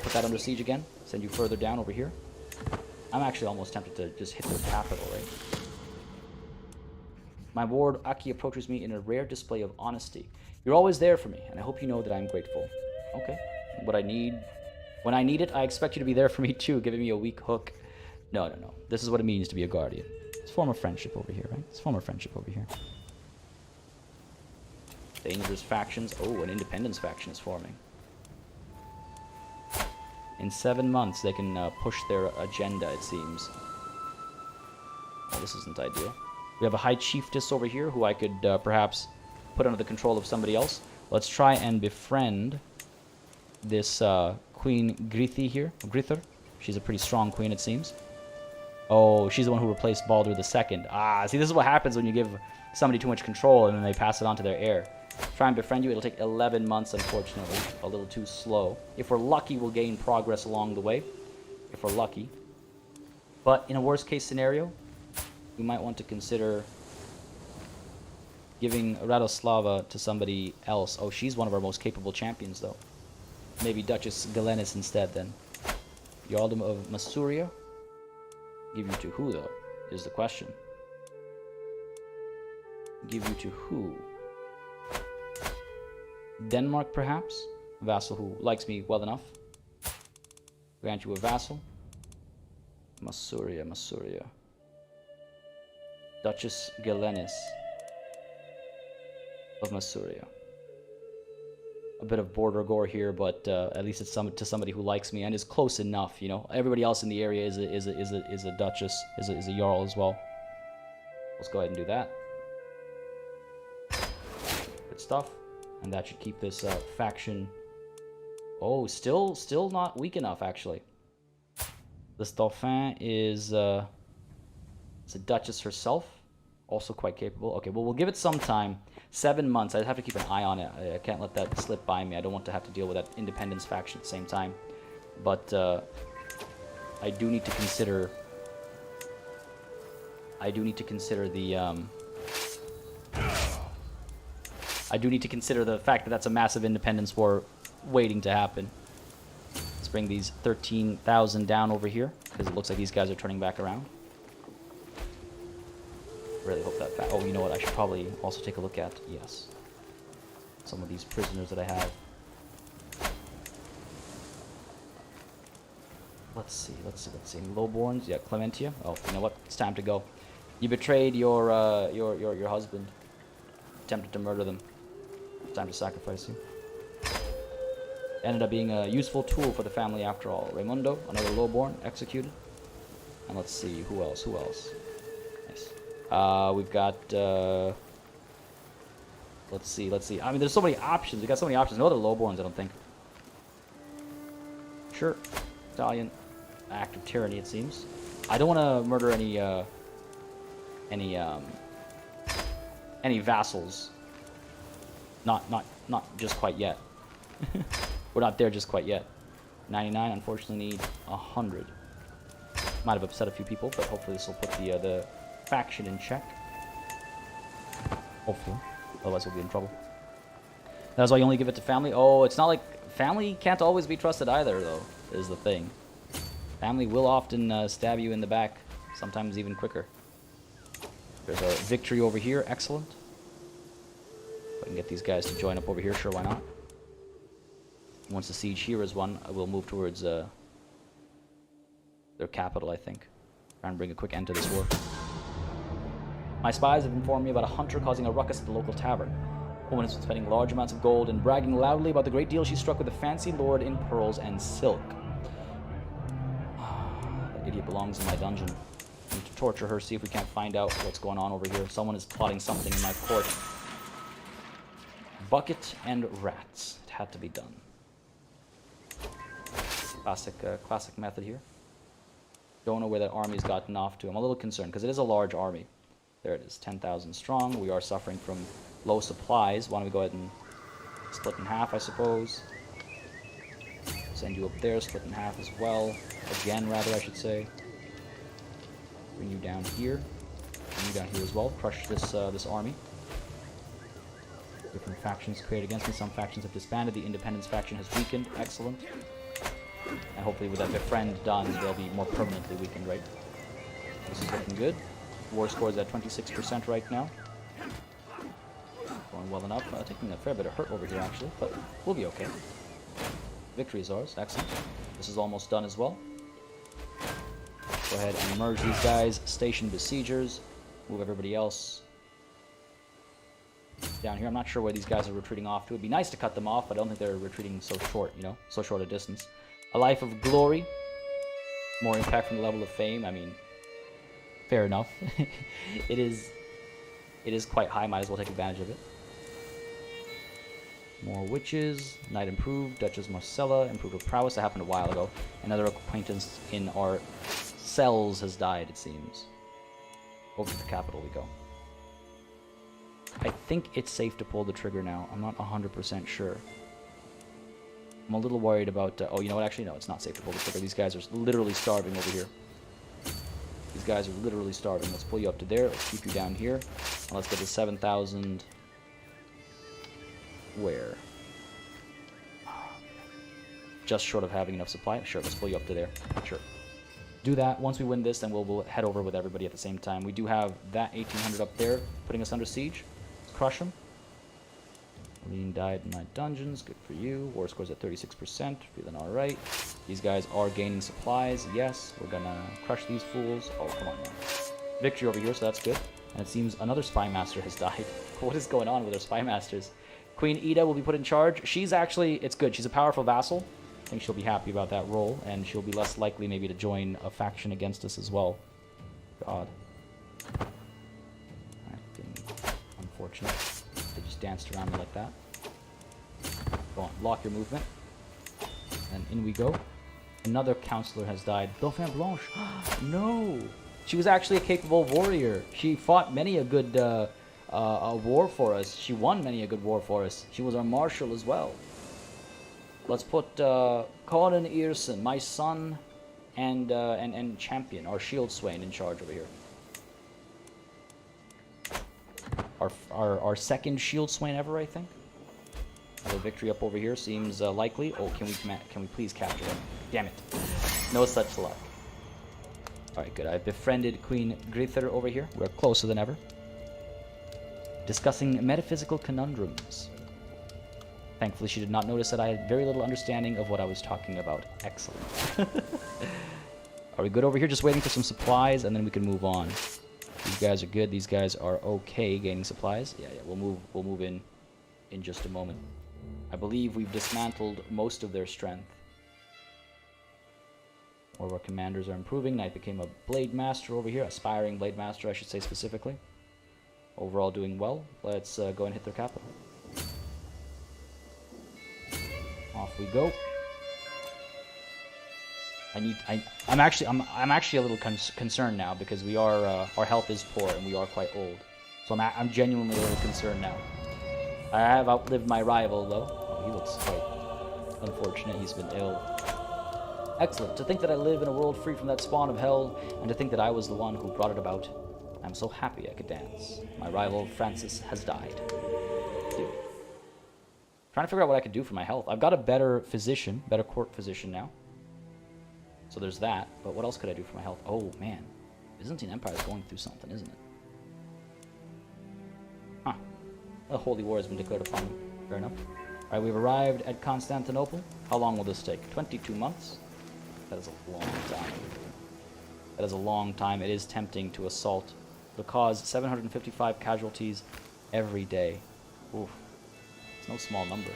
Put that under siege again. Send you further down over here. I'm actually almost tempted to just hit their capital, right? My ward, Aki, approaches me in a rare display of honesty. You're always there for me, and I hope you know that I'm grateful. Okay. When I need it, I expect you to be there for me too, giving me a weak hook. No, no, no. This is what it means to be a guardian. It's a form of friendship over here, right? It's a form of friendship over here. Dangerous factions. Oh, an independence faction is forming. In 7 months, they can push their agenda, it seems. Oh, this isn't ideal. We have a high chiefess over here who I could perhaps put under the control of somebody else. Let's try and befriend this Queen Grithi here. Grither. She's a pretty strong queen, it seems. Oh, she's the one who replaced Baldur II. Ah, see, this is what happens when you give somebody too much control and then they pass it on to their heir. Try and befriend you. It'll take 11 months, unfortunately. A little too slow. If we're lucky, we'll gain progress along the way. If we're lucky. But in a worst-case scenario, we might want to consider giving Radoslava to somebody else. Oh, she's one of our most capable champions, though. Maybe Duchess Galenis instead, then. Yaldum of Masuria? Give you to who, though, is the question. Give you to who? Denmark, perhaps? A vassal who likes me well enough. Grant you a vassal. Masuria. Duchess Gelenis of Masuria. A bit of border gore here, but at least it's to somebody who likes me and is close enough. You know, everybody else in the area is a duchess, is a jarl as well. Let's go ahead and do that. Good stuff, and that should keep this faction. Oh, still not weak enough actually. This Dauphin is a duchess herself, also quite capable. Okay, well, we'll give it some time. 7 months. I'd have to keep an eye on it. I can't let that slip by me. I don't want to have to deal with that independence faction at the same time. But I do need to consider. I do need to consider the. I do need to consider the fact that that's a massive independence war waiting to happen. Let's bring these 13,000 down over here, because it looks like these guys are turning back around. Really hope that... Oh, you know what? I should probably also take a look at... Yes. Some of these prisoners that I have. Let's see. Lowborns. Yeah, Clementia. Oh, you know what? It's time to go. You betrayed your husband. Attempted to murder them. It's time to sacrifice you. Ended up being a useful tool for the family after all. Raimundo, another lowborn, executed. And let's see, who else? Nice. We've got, let's see. I mean, there's so many options. We got so many options. No other lowborns, I don't think. Sure. Italian act of tyranny, it seems. I don't want to murder any vassals. Not just quite yet. We're not there just quite yet. 99, unfortunately need 100. Might have upset a few people, but hopefully this will put the faction in check. Hopefully. Otherwise we'll be in trouble. That's why you only give it to family? Oh, it's not like... Family can't always be trusted either, though, is the thing. Family will often stab you in the back, sometimes even quicker. There's a victory over here. Excellent. If I can get these guys to join up over here, sure, why not? Once the siege here is won, I will move towards their capital, I think. Try and bring a quick end to this war. My spies have informed me about a hunter causing a ruckus at the local tavern. A woman has been spending large amounts of gold and bragging loudly about the great deal she struck with a fancy lord in pearls and silk. That idiot belongs in my dungeon. I need to torture her, see if we can't find out what's going on over here. Someone is plotting something in my court. Bucket and rats. It had to be done. Classic method here. Don't know where that army's gotten off to. I'm a little concerned because it is a large army. There it is, 10,000 strong. We are suffering from low supplies. Why don't we go ahead and split in half, I suppose. Send you up there, split in half as well. Again, rather, I should say. Bring you down here. Bring you down here as well. Crush this army. Different factions created against me. Some factions have disbanded. The independence faction has weakened. Excellent. And hopefully with that befriend done, they'll be more permanently weakened, right? This is looking good. War score is at 26% right now. Going well enough. Taking a fair bit of hurt over here, actually, but we'll be okay. Victory is ours. Excellent. This is almost done as well. Go ahead and merge these guys. Station besiegers. Move everybody else down here. I'm not sure where these guys are retreating off to. It'd be nice to cut them off, but I don't think they're retreating so short, you know, so short a distance. A life of glory. More impact from the level of fame. I mean, fair enough. It is quite high. Might as well take advantage of it. More witches. Knight improved. Duchess Marcella improved her prowess. That happened a while ago. Another acquaintance in our cells has died, it seems. Over to the capital we go. I think it's safe to pull the trigger now. I'm not 100% sure. I'm a little worried about... oh, you know what? Actually, no, it's not safe to pull the trigger. These guys are literally starving over here. These guys are literally starving. Let's pull you up to there. Let's keep you down here. And let's get to 7,000... Where? Just short of having enough supply. Sure, let's pull you up to there. Sure. Do that. Once we win this, then we'll head over with everybody at the same time. We do have that 1800 up there, putting us under siege. Let's crush them. Lean died in my dungeons. Good for you. War score's at 36%. Feeling all right. These guys are gaining supplies. Yes, we're gonna crush these fools. Oh, come on now. Victory over here, so that's good. And it seems another spy master has died. What is going on with our spy masters? Queen Ida will be put in charge. She's actually, it's good. She's a powerful vassal. I think she'll be happy about that role, and she'll be less likely maybe to join a faction against us as well. God. Unfortunate. They just danced around me like that. Go on, lock your movement. And in we go. Another counselor has died. Dauphin Blanche. No! She was actually a capable warrior. She fought many a good war for us. She won many a good war for us. She was our marshal as well. Let's put Conan Earson, my son, and champion, our shield swain, in charge over here. Our second shield swain ever, I think. Another victory up over here seems likely. Oh, can we please capture him? Damn it! No such luck. All right, good. I've befriended Queen Grither over here. We're closer than ever. Discussing metaphysical conundrums. Thankfully, she did not notice that I had very little understanding of what I was talking about. Excellent. Are we good over here? Just waiting for some supplies, and then we can move on. These guys are good. These guys are okay gaining supplies. Yeah, we'll move in just a moment. I believe we've dismantled most of their strength. More of our commanders are improving. Knight became a blade master over here. Aspiring blade master, I should say specifically. Overall doing well. Let's go and hit their capital. Off we go. I'm actually a little concerned now because we are our health is poor and we are quite old. So I'm genuinely a little concerned now. I have outlived my rival though. Oh, he looks quite unfortunate. He's been ill. Excellent. To think that I live in a world free from that spawn of hell, and to think that I was the one who brought it about. I'm so happy I could dance. My rival Francis has died. Dude. Trying to figure out what I could do for my health. I've got a better physician, better court physician now. So there's that. But what else could I do for my health? Oh man, Byzantine Empire is going through something, isn't it? Huh. A holy war has been declared upon them. Fair enough. All right, we've arrived at Constantinople. How long will this take? 22 months. That is a long time. That is a long time. It is tempting to assault. It'll cause 755 casualties every day. Oof. It's no small number.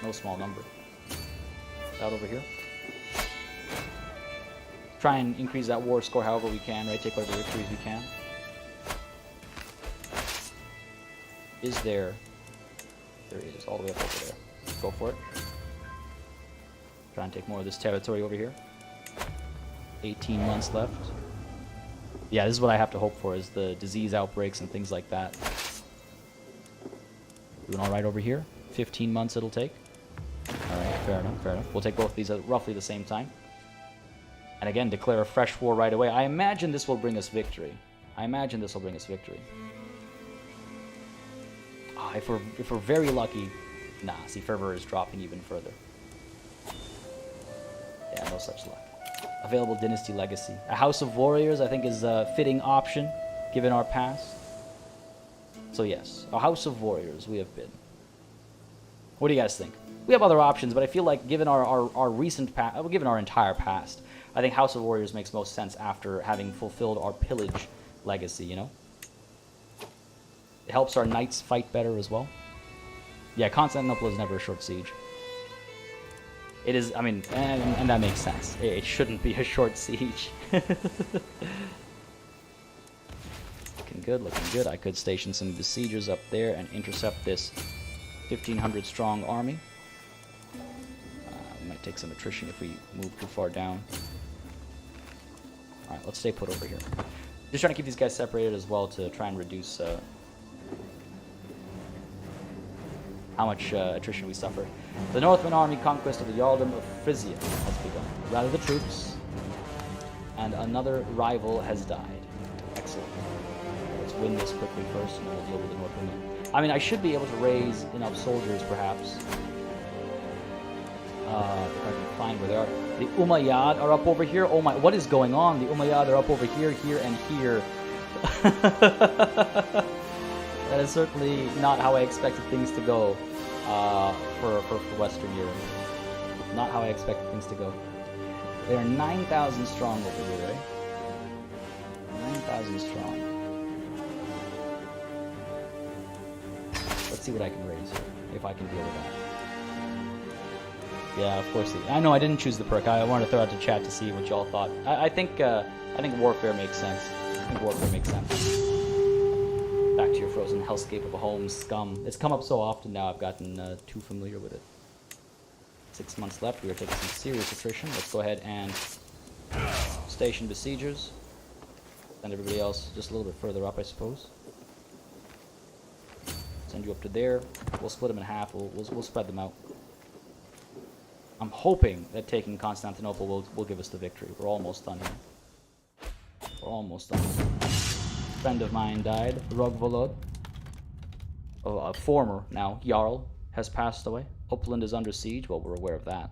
No small number. Out over here. Try and increase that war score however we can, right? Take whatever victories we can. Is there... There he is, all the way up over there. Go for it. Try and take more of this territory over here. 18 months left. Yeah, this is what I have to hope for, is the disease outbreaks and things like that. Doing all right over here. 15 months it'll take. All right, fair enough, fair enough. We'll take both of these at roughly the same time. And again, declare a fresh war right away. I imagine this will bring us victory. Ah, if we're very lucky... Nah, see, fervor is dropping even further. Yeah, no such luck. Available dynasty legacy. A House of Warriors, I think, is a fitting option, given our past. So yes, a House of Warriors we have been. What do you guys think? We have other options, but I feel like given our recent past, well, given our entire past, I think House of Warriors makes most sense after having fulfilled our pillage legacy, you know? It helps our knights fight better as well. Yeah, Constantinople is never a short siege. It is, I mean, and that makes sense. It shouldn't be a short siege. Looking good, looking good. I could station some besiegers up there and intercept this 1,500 strong army. We might take some attrition if we move too far down. Alright, let's stay put over here. Just trying to keep these guys separated as well to try and reduce how much attrition we suffer. The Northman army conquest of the Earldom of Frisia has begun. Rally the troops, and another rival has died. Excellent. Let's win this quickly first, and then we'll deal with the Northman. I mean, I should be able to raise enough soldiers, perhaps. If I can find where they are. The Umayyad are up over here. Oh my, what is going on? The Umayyad are up over here, here, and here. That is certainly not how I expected things to go for Western Europe. Not how I expected things to go. They are 9,000 strong over here, right? 9,000 strong. Let's see what I can raise here, if I can deal with that. Yeah, of course. I know I didn't choose the perk. I wanted to throw out to chat to see what y'all thought. I think warfare makes sense. I think warfare makes sense. Back to your frozen hellscape of a home, scum. It's come up so often now. I've gotten too familiar with it. 6 months left. We are taking some serious attrition. Let's go ahead and station besiegers. Send everybody else just a little bit further up, I suppose. Send you up to there. We'll split them in half. We'll spread them out. I'm hoping that taking Constantinople will give us the victory. We're almost done here. We're almost done. A friend of mine died, Rogvolod. Oh, a former, now, Jarl, has passed away. Uppland is under siege. Well, we're aware of that.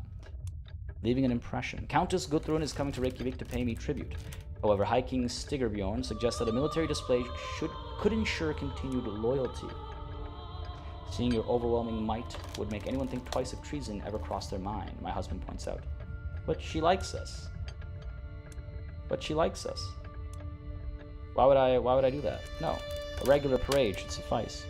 Leaving an impression. Countess Gudrun is coming to Reykjavik to pay me tribute. However, High King Stigerbjorn suggests that a military display could ensure continued loyalty. Seeing your overwhelming might would make anyone think twice if treason ever crossed their mind, my husband points out. But she likes us. But she likes us. Why would I do that? No. A regular parade should suffice.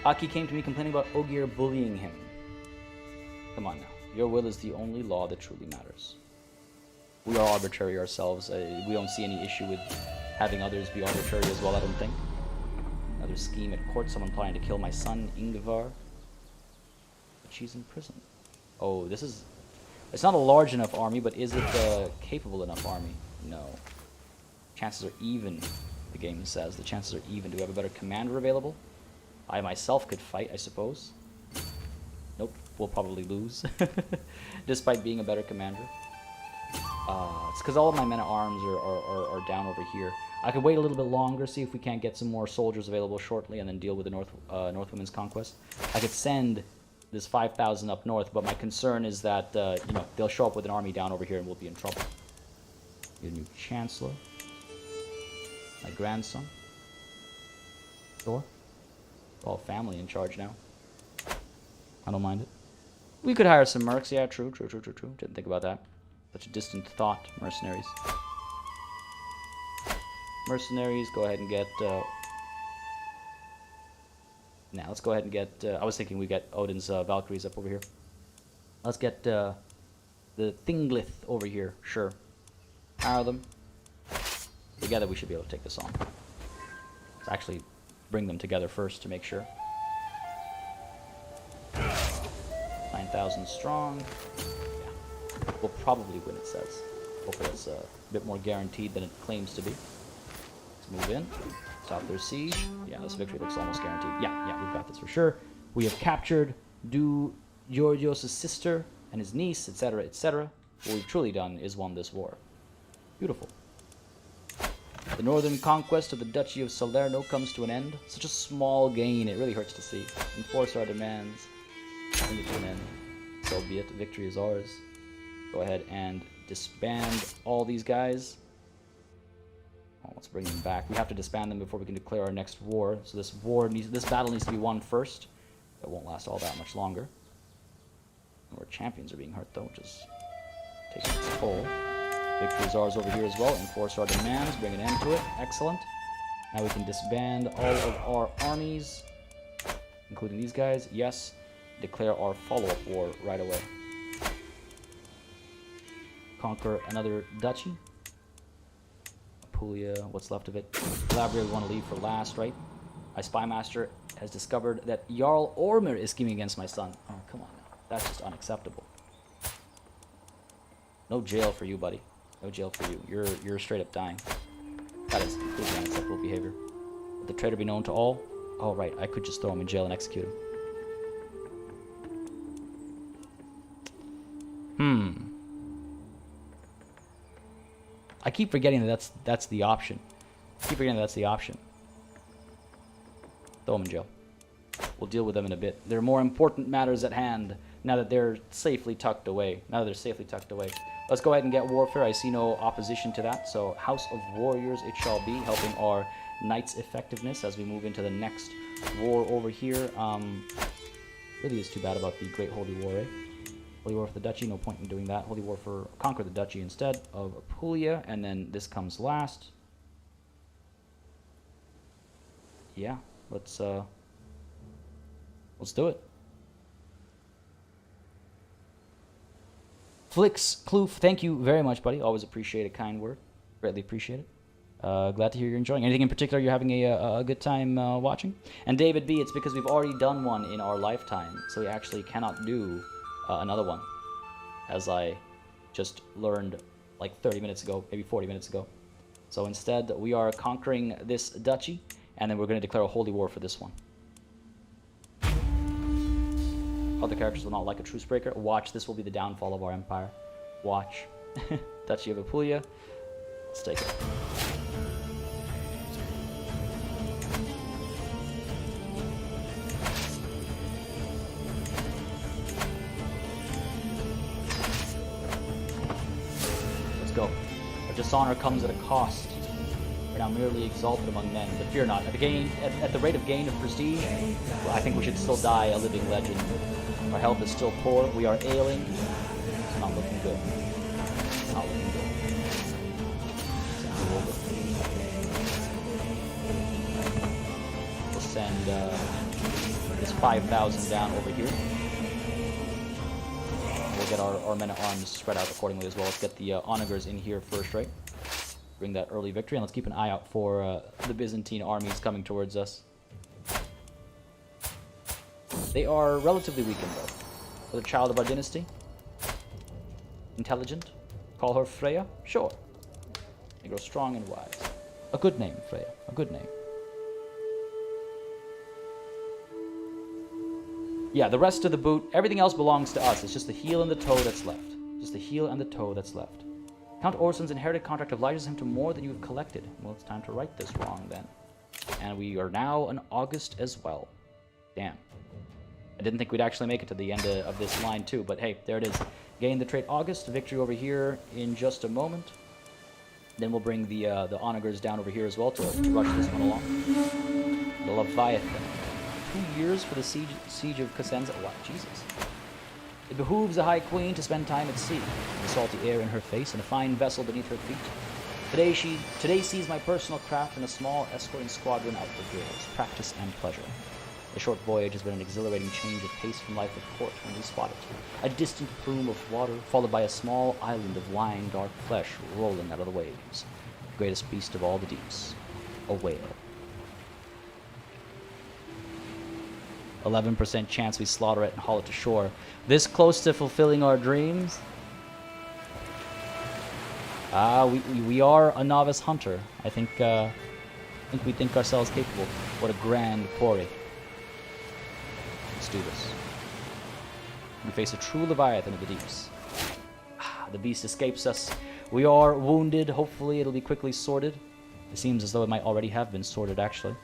Aki came to me complaining about Ogier bullying him. Come on now. Your will is the only law that truly matters. We are arbitrary ourselves. We don't see any issue with having others be arbitrary as well, I don't think. Another scheme at court, someone planning to kill my son, Ingvar. But she's in prison. Oh, this is... It's not a large enough army, but is it a capable enough army? No. Chances are even, the game says. The chances are even. Do we have a better commander available? I myself could fight, I suppose. Nope, we'll probably lose. Despite being a better commander. It's because all of my men-at-arms are down over here. I could wait a little bit longer, see if we can't get some more soldiers available shortly, and then deal with the North Women's Conquest. I could send this 5,000 up north, but my concern is that they'll show up with an army down over here and we'll be in trouble. Your new Chancellor. My grandson. Sure. All family in charge now. I don't mind it. We could hire some mercs. Yeah, true. Didn't think about that. Such a distant thought. Mercenaries. Mercenaries, go ahead and get... Now, let's go ahead and get... I was thinking we get Odin's Valkyries up over here. Let's get the Thinglith over here. Sure. Hire them. Together we should be able to take this on. Let's actually bring them together first to make sure. 9,000 strong. Yeah. We'll probably win, it says. Hopefully that's a bit more guaranteed than it claims to be. Let's move in. Stop their siege. Yeah, this victory looks almost guaranteed. Yeah, we've got this for sure. We have captured Georgios' sister and his niece, etc., etc. What we've truly done is won this war. Beautiful. The northern conquest of the Duchy of Salerno comes to an end. Such a small gain, it really hurts to see. Enforce our demands. Bring it to an end. So be it, victory is ours. Go ahead and disband all these guys. Oh, let's bring them back. We have to disband them before we can declare our next war. So this battle needs to be won first. It won't last all that much longer. Our champions are being hurt though, which is taking its toll. Victory is ours over here as well. Enforce our demands. Bring an end to it. Excellent. Now we can disband all of our armies, including these guys. Yes. Declare our follow-up war right away. Conquer another duchy. Apulia, what's left of it. Calabria we want to leave for last, right? My spy master has discovered that Jarl Ormur is scheming against my son. Oh, come on now. That's just unacceptable. No jail for you, buddy. No jail for you. You're straight up dying. That is completely unacceptable behavior. Let the traitor be known to all. Oh, right. I could just throw him in jail and execute him. I keep forgetting that that's the option. I keep forgetting that that's the option. Throw him in jail. We'll deal with them in a bit. There are more important matters at hand now that they're safely tucked away. Let's go ahead and get warfare. I see no opposition to that. So House of Warriors it shall be, helping our knights' effectiveness as we move into the next war over here. Really is too bad about the Great Holy War, eh? Holy War for the Duchy, no point in doing that. Holy War for conquer the Duchy instead of Apulia, and then this comes last. Yeah, let's do it. Flix Kloof, thank you very much, buddy. Always appreciate a kind word. Greatly appreciate it. Glad to hear you're enjoying. Anything in particular you're having a good time watching? And David B, it's because we've already done one in our lifetime, so we actually cannot do another one, as I just learned like 30 minutes ago, maybe 40 minutes ago. So instead, we are conquering this duchy, and then we're going to declare a holy war for this one. Other characters will not like a truce breaker. Watch, this will be the downfall of our empire. Watch. Duchy of Apulia. Let's take it. Let's go. Our dishonor comes at a cost. We're now merely exalted among men, but fear not. At the rate of gain of prestige, well, I think we should still die a living legend. Our health is still poor. We are ailing. It's not looking good. It's not looking good. We'll send this 5,000 down over here. We'll get our men-at-arms spread out accordingly as well. Let's get the onagers in here first, right? Bring that early victory, and let's keep an eye out for the Byzantine armies coming towards us. They are relatively weakened, though. For the child of our dynasty. Intelligent. Call her Freya? Sure. They grow strong and wise. A good name, Freya. A good name. Yeah, the rest of the boot, everything else belongs to us. It's just the heel and the toe that's left. Just the heel and the toe that's left. Count Orson's inherited contract obliges him to more than you have collected. Well, it's time to right this wrong, then. And we are now in August as well. Damn. I didn't think we'd actually make it to the end of this line, too. But hey, there it is. Gain the trait August. Victory over here in just a moment. Then we'll bring the onagers down over here as well to rush this one along. The Leviathan. 2 years for the siege of Cosenza. What? Jesus. It behooves a high queen to spend time at sea, the salty air in her face and a fine vessel beneath her feet. Today sees my personal craft and a small escorting squadron out for gales, practice and pleasure. The short voyage has been an exhilarating change of pace from life at court when we spotted a distant plume of water, followed by a small island of wine dark flesh rolling out of the waves. The greatest beast of all the deeps, a whale. 11% chance we slaughter it and haul it to shore. This close to fulfilling our dreams? We are a novice hunter. I think we think ourselves capable. What a grand quarry. Let's do this. We face a true Leviathan of the deeps. The beast escapes us. We are wounded. Hopefully it'll be quickly sorted. It seems as though it might already have been sorted, actually.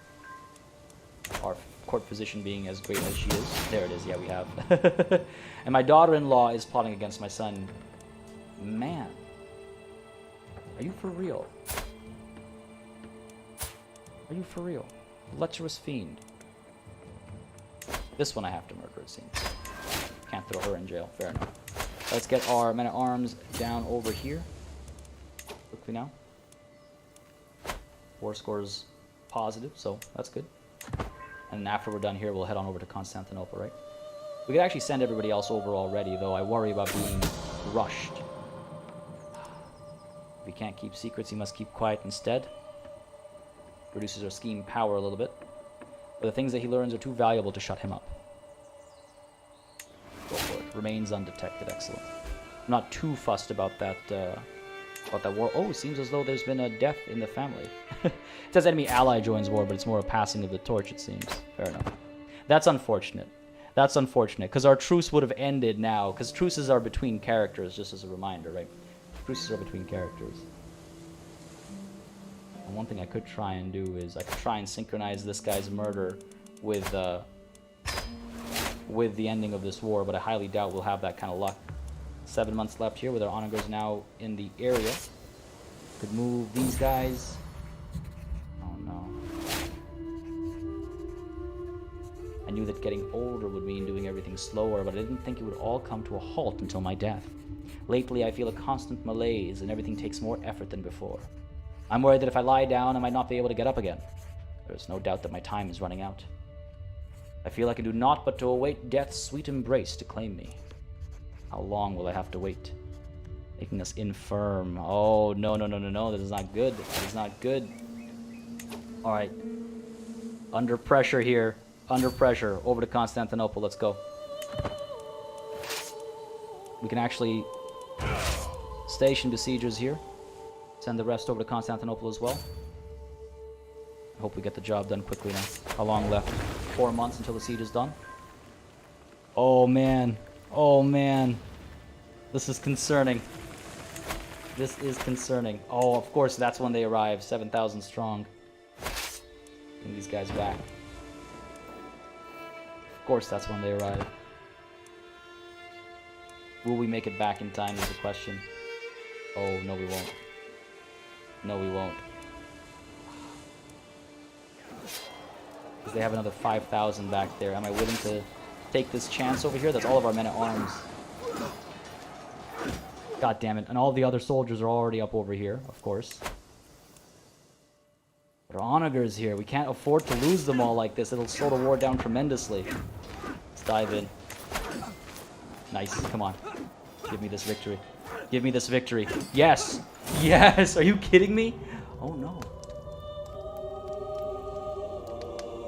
Our court physician being as great as she is. There it is. Yeah, we have. And my daughter-in-law is plotting against my son. Man. Are you for real? Are you for real? Lecherous fiend. This one I have to murder, it seems. Can't throw her in jail. Fair enough. Let's get our men-at-arms down over here. Quickly now. War score's positive, so that's good. And after we're done here, we'll head on over to Constantinople, right? We could actually send everybody else over already, though I worry about being rushed. If we can't keep secrets, he must keep quiet instead. Reduces our scheme power a little bit. But the things that he learns are too valuable to shut him up. Go for it. Remains undetected. Excellent. I'm not too fussed about that war. Oh, it seems as though there's been a death in the family. It says enemy ally joins war, but it's more a passing of the torch, it seems. Fair enough. That's unfortunate. That's unfortunate, because our truce would have ended now, because truces are between characters, just as a reminder, right? Truces are between characters. And one thing I could try and do is I could try and synchronize this guy's murder with with the ending of this war, but I highly doubt we'll have that kind of luck. 7 months left here with our onagers now in the area. Could move these guys. Oh no. I knew that getting older would mean doing everything slower, but I didn't think it would all come to a halt until my death. Lately, I feel a constant malaise, and everything takes more effort than before. I'm worried that if I lie down, I might not be able to get up again. There's no doubt that my time is running out. I feel I can do naught but to await death's sweet embrace to claim me. How long will I have to wait? Making us infirm. Oh, no, no, no, no, no. That is not good. That is not good. Alright. Under pressure here. Under pressure. Over to Constantinople. Let's go. We can actually station besiegers here. Send the rest over to Constantinople as well. I hope we get the job done quickly now. How long left? 4 months until the siege is done. Oh man. Oh man. This is concerning. This is concerning. Oh, of course, that's when they arrive. 7,000 strong. Bring these guys back. Of course, that's when they arrive. Will we make it back in time is the question. Oh, no we won't. No we won't. Because they have another 5,000 back there. Am I willing to take this chance over here? That's all of our men at arms. God damn it. And all the other soldiers are already up over here, of course. But our onagers here. We can't afford to lose them all like this. It'll slow the war down tremendously. Let's dive in. Nice. Come on. Give me this victory. Give me this victory. Yes! Yes! Are you kidding me? Oh no.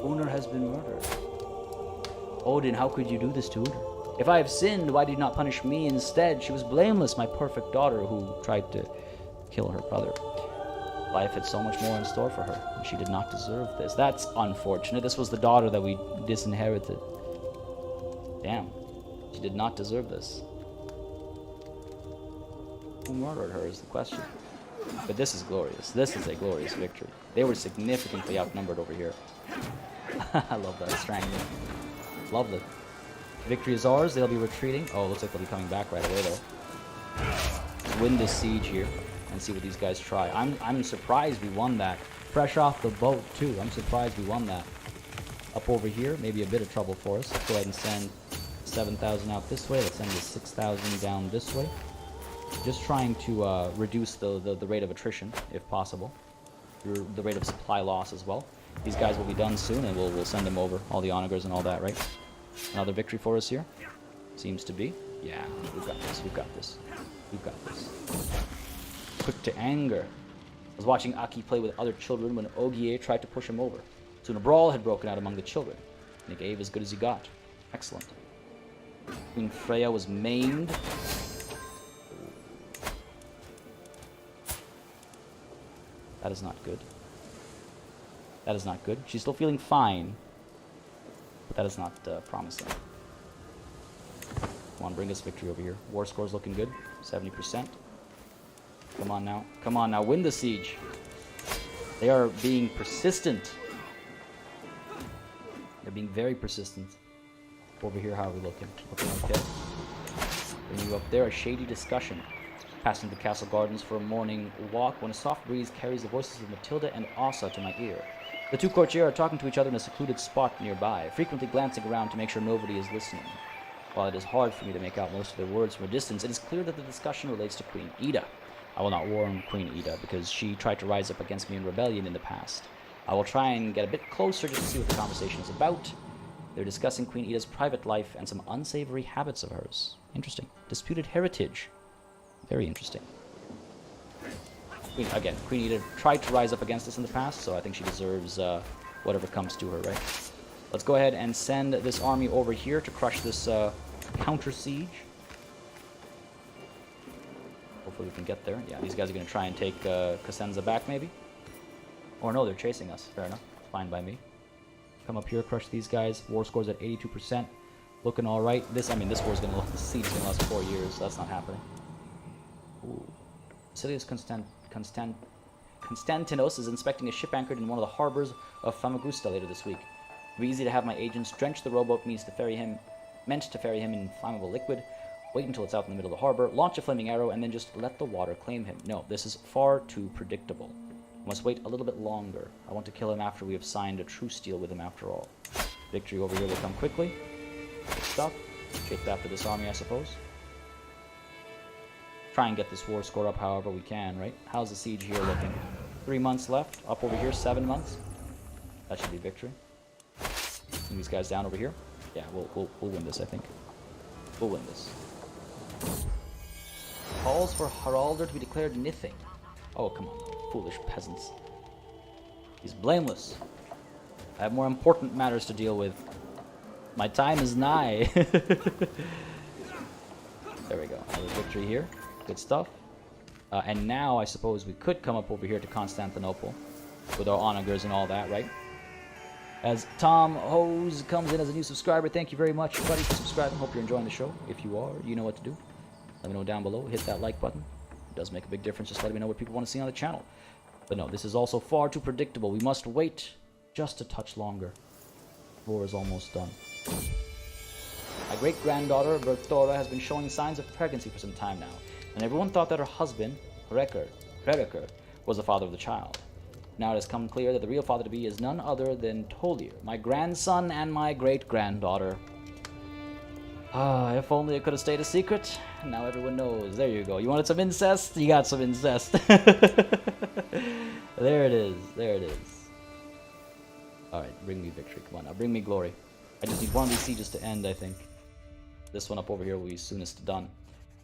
Unnur has been murdered. Odin, how could you do this to Unnur? If I have sinned, why did you not punish me instead? She was blameless, my perfect daughter who tried to kill her brother. Life had so much more in store for her, and she did not deserve this. That's unfortunate. This was the daughter that we disinherited. Damn. She did not deserve this. Who murdered her is the question. But this is glorious. This is a glorious victory. They were significantly outnumbered over here. I love that strangling. Lovely. Victory is ours. They'll be retreating. Oh, looks like they'll be coming back right away, though. Let's win this siege here and see what these guys try. I'm surprised we won that. Fresh off the boat, too. I'm surprised we won that. Up over here, maybe a bit of trouble for us. Let's go ahead and send 7,000 out this way. Let's send the 6,000 down this way. Just trying to reduce the rate of attrition, if possible. The rate of supply loss as well. These guys will be done soon, and we'll send them over. All the onagers and all that, right? Another victory for us here? Seems to be. Yeah, we've got this, we've got this. We've got this. Quick to anger. I was watching Aki play with other children when Ogier tried to push him over. Soon a brawl had broken out among the children, and he gave as good as he got. Excellent. Queen Freya was maimed. That is not good. That is not good. She's still feeling fine, but that is not promising. Come on, bring us victory over here. War score's looking good. 70%. Come on now. Come on now. Win the siege. They are being persistent. They're being very persistent. Over here, how are we looking? Looking okay. Bring you up there. A shady discussion. Passing the castle gardens for a morning walk when a soft breeze carries the voices of Matilda and Asa to my ear. The two courtiers are talking to each other in a secluded spot nearby, frequently glancing around to make sure nobody is listening. While it is hard for me to make out most of their words from a distance, it is clear that the discussion relates to Queen Ida. I will not warn Queen Ida, because she tried to rise up against me in rebellion in the past. I will try and get a bit closer just to see what the conversation is about. They're discussing Queen Ida's private life and some unsavory habits of hers. Interesting. Disputed heritage. Very interesting. Queen Ida tried to rise up against us in the past, so I think she deserves whatever comes to her, right? Let's go ahead and send this army over here to crush this counter-siege. Hopefully we can get there. Yeah, these guys are going to try and take Cosenza back, maybe? Or no, they're chasing us. Fair enough. Fine by me. Come up here, crush these guys. War score's at 82%. Looking all right. This war's going to last. The siege is going to last 4 years. So that's not happening. Ooh. Basilius Constantinos is inspecting a ship anchored in one of the harbors of Famagusta later this week. It'd be easy to have my agents drench the rowboat meant to ferry him in flammable liquid, wait until it's out in the middle of the harbor, launch a flaming arrow, and then just let the water claim him. No, this is far too predictable. I must wait a little bit longer. I want to kill him after we have signed a truce deal with him after all. Victory over here will come quickly. Good stuff. Chase after this army, I suppose. Try and get this war score up however we can, right? How's the siege here looking? 3 months left. Up over here, 7 months. That should be victory. Bring these guys down over here. Yeah, we'll win this, I think. We'll win this. Calls for Haraldr to be declared Nithing. Oh, come on, foolish peasants. He's blameless. I have more important matters to deal with. My time is nigh. There we go. Another victory here. Good stuff. And now I suppose we could come up over here to Constantinople with our onagers and all that, right? As Tom Hose comes in as a new subscriber, thank you very much, buddy, for subscribing. Hope you're enjoying the show. If you are, you know what to do. Let me know down below. Hit that like button. It does make a big difference. Just letting me know what people want to see on the channel. But no, this is also far too predictable. We must wait just a touch longer. The war is almost done. My great-granddaughter, Berthora, has been showing signs of pregnancy for some time now, and everyone thought that her husband, Hrekkr, was the father of the child. Now it has come clear that the real father-to-be is none other than Tolir, my grandson and my great-granddaughter. Ah, if only it could have stayed a secret. Now everyone knows. There you go. You wanted some incest? You got some incest. There it is. There it is. Alright, bring me victory. Come on now, bring me glory. I just need one of these sieges to end, I think. This one up over here will be soonest done.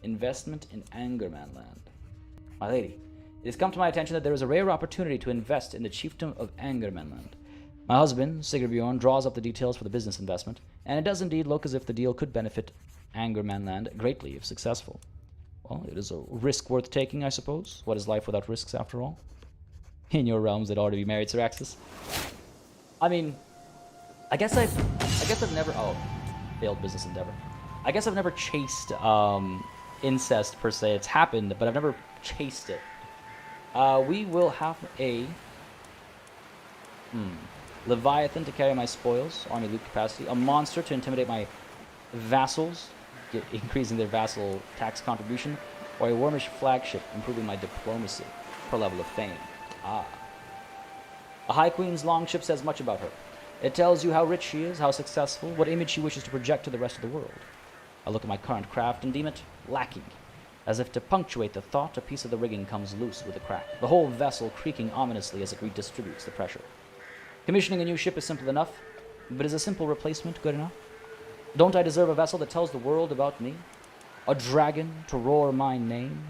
Investment in Angerman land. My lady, it has come to my attention that there is a rare opportunity to invest in the chiefdom of Angerman land. My husband, Sigurбjorn, draws up the details for the business investment, and it does indeed look as if the deal could benefit Angerman land greatly if successful. Well, it is a risk worth taking, I suppose. What is life without risks, after all? In your realms, it ought to be married, Syraxis. I mean, I guess I've never... Oh, failed business endeavor. I guess I've never chased incest, per se. It's happened, but I've never chased it. We will have a... Leviathan to carry my spoils, army loot capacity. A monster to intimidate my vassals, increasing their vassal tax contribution. Or a wormish flagship, improving my diplomacy per level of fame. Ah. A High Queen's longship says much about her. It tells you how rich she is, how successful, what image she wishes to project to the rest of the world. I look at my current craft and deem it lacking. As if to punctuate the thought, a piece of the rigging comes loose with a crack, the whole vessel creaking ominously as it redistributes the pressure. Commissioning a new ship is simple enough, but is a simple replacement good enough? Don't I deserve a vessel that tells the world about me? A dragon to roar my name?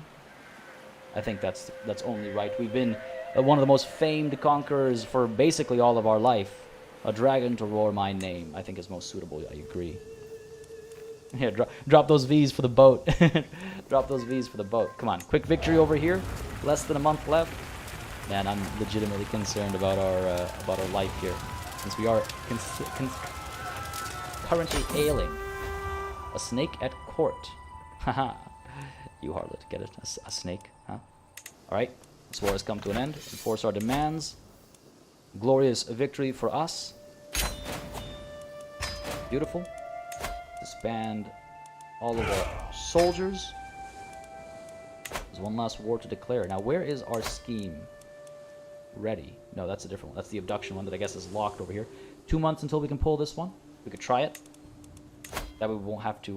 I think that's only right. We've been one of the most famed conquerors for basically all of our life. A dragon to roar my name, I think, is most suitable. I agree. Yeah, drop those V's for the boat. Drop those V's for the boat. Come on, quick victory over here. Less than a month left. Man, I'm legitimately concerned about our life here, since we are currently ailing. A snake at court. Haha. You harlot, get it? A snake, huh? All right. This war has come to an end. Enforce our demands. Glorious victory for us. Beautiful. Disband all of our soldiers. There's one last war to declare. Now, where is our scheme? Ready. No, that's a different one. That's the abduction one that I guess is locked over here. 2 months until we can pull this one. We could try it. That way we won't have to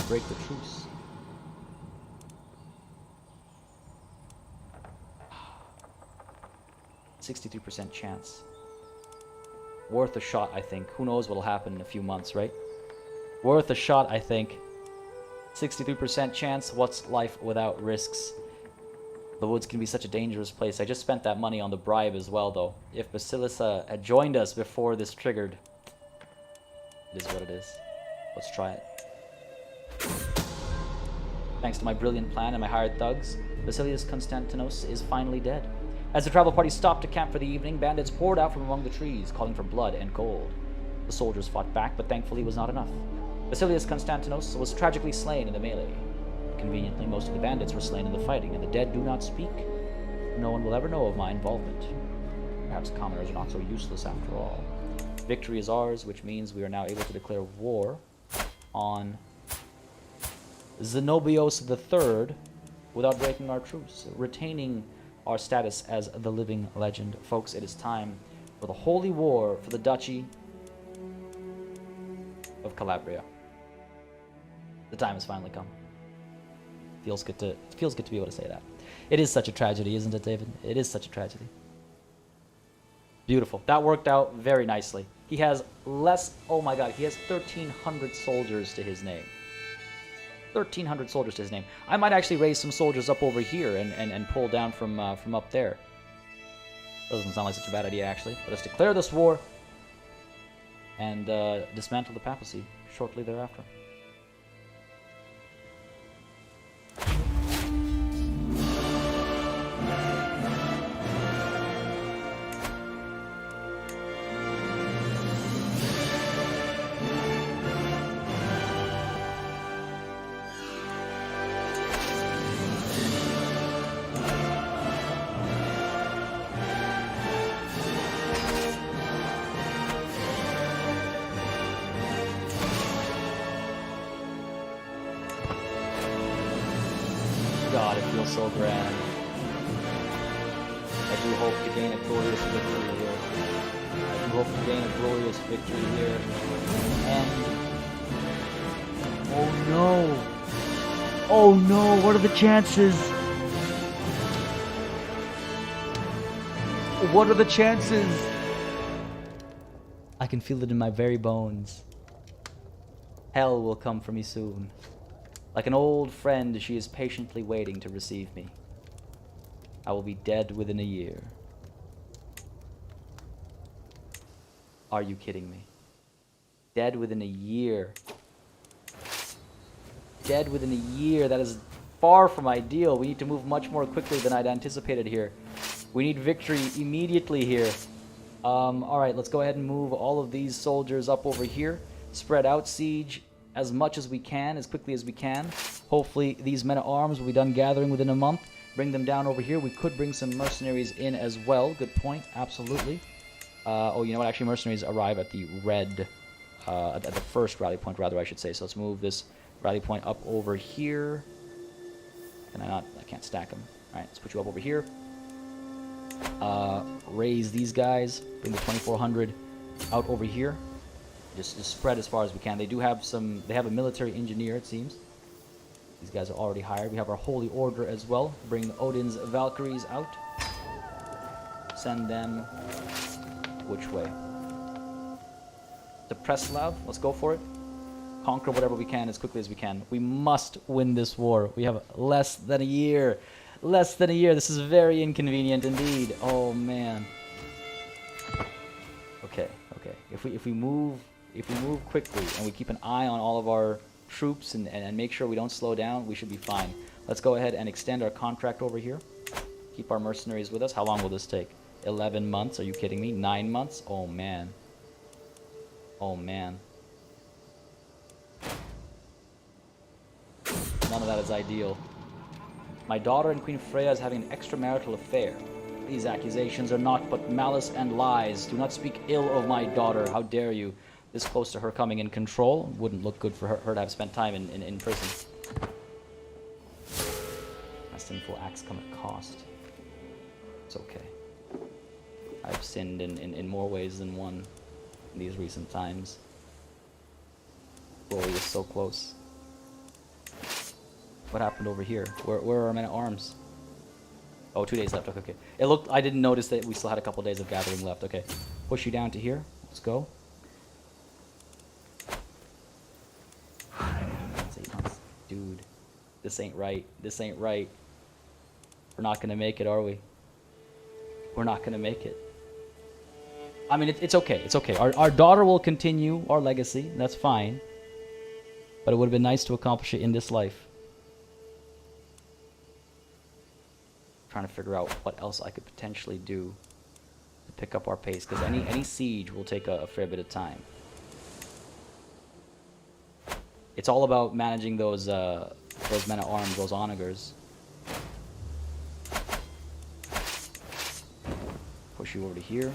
break the truce. 63% chance. Worth a shot, I think. Who knows what'll happen in a few months, right? Worth a shot, I think. 63% chance. What's life without risks? The woods can be such a dangerous place. I just spent that money on the bribe as well, though. If Basilissa had joined us before this triggered, it is what it is. Let's try it. Thanks to my brilliant plan and my hired thugs, Basilius Constantinos is finally dead. As the travel party stopped to camp for the evening, bandits poured out from among the trees, calling for blood and gold. The soldiers fought back, but thankfully it was not enough. Basilius Constantinos was tragically slain in the melee. Conveniently, most of the bandits were slain in the fighting, and the dead do not speak. No one will ever know of my involvement. Perhaps commoners are not so useless after all. Victory is ours, which means we are now able to declare war on Zenobios III without breaking our truce, retaining our status as the living legend. Folks, it is time for the holy war for the Duchy of Calabria. The time has finally come. Feels good to be able to say that. It is such a tragedy, isn't it, David? It is such a tragedy. Beautiful. That worked out very nicely. He has less... Oh my god, he has 1,300 soldiers to his name. 1,300 soldiers to his name. I might actually raise some soldiers up over here and pull down from up there. Doesn't sound like such a bad idea, actually. Let us declare this war and dismantle the papacy shortly thereafter. God, it feels so grand. I do hope to gain a glorious victory here. I do hope to gain a glorious victory here. And... oh no! Oh no, what are the chances? What are the chances? I can feel it in my very bones. Hell will come for me soon. Like an old friend, she is patiently waiting to receive me. I will be dead within a year. Are you kidding me? Dead within a year. Dead within a year. That is far from ideal. We need to move much more quickly than I'd anticipated here. We need victory immediately here. Alright, let's go ahead and move all of these soldiers up over here. Spread out siege as much as we can, as quickly as we can. Hopefully these men-at-arms will be done gathering within a month. Bring them down over here. We could bring some mercenaries in as well. Good point, absolutely. Oh, you know what? Actually, mercenaries arrive at the red, at the first rally point, rather, I should say. So let's move this rally point up over here. Can I not? I can't stack them. All right, let's put you up over here. Raise these guys. Bring the 2,400 out over here. Just spread as far as we can. They do have some... They have a military engineer, it seems. These guys are already hired. We have our Holy Order as well. Bring Odin's Valkyries out. Send them... which way? To Preslav. Let's go for it. Conquer whatever we can as quickly as we can. We must win this war. We have less than a year. Less than a year. This is very inconvenient indeed. Oh, man. Okay, okay. If we move quickly and we keep an eye on all of our troops and make sure we don't slow down, we should be fine. Let's go ahead and extend our contract over here. Keep our mercenaries with us. How long will this take? 11 months? Are you kidding me? 9 months? Oh, man. Oh, man. None of that is ideal. My daughter and Queen Freya is having an extramarital affair. These accusations are naught but malice and lies. Do not speak ill of my daughter. How dare you? This close to her coming in control wouldn't look good for her to have spent time in prison. My sinful acts come at cost. It's okay. I've sinned in more ways than one in these recent times. Glory is so close. What happened over here? Where are our men-at-arms? Oh, 2 days left. Okay, okay. It looked... I didn't notice that we still had a couple days of gathering left. Okay. Push you down to here. Let's go. Dude, this ain't right. This ain't right. We're not gonna make it, are we? We're not gonna make it. I mean, it's okay. It's okay. Our daughter will continue our legacy. That's fine. But it would have been nice to accomplish it in this life. Trying to figure out what else I could potentially do to pick up our pace, because any siege will take a fair bit of time. It's all about managing those men-at-arms, those onagers. Push you over to here.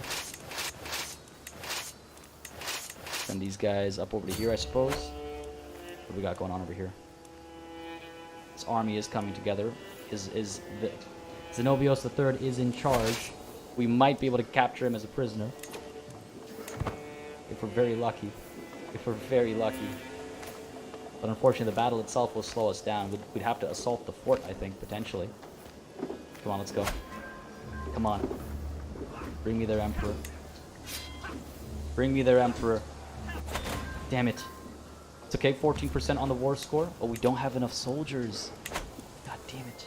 Send these guys up over to here, I suppose. What do we got going on over here? This army is coming together. Zenobios III is in charge. We might be able to capture him as a prisoner. If we're very lucky. If we're very lucky. But unfortunately, the battle itself will slow us down. We'd have to assault the fort, I think, potentially. Come on, let's go. Come on. Bring me their emperor. Bring me their emperor. Damn it. It's okay, 14% on the war score. Oh, we don't have enough soldiers. God damn it.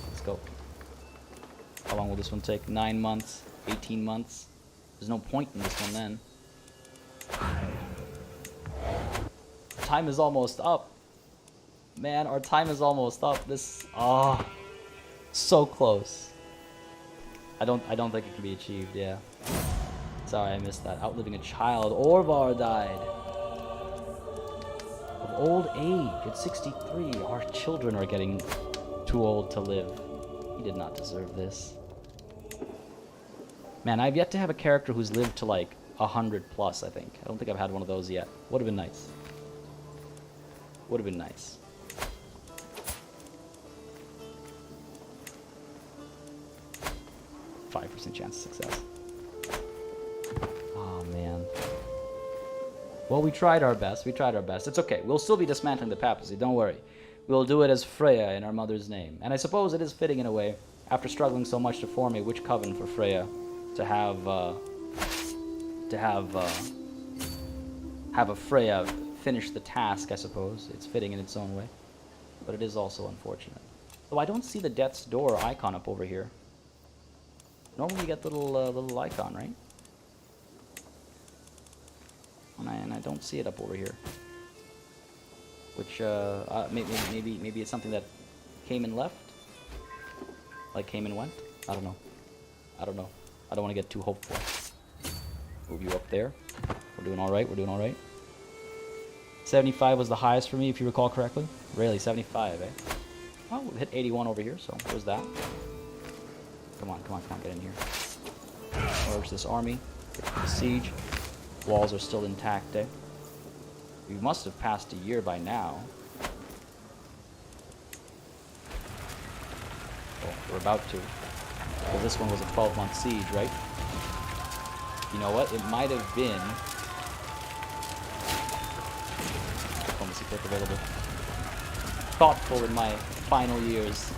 Let's go. How long will this one take? 9 months? 18 months? There's no point in this one then. Time is almost up. Man, our time is almost up. This... Ah. So close. I don't think it can be achieved, yeah. Sorry, I missed that. Outliving a child. Orvar died. Of old age at 63. Our children are getting too old to live. He did not deserve this. Man, I've yet to have a character who's lived to like 100 plus, I think. I don't think I've had one of those yet. Would have been nice. Would have been nice. Chance of success. Oh man. Well, we tried our best. We tried our best. It's okay. We'll still be dismantling the papacy. Don't worry. We'll do it as Freya in our mother's name. And I suppose it is fitting in a way, after struggling so much to form a witch coven for Freya, to have a Freya finish the task. I suppose it's fitting in its own way, but it is also unfortunate. Though I don't see the Death's Door icon up over here. Normally you get the little icon, right? And I don't see it up over here. Which maybe it's something that came and left, like came and went. I don't know. I don't want to get too hopeful. Move you up there. We're doing all right. We're doing all right. 75 was the highest for me, if you recall correctly. Really, 75, eh? Oh, we hit 81 over here. So there's that. Come on, get in here. Where's this army? Get to the siege. Walls are still intact, eh? We must have passed a year by now. Oh, we're about to. Well, this one was a 12-month siege, right? You know what? It might have been... Diplomacy click available. Thoughtful in my final years.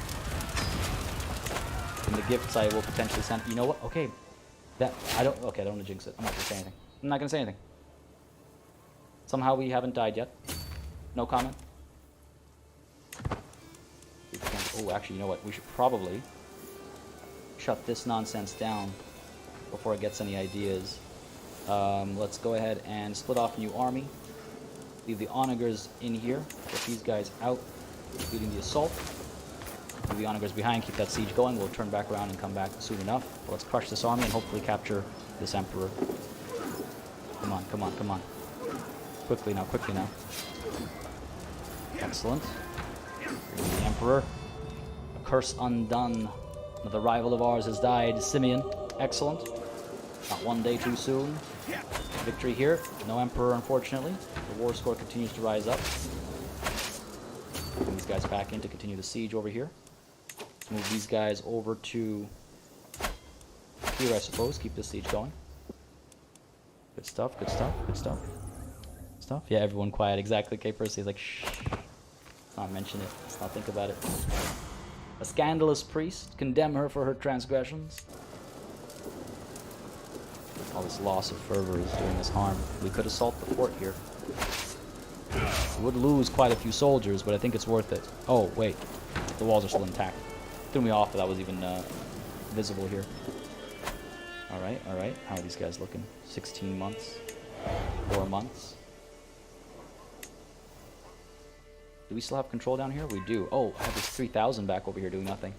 And the gifts I will potentially send. You know what? Okay. I don't want to jinx it. I'm not going to say anything. I'm not going to say anything. Somehow we haven't died yet. No comment. Oh, actually, you know what? We should probably shut this nonsense down before it gets any ideas. Let's go ahead and split off a new army. Leave the onagers in here. Get these guys out, leading the assault. Leave the onagers behind, keep that siege going. We'll turn back around and come back soon enough. But let's crush this army and hopefully capture this emperor. Come on. Quickly now. Excellent. Bring the emperor. A curse undone. Another rival of ours has died. Simeon. Excellent. Not one day too soon. Victory here. No emperor, unfortunately. The war score continues to rise up. Bring these guys back in to continue the siege over here. Move these guys over to here, I suppose. Keep this siege going. Good stuff. Yeah, everyone quiet. Exactly. Okay, Percy is like, shh. Let's not mention it. Let's not think about it. A scandalous priest. Condemn her for her transgressions. All this loss of fervor is doing us harm. We could assault the fort here. We would lose quite a few soldiers, but I think it's worth it. Oh, wait. The walls are still intact. Threw me off that that was even visible here. Alright. How are these guys looking? 16 months. 4 months. Do we still have control down here? We do. Oh, I have this 3,000 back over here doing nothing.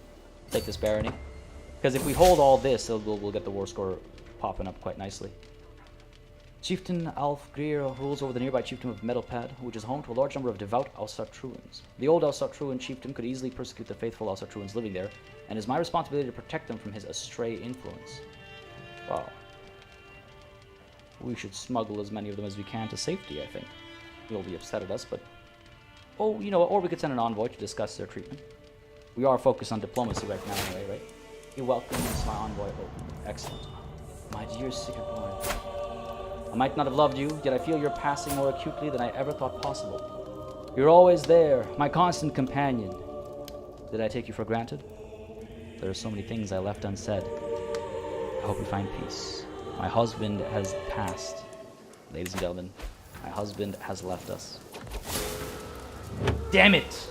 Take this barony. Because if we hold all this, we'll get the war score popping up quite nicely. Chieftain Alfgrir rules over the nearby chiefdom of Metalpad, which is home to a large number of devout Asatruans. The old Asatruan chieftain could easily persecute the faithful Asatruans living there, and it is my responsibility to protect them from his astray influence. Wow. We should smuggle as many of them as we can to safety, I think. He'll be upset at us, but... Oh, you know what, or we could send an envoy to discuss their treatment. We are focused on diplomacy right now anyway, right? He welcomes my envoy. Oh, excellent. My dear Sigurd, I might not have loved you, yet I feel your passing more acutely than I ever thought possible. You're always there, my constant companion. Did I take you for granted? There are so many things I left unsaid. I hope you find peace. My husband has passed. Ladies and gentlemen, my husband has left us. Damn it!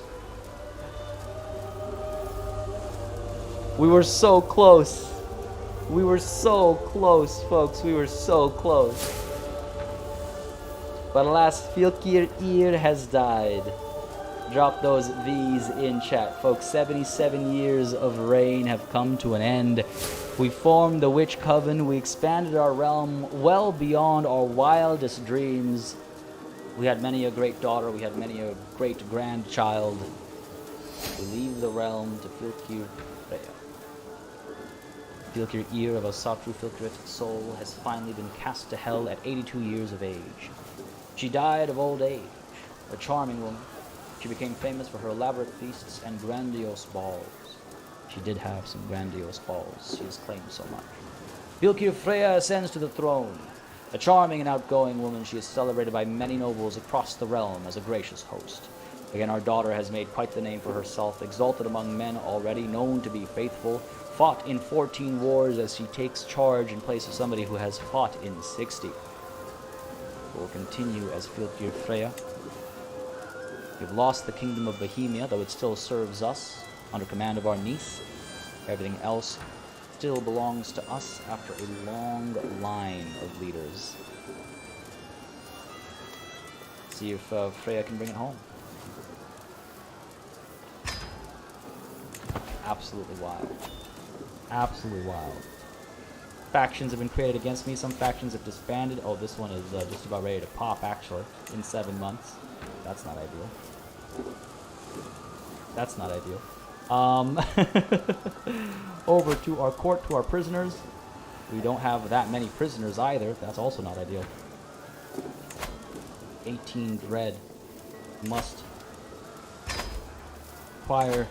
We were so close. We were so close, folks. We were so close. But alas, Fylkir Ir has died. Drop those V's in chat, folks. 77 years of reign have come to an end. We formed the Witch Coven. We expanded our realm well beyond our wildest dreams. We had many a great daughter. We had many a great grandchild. We leave the realm to Fylkir Freya. Fylkir Ir of Asatru Fylkirit soul has finally been cast to hell at 82 years of age. She died of old age, a charming woman. She became famous for her elaborate feasts and grandiose balls. She did have some grandiose balls, she has claimed so much. Fylkir Freya ascends to the throne. A charming and outgoing woman, she is celebrated by many nobles across the realm as a gracious host. Again, our daughter has made quite the name for herself, exalted among men already, known to be faithful, fought in 14 wars as she takes charge in place of somebody who has fought in 60. Will continue as Fylkir Freya. We've lost the kingdom of Bohemia, though it still serves us under command of our niece. Everything else still belongs to us after a long line of leaders. See if Freya can bring it home. Absolutely wild. Absolutely wild. Factions have been created against me. Some factions have disbanded. Oh, this one is just about ready to pop, actually, in 7 months. That's not ideal. That's not ideal. Over to our court, to our prisoners. We don't have that many prisoners either. That's also not ideal. 18 dread. Must acquire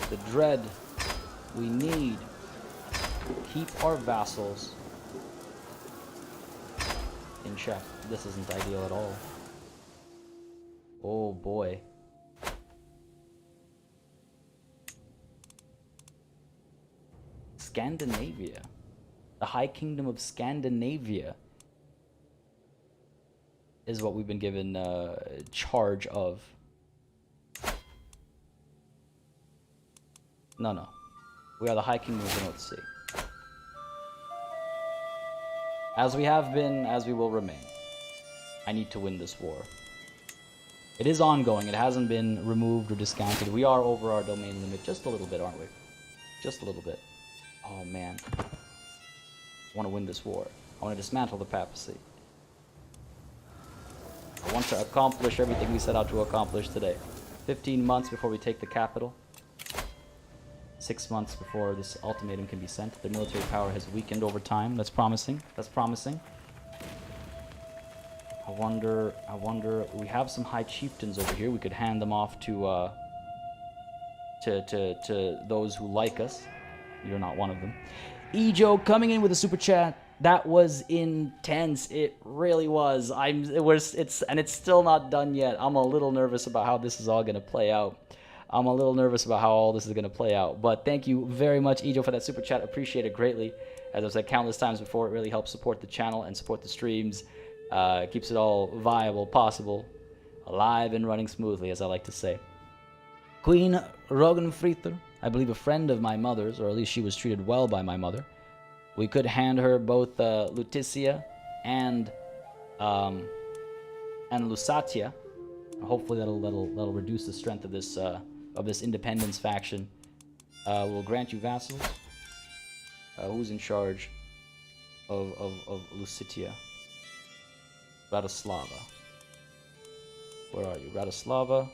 the dread we need. Keep our vassals in check. This isn't ideal at all. Oh boy. Scandinavia. The High Kingdom of Scandinavia is what we've been given charge of. No. We are the High Kingdom of the North Sea. As we have been, as we will remain. I need to win this war. It is ongoing. It hasn't been removed or discounted. We are over our domain limit just a little bit, aren't we? Just a little bit. Oh, man. I want to win this war. I want to dismantle the papacy. I want to accomplish everything we set out to accomplish today. 15 months before we take the capital. 6 months before this ultimatum can be sent. Their military power has weakened over time. That's promising. That's promising. I wonder, we have some high chieftains over here. We could hand them off to those who like us. You're not one of them. Ejo coming in with a super chat. That was intense. It really was. It's still not done yet. I'm a little nervous about how this is all going to play out. But thank you very much, Ejo, for that super chat. Appreciate it greatly. As I've said countless times before, it really helps support the channel and support the streams. Keeps it all viable, possible, alive and running smoothly, as I like to say. Queen Rogenfrithur, I believe a friend of my mother's, or at least she was treated well by my mother. We could hand her both Lutetia and Lusatia. Hopefully that'll reduce the strength of this independence faction. We'll grant you vassals. Who's in charge of Lusatia? Radislava. Where are you? Radislava.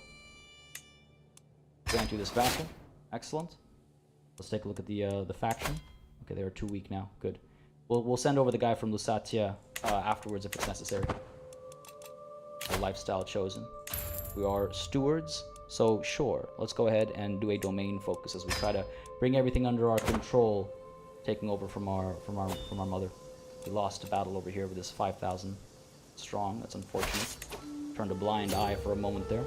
Grant you this vassal. Excellent. Let's take a look at the faction. Okay, they are 2 weak now. Good. We'll send over the guy from Lusatia afterwards if it's necessary. A lifestyle chosen. We are stewards, so sure. Let's go ahead and do a domain focus as we try to bring everything under our control, taking over from our mother. We lost a battle over here with this 5,000 strong. That's unfortunate. Turned a blind eye for a moment there.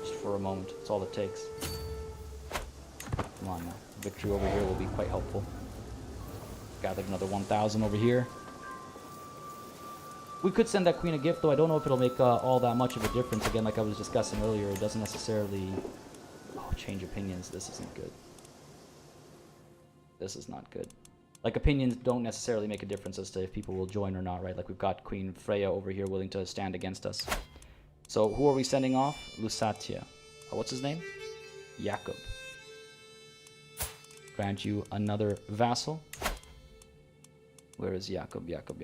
Just for a moment. That's all it takes. Come on now. Victory over here will be quite helpful. Gathered another 1,000 over here. We could send that queen a gift, though I don't know if it'll make all that much of a difference. Again, like I was discussing earlier, it doesn't necessarily... Oh, change opinions. This isn't good. This is not good. Like, opinions don't necessarily make a difference as to if people will join or not, right? Like, we've got Queen Freya over here willing to stand against us. So, who are we sending off? Lusatia. What's his name? Jakob. Grant you another vassal. Where is Jakob? Jakob.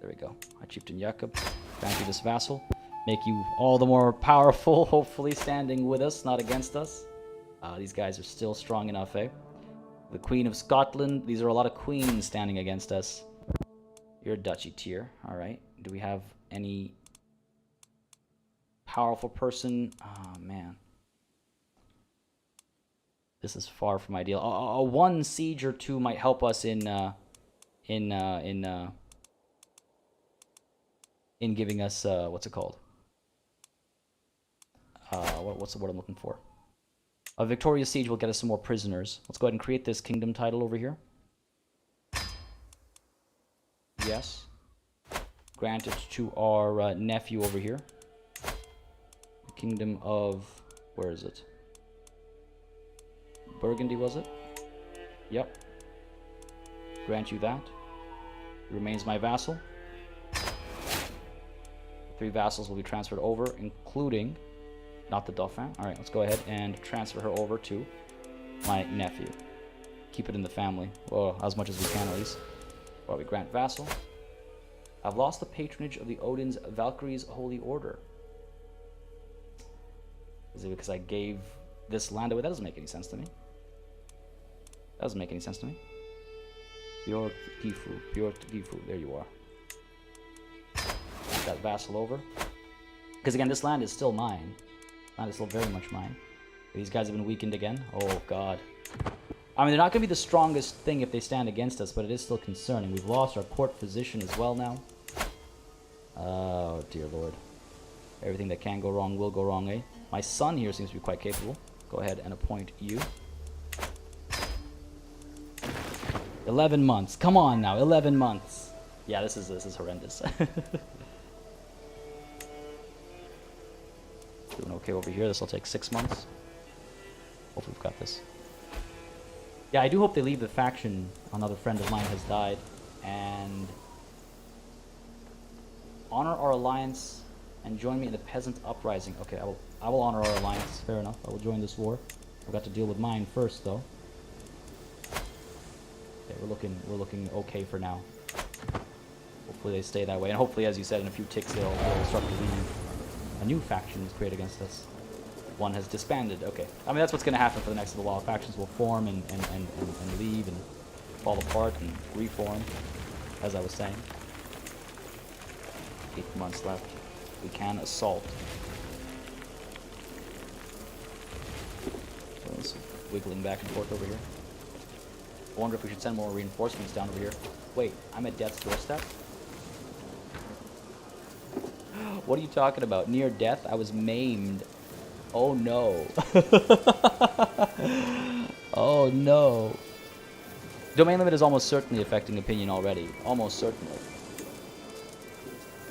There we go. High Chieftain Jakob. Grant you this vassal. Make you all the more powerful, hopefully standing with us, not against us. These guys are still strong enough, eh? The Queen of Scotland. These are a lot of queens standing against us. You're a duchy tier. Alright. Do we have any powerful person? Oh, man. This is far from ideal. A one siege or two might help us in giving us what's it called? What's the word I'm looking for? A victorious siege will get us some more prisoners. Let's go ahead and create this kingdom title over here. Yes. Grant it to our nephew over here. The kingdom of... Where is it? Burgundy, was it? Yep. Grant you that. He remains my vassal. 3 vassals will be transferred over, including... Not the Dauphin. Alright, let's go ahead and transfer her over to my nephew. Keep it in the family. Well, as much as we can, at least. Well, we grant vassal. I've lost the patronage of the Odin's Valkyrie's Holy Order. Is it because I gave this land away? That doesn't make any sense to me. That doesn't make any sense to me. Björk Gifu. There you are. Get that vassal over. Because again, this land is still mine. Land is still very much mine. These guys have been weakened again. Oh, God. I mean, they're not going to be the strongest thing if they stand against us, but it is still concerning. We've lost our court physician as well now. Oh, dear Lord. Everything that can go wrong will go wrong, eh? My son here seems to be quite capable. Go ahead and appoint you. 11 months. Come on now, 11 months. Yeah, this is horrendous. Doing okay over here. This will take 6 months. Hopefully we've got this. Yeah, I do hope they leave the faction. Another friend of mine has died. And honor our alliance and join me in the peasant uprising. Okay, I will honor our alliance. Fair enough. I will join this war. I've got to deal with mine first, though. Okay, we're looking okay for now. Hopefully they stay that way, and hopefully, as you said, in a few ticks they'll start to leave. A new faction is created against us. One has disbanded. Okay, I mean that's what's going to happen for the next little while. Factions will form and leave and fall apart and reform, as I was saying. 8 months left. We can assault. So it's wiggling back and forth over here. I wonder if we should send more reinforcements down over here. Wait, I'm at death's doorstep? What are you talking about? Near death? I was maimed. Oh no. Oh no. Domain limit is almost certainly affecting opinion already. Almost certainly.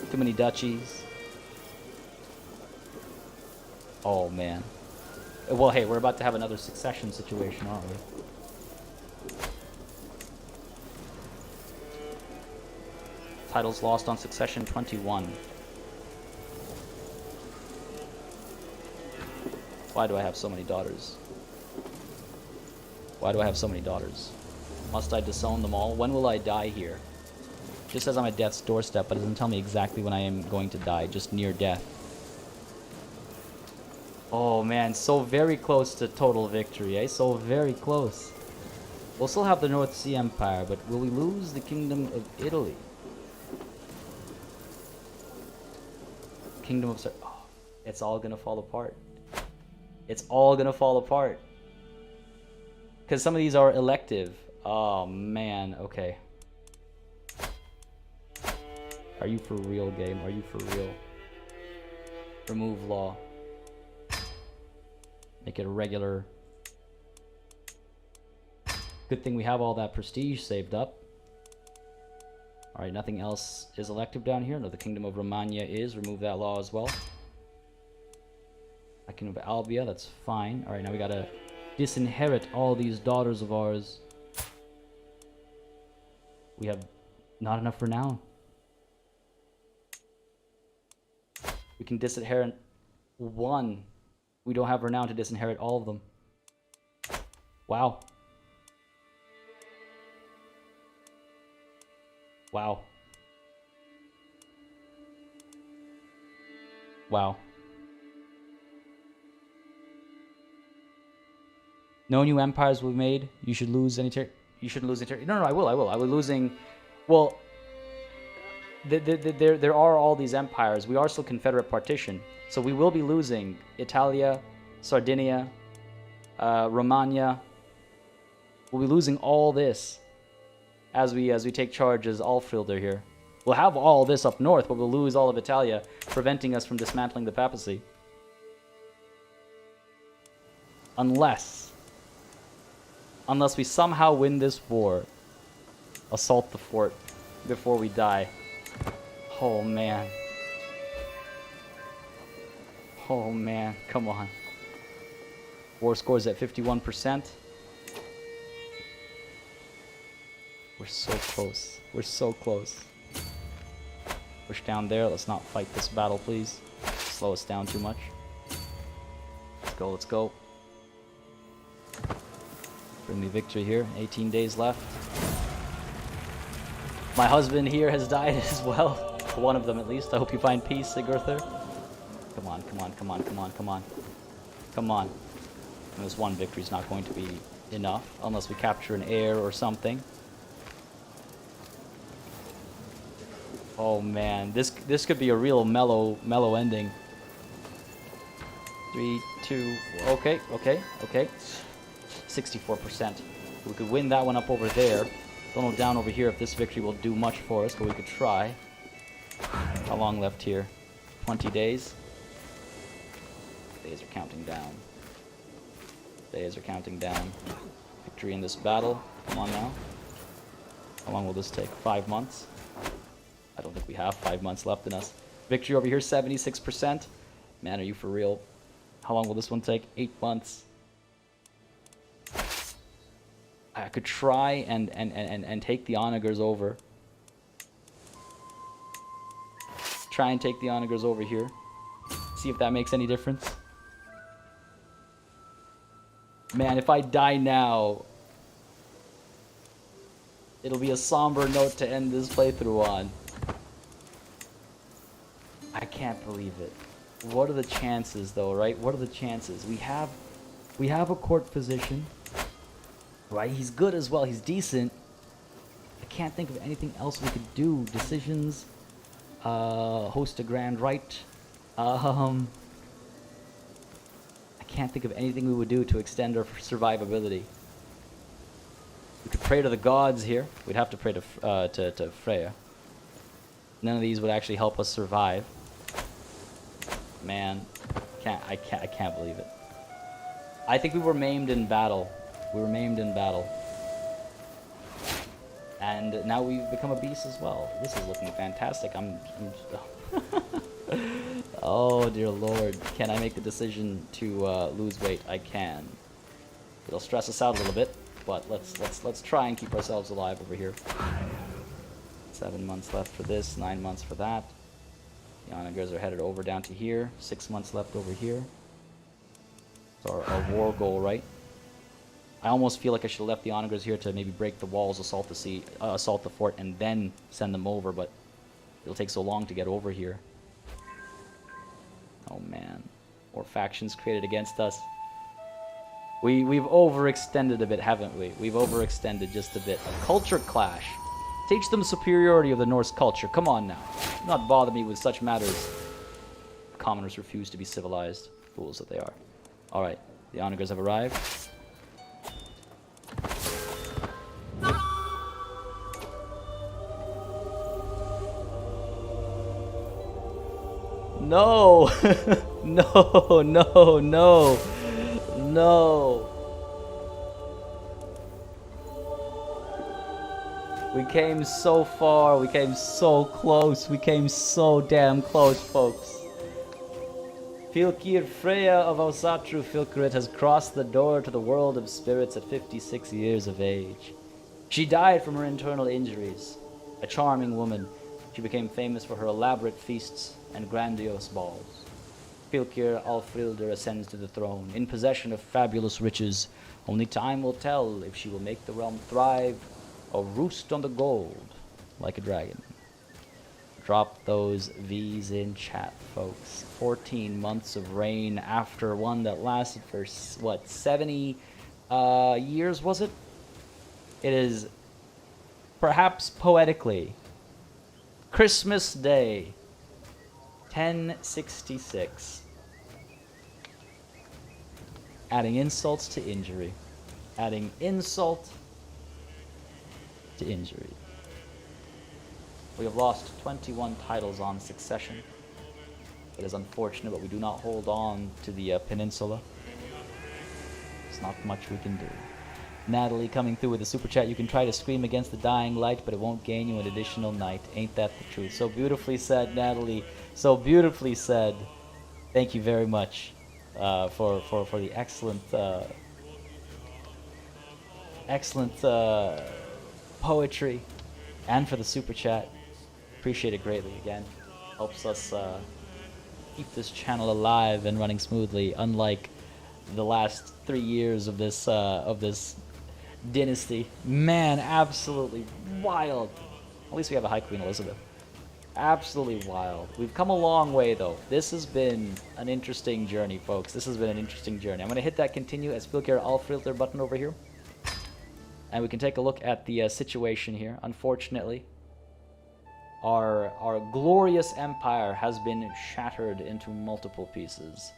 Too many duchies. Oh man. Well, hey, we're about to have another succession situation, aren't we? Titles lost on succession 21. Why do I have so many daughters? Why do I have so many daughters? Must I disown them all? When will I die here? Just says I'm at death's doorstep, but it doesn't tell me exactly when I am going to die, just near death. Oh man, so very close to total victory, eh? So very close. We'll still have the North Sea Empire, but will we lose the Kingdom of Italy? Kingdom of... Oh, it's all gonna fall apart. It's all gonna fall apart. Because some of these are elective. Oh man, okay. Are you for real, game? Are you for real? Remove law. Make it a regular. Good thing we have all that prestige saved up. Alright, nothing else is elective down here. No, the Kingdom of Romagna is. Remove that law as well. Kingdom of Albia, that's fine. Alright, now we gotta disinherit all these daughters of ours. We have not enough renown. We can disinherit one. We don't have renown to disinherit all of them. Wow. Wow. Wow. No new empires will be made. You should lose any you shouldn't lose any territory. No, I will. I will losing. Well, there are all these empires. We are still Confederate partition, so we will be losing Italia, Sardinia, Romagna. We'll be losing all this as we take charge as Alfrilder here. We'll have all this up north, but we'll lose all of Italia, preventing us from dismantling the papacy. Unless we somehow win this war, assault the fort before we die. Oh man. Oh man, come on. War scores at 51%. We're so close. We're so close. Push down there. Let's not fight this battle, please. Slow us down too much. Let's go, let's go. Bring me victory here. 18 days left. My husband here has died as well. One of them at least. I hope you find peace, Sigurthur. Come on, come on, come on, come on, come on. Come on. And this one victory is not going to be enough unless we capture an heir or something. Oh man, this could be a real mellow ending. 3, 2, okay. 64%. We could win that one up over there. Don't know down over here if this victory will do much for us, but we could try. How long left here? 20 days? Days are counting down. Days are counting down. Victory in this battle. Come on now. How long will this take? 5 months? I don't think we have 5 months left in us. Victory over here, 76%. Man, are you for real? How long will this one take? 8 months. I could try and take the onagers over. Try and take the onagers over here. See if that makes any difference. Man, if I die now, it'll be a somber note to end this playthrough on. I can't believe it. What are the chances, though, right? What are the chances? We have a court position, right? He's good as well. He's decent. I can't think of anything else we could do. Decisions, host a grand rite. I can't think of anything we would do to extend our survivability. We could pray to the gods here. We'd have to pray to Freya. None of these would actually help us survive. Man, I can't believe it. I think we were maimed in battle. We were maimed in battle. And now we've become a beast as well. This is looking fantastic. Oh dear Lord. Can I make the decision to lose weight? I can. It'll stress us out a little bit, but let's try and keep ourselves alive over here. 7 months left for this, 9 months for that. The onagers are headed over down to here. 6 months left over here. It's our war goal, right? I almost feel like I should have left the onagers here to maybe break the walls, assault the fort, and then send them over, but it'll take so long to get over here. Oh man, more factions created against us. We've overextended a bit, haven't we? We've overextended just a bit. A culture clash. Teach them superiority of the Norse culture. Come on now. Do not bother me with such matters. Commoners refuse to be civilized. Fools that they are. Alright, the onagers have arrived. No! No, no, no! No! We came so far, we came so close, we came so damn close, folks. Fylkir Freya of Asatru Fylkerit has crossed the door to the world of spirits at 56 years of age. She died from her internal injuries. A charming woman, she became famous for her elaborate feasts and grandiose balls. Fylkir Alfrilder ascends to the throne, in possession of fabulous riches. Only time will tell if she will make the realm thrive or roost on the gold like a dragon. Drop those V's in chat, folks. 14 months of reign after one that lasted for, what, 70 years, was it? It is, perhaps poetically, Christmas Day, 1066. Adding insults to injury. Adding insult to injury. We have lost 21 titles on succession. It is unfortunate, but we do not hold on to the peninsula. There's not much we can do. Natalie coming through with a super chat. You can try to scream against the dying light, but it won't gain you an additional night. Ain't that the truth? So beautifully said, Natalie. So beautifully said. Thank you very much for the excellent poetry, and for the super chat. Appreciate it greatly. Again, helps us keep this channel alive and running smoothly. Unlike the last 3 years of this dynasty, man, absolutely wild. At least we have a High Queen Elizabeth. Absolutely wild. We've come a long way, though. This has been an interesting journey, folks. This has been an interesting journey. I'm going to hit that continue as Fylkir Alfrilder button over here. And we can take a look at the situation here. Unfortunately, our glorious empire has been shattered into multiple pieces.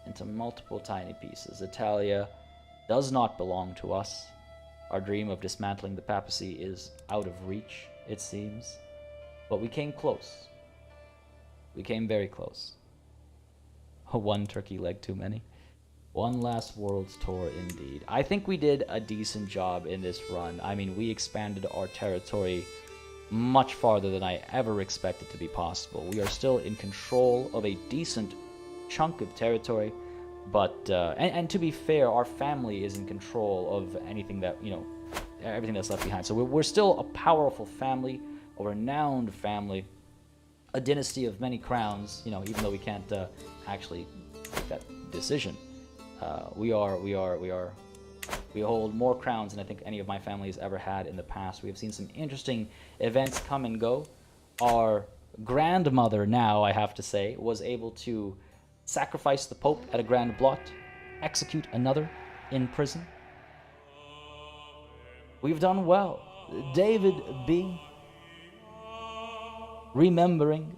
Into multiple tiny pieces. Italia does not belong to us. Our dream of dismantling the papacy is out of reach, it seems. But we came close. We came very close. One turkey leg too many. One last world's tour indeed. I think we did a decent job in this run. I mean, we expanded our territory much farther than I ever expected to be possible. We are still in control of a decent chunk of territory, but and to be fair, our family is in control of anything that, you know, everything that's left behind. So we're still a powerful family, a renowned family, a dynasty of many crowns, you know, even though we can't actually make that decision. We hold more crowns than I think any of my family has ever had in the past. We have seen some interesting events come and go. Our grandmother now, I have to say, was able to sacrifice the Pope at a grand blot, execute another in prison. We've done well. David B. remembering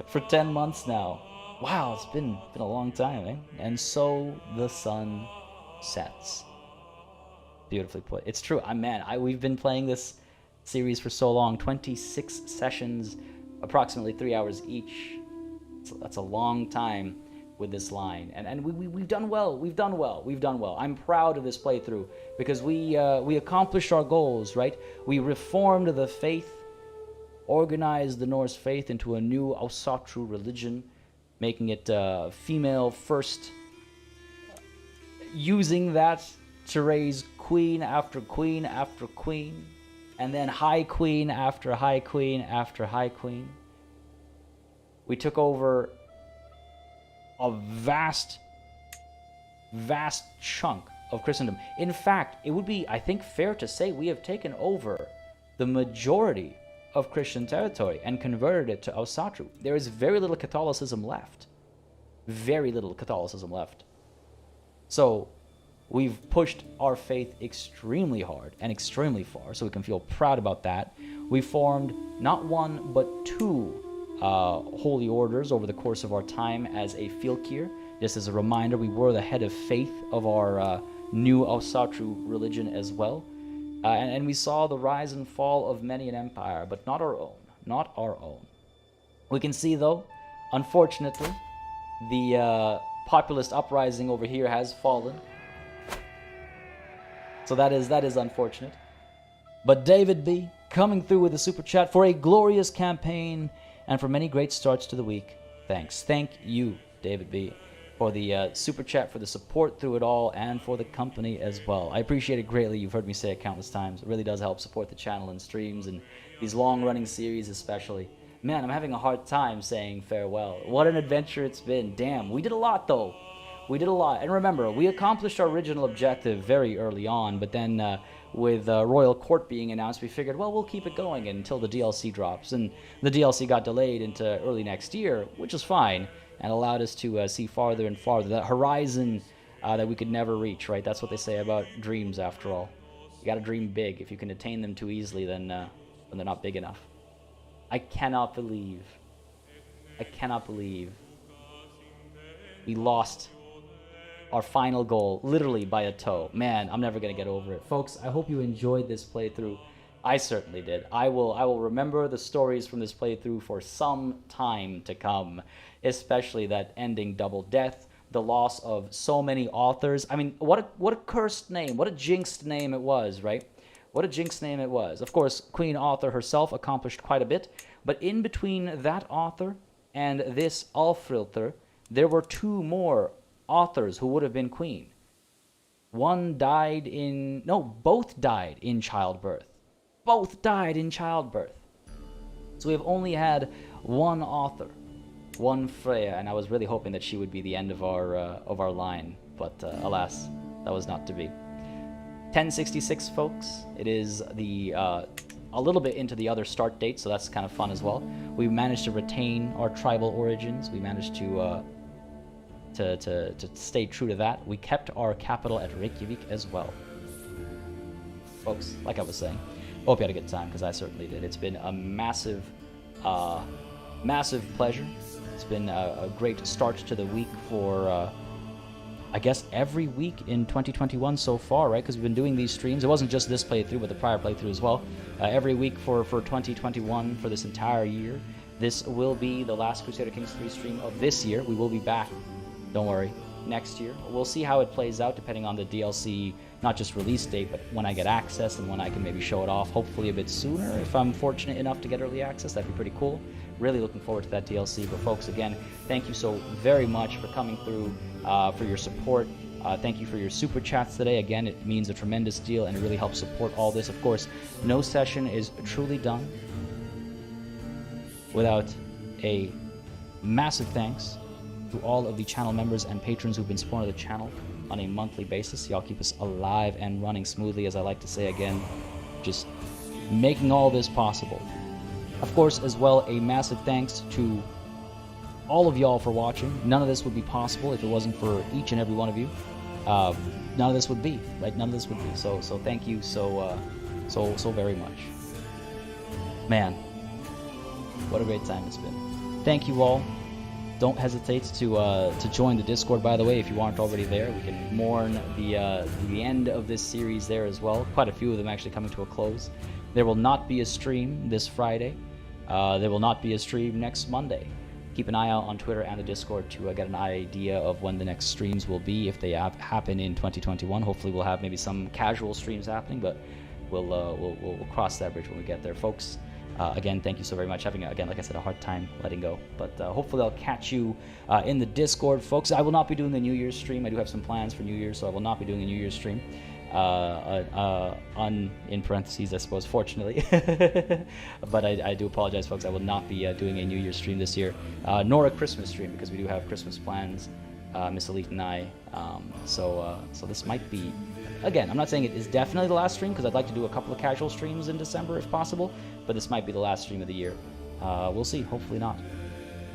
for 10 months now. Wow, it's been a long time, eh? And so the sun sets. Beautifully put. It's true. We've been playing this series for so long. 26 sessions, approximately 3 hours each. That's a long time with this line. And we've done well. We've done well. I'm proud of this playthrough because we accomplished our goals, right? We reformed the faith, organized the Norse faith into a new Asatru religion, making it female first, using that to raise queen after queen after queen, and then high queen after high queen after high queen. We took over a vast chunk of Christendom. In fact, it would be, I think, fair to say we have taken over the majority of Christian territory and converted it to Asatru. There is very little Catholicism left. Very little Catholicism left. So we've pushed our faith extremely hard and extremely far, so we can feel proud about that. We formed not one, but two holy orders over the course of our time as a Fylkir. Just as a reminder, we were the head of faith of our new Asatru religion as well. And we saw the rise and fall of many an empire, but not our own. Not our own. We can see, though, unfortunately, the populist uprising over here has fallen. So that is unfortunate. But David B. coming through with a super chat for a glorious campaign and for many great starts to the week. Thanks. Thank you, David B., for the super chat, for the support through it all, and for the company as well. I appreciate it greatly. You've heard me say it countless times. It really does help support the channel and streams and these long-running series especially. Man, I'm having a hard time saying farewell. What an adventure it's been. Damn, we did a lot, though. We did a lot. And remember, we accomplished our original objective very early on, but then with Royal Court being announced, we figured, well, we'll keep it going until the DLC drops. And the DLC got delayed into early next year, which is fine, and allowed us to see farther and farther. That horizon that we could never reach, right? That's what they say about dreams, after all. You gotta dream big. If you can attain them too easily, then they're not big enough. I cannot believe we lost our final goal literally by a toe. Man, I'm never gonna get over it. Folks, I hope you enjoyed this playthrough. I certainly did. I will remember the stories from this playthrough for some time to come, especially that ending double death, the loss of so many authors. I mean, what a cursed name, what a jinxed name it was, right? What a jinxed name it was. Of course, Queen Author herself accomplished quite a bit, but in between that author and this Alfrilther, there were two more authors who would have been queen. Both died in childbirth. Both died in childbirth. So we have only had one author, one Freya, and I was really hoping that she would be the end of our line, but alas, that was not to be. 1066, folks. It is the a little bit into the other start date, so that's kind of fun as well. We managed to retain our tribal origins. We managed to stay true to that. We kept our capital at Reykjavik as well. Folks, like I was saying, hope you had a good time, because I certainly did. It's been a massive pleasure. It's been a great start to the week for, I guess, every week in 2021 so far, right? Because we've been doing these streams. It wasn't just this playthrough, but the prior playthrough as well. Every week for 2021, for this entire year. This will be the last Crusader Kings 3 stream of this year. We will be back, don't worry, next year. We'll see how it plays out depending on the DLC, not just release date, but when I get access and when I can maybe show it off, hopefully a bit sooner. If I'm fortunate enough to get early access, that'd be pretty cool. Really looking forward to that DLC. But folks, again, thank you so very much for coming through, for your support. Thank you for your super chats today. Again, it means a tremendous deal and it really helps support all this. Of course, no session is truly done without a massive thanks to all of the channel members and patrons who've been supporting the channel on a monthly basis. Y'all keep us alive and running smoothly, as I like to say again, just making all this possible. Of course, as well, a massive thanks to all of y'all for watching. None of this would be possible if it wasn't for each and every one of you. None of this would be, right? None of this would be. So thank you so very much. Man, what a great time it's been. Thank you all. Don't hesitate to join the Discord, by the way, if you aren't already there. We can mourn the end of this series there as well. Quite a few of them actually coming to a close. There will not be a stream this Friday. There will not be a stream next Monday. Keep an eye out on Twitter and the Discord to get an idea of when the next streams will be, if they happen in 2021. Hopefully we'll have maybe some casual streams happening, but we'll cross that bridge when we get there, folks. Again, thank you so very much. Having, again, like I said, a hard time letting go. But hopefully I'll catch you in the Discord, folks. I will not be doing the New Year's stream. I do have some plans for New Year's, so I will not be doing a New Year's stream. In parentheses, I suppose, fortunately. But I do apologize, folks. I will not be doing a New Year's stream this year, nor a Christmas stream, because we do have Christmas plans Miss Elite and I. So this might be, again, I'm not saying it is definitely the last stream, because I'd like to do a couple of casual streams in December if possible, but this might be the last stream of the year. We'll see. Hopefully not.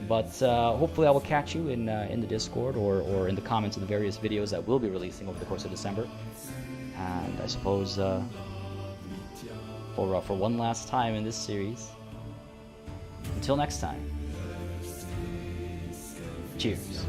But hopefully I will catch you in the Discord or in the comments of the various videos that we'll be releasing over the course of December. And I suppose for one last time in this series, until next time, cheers.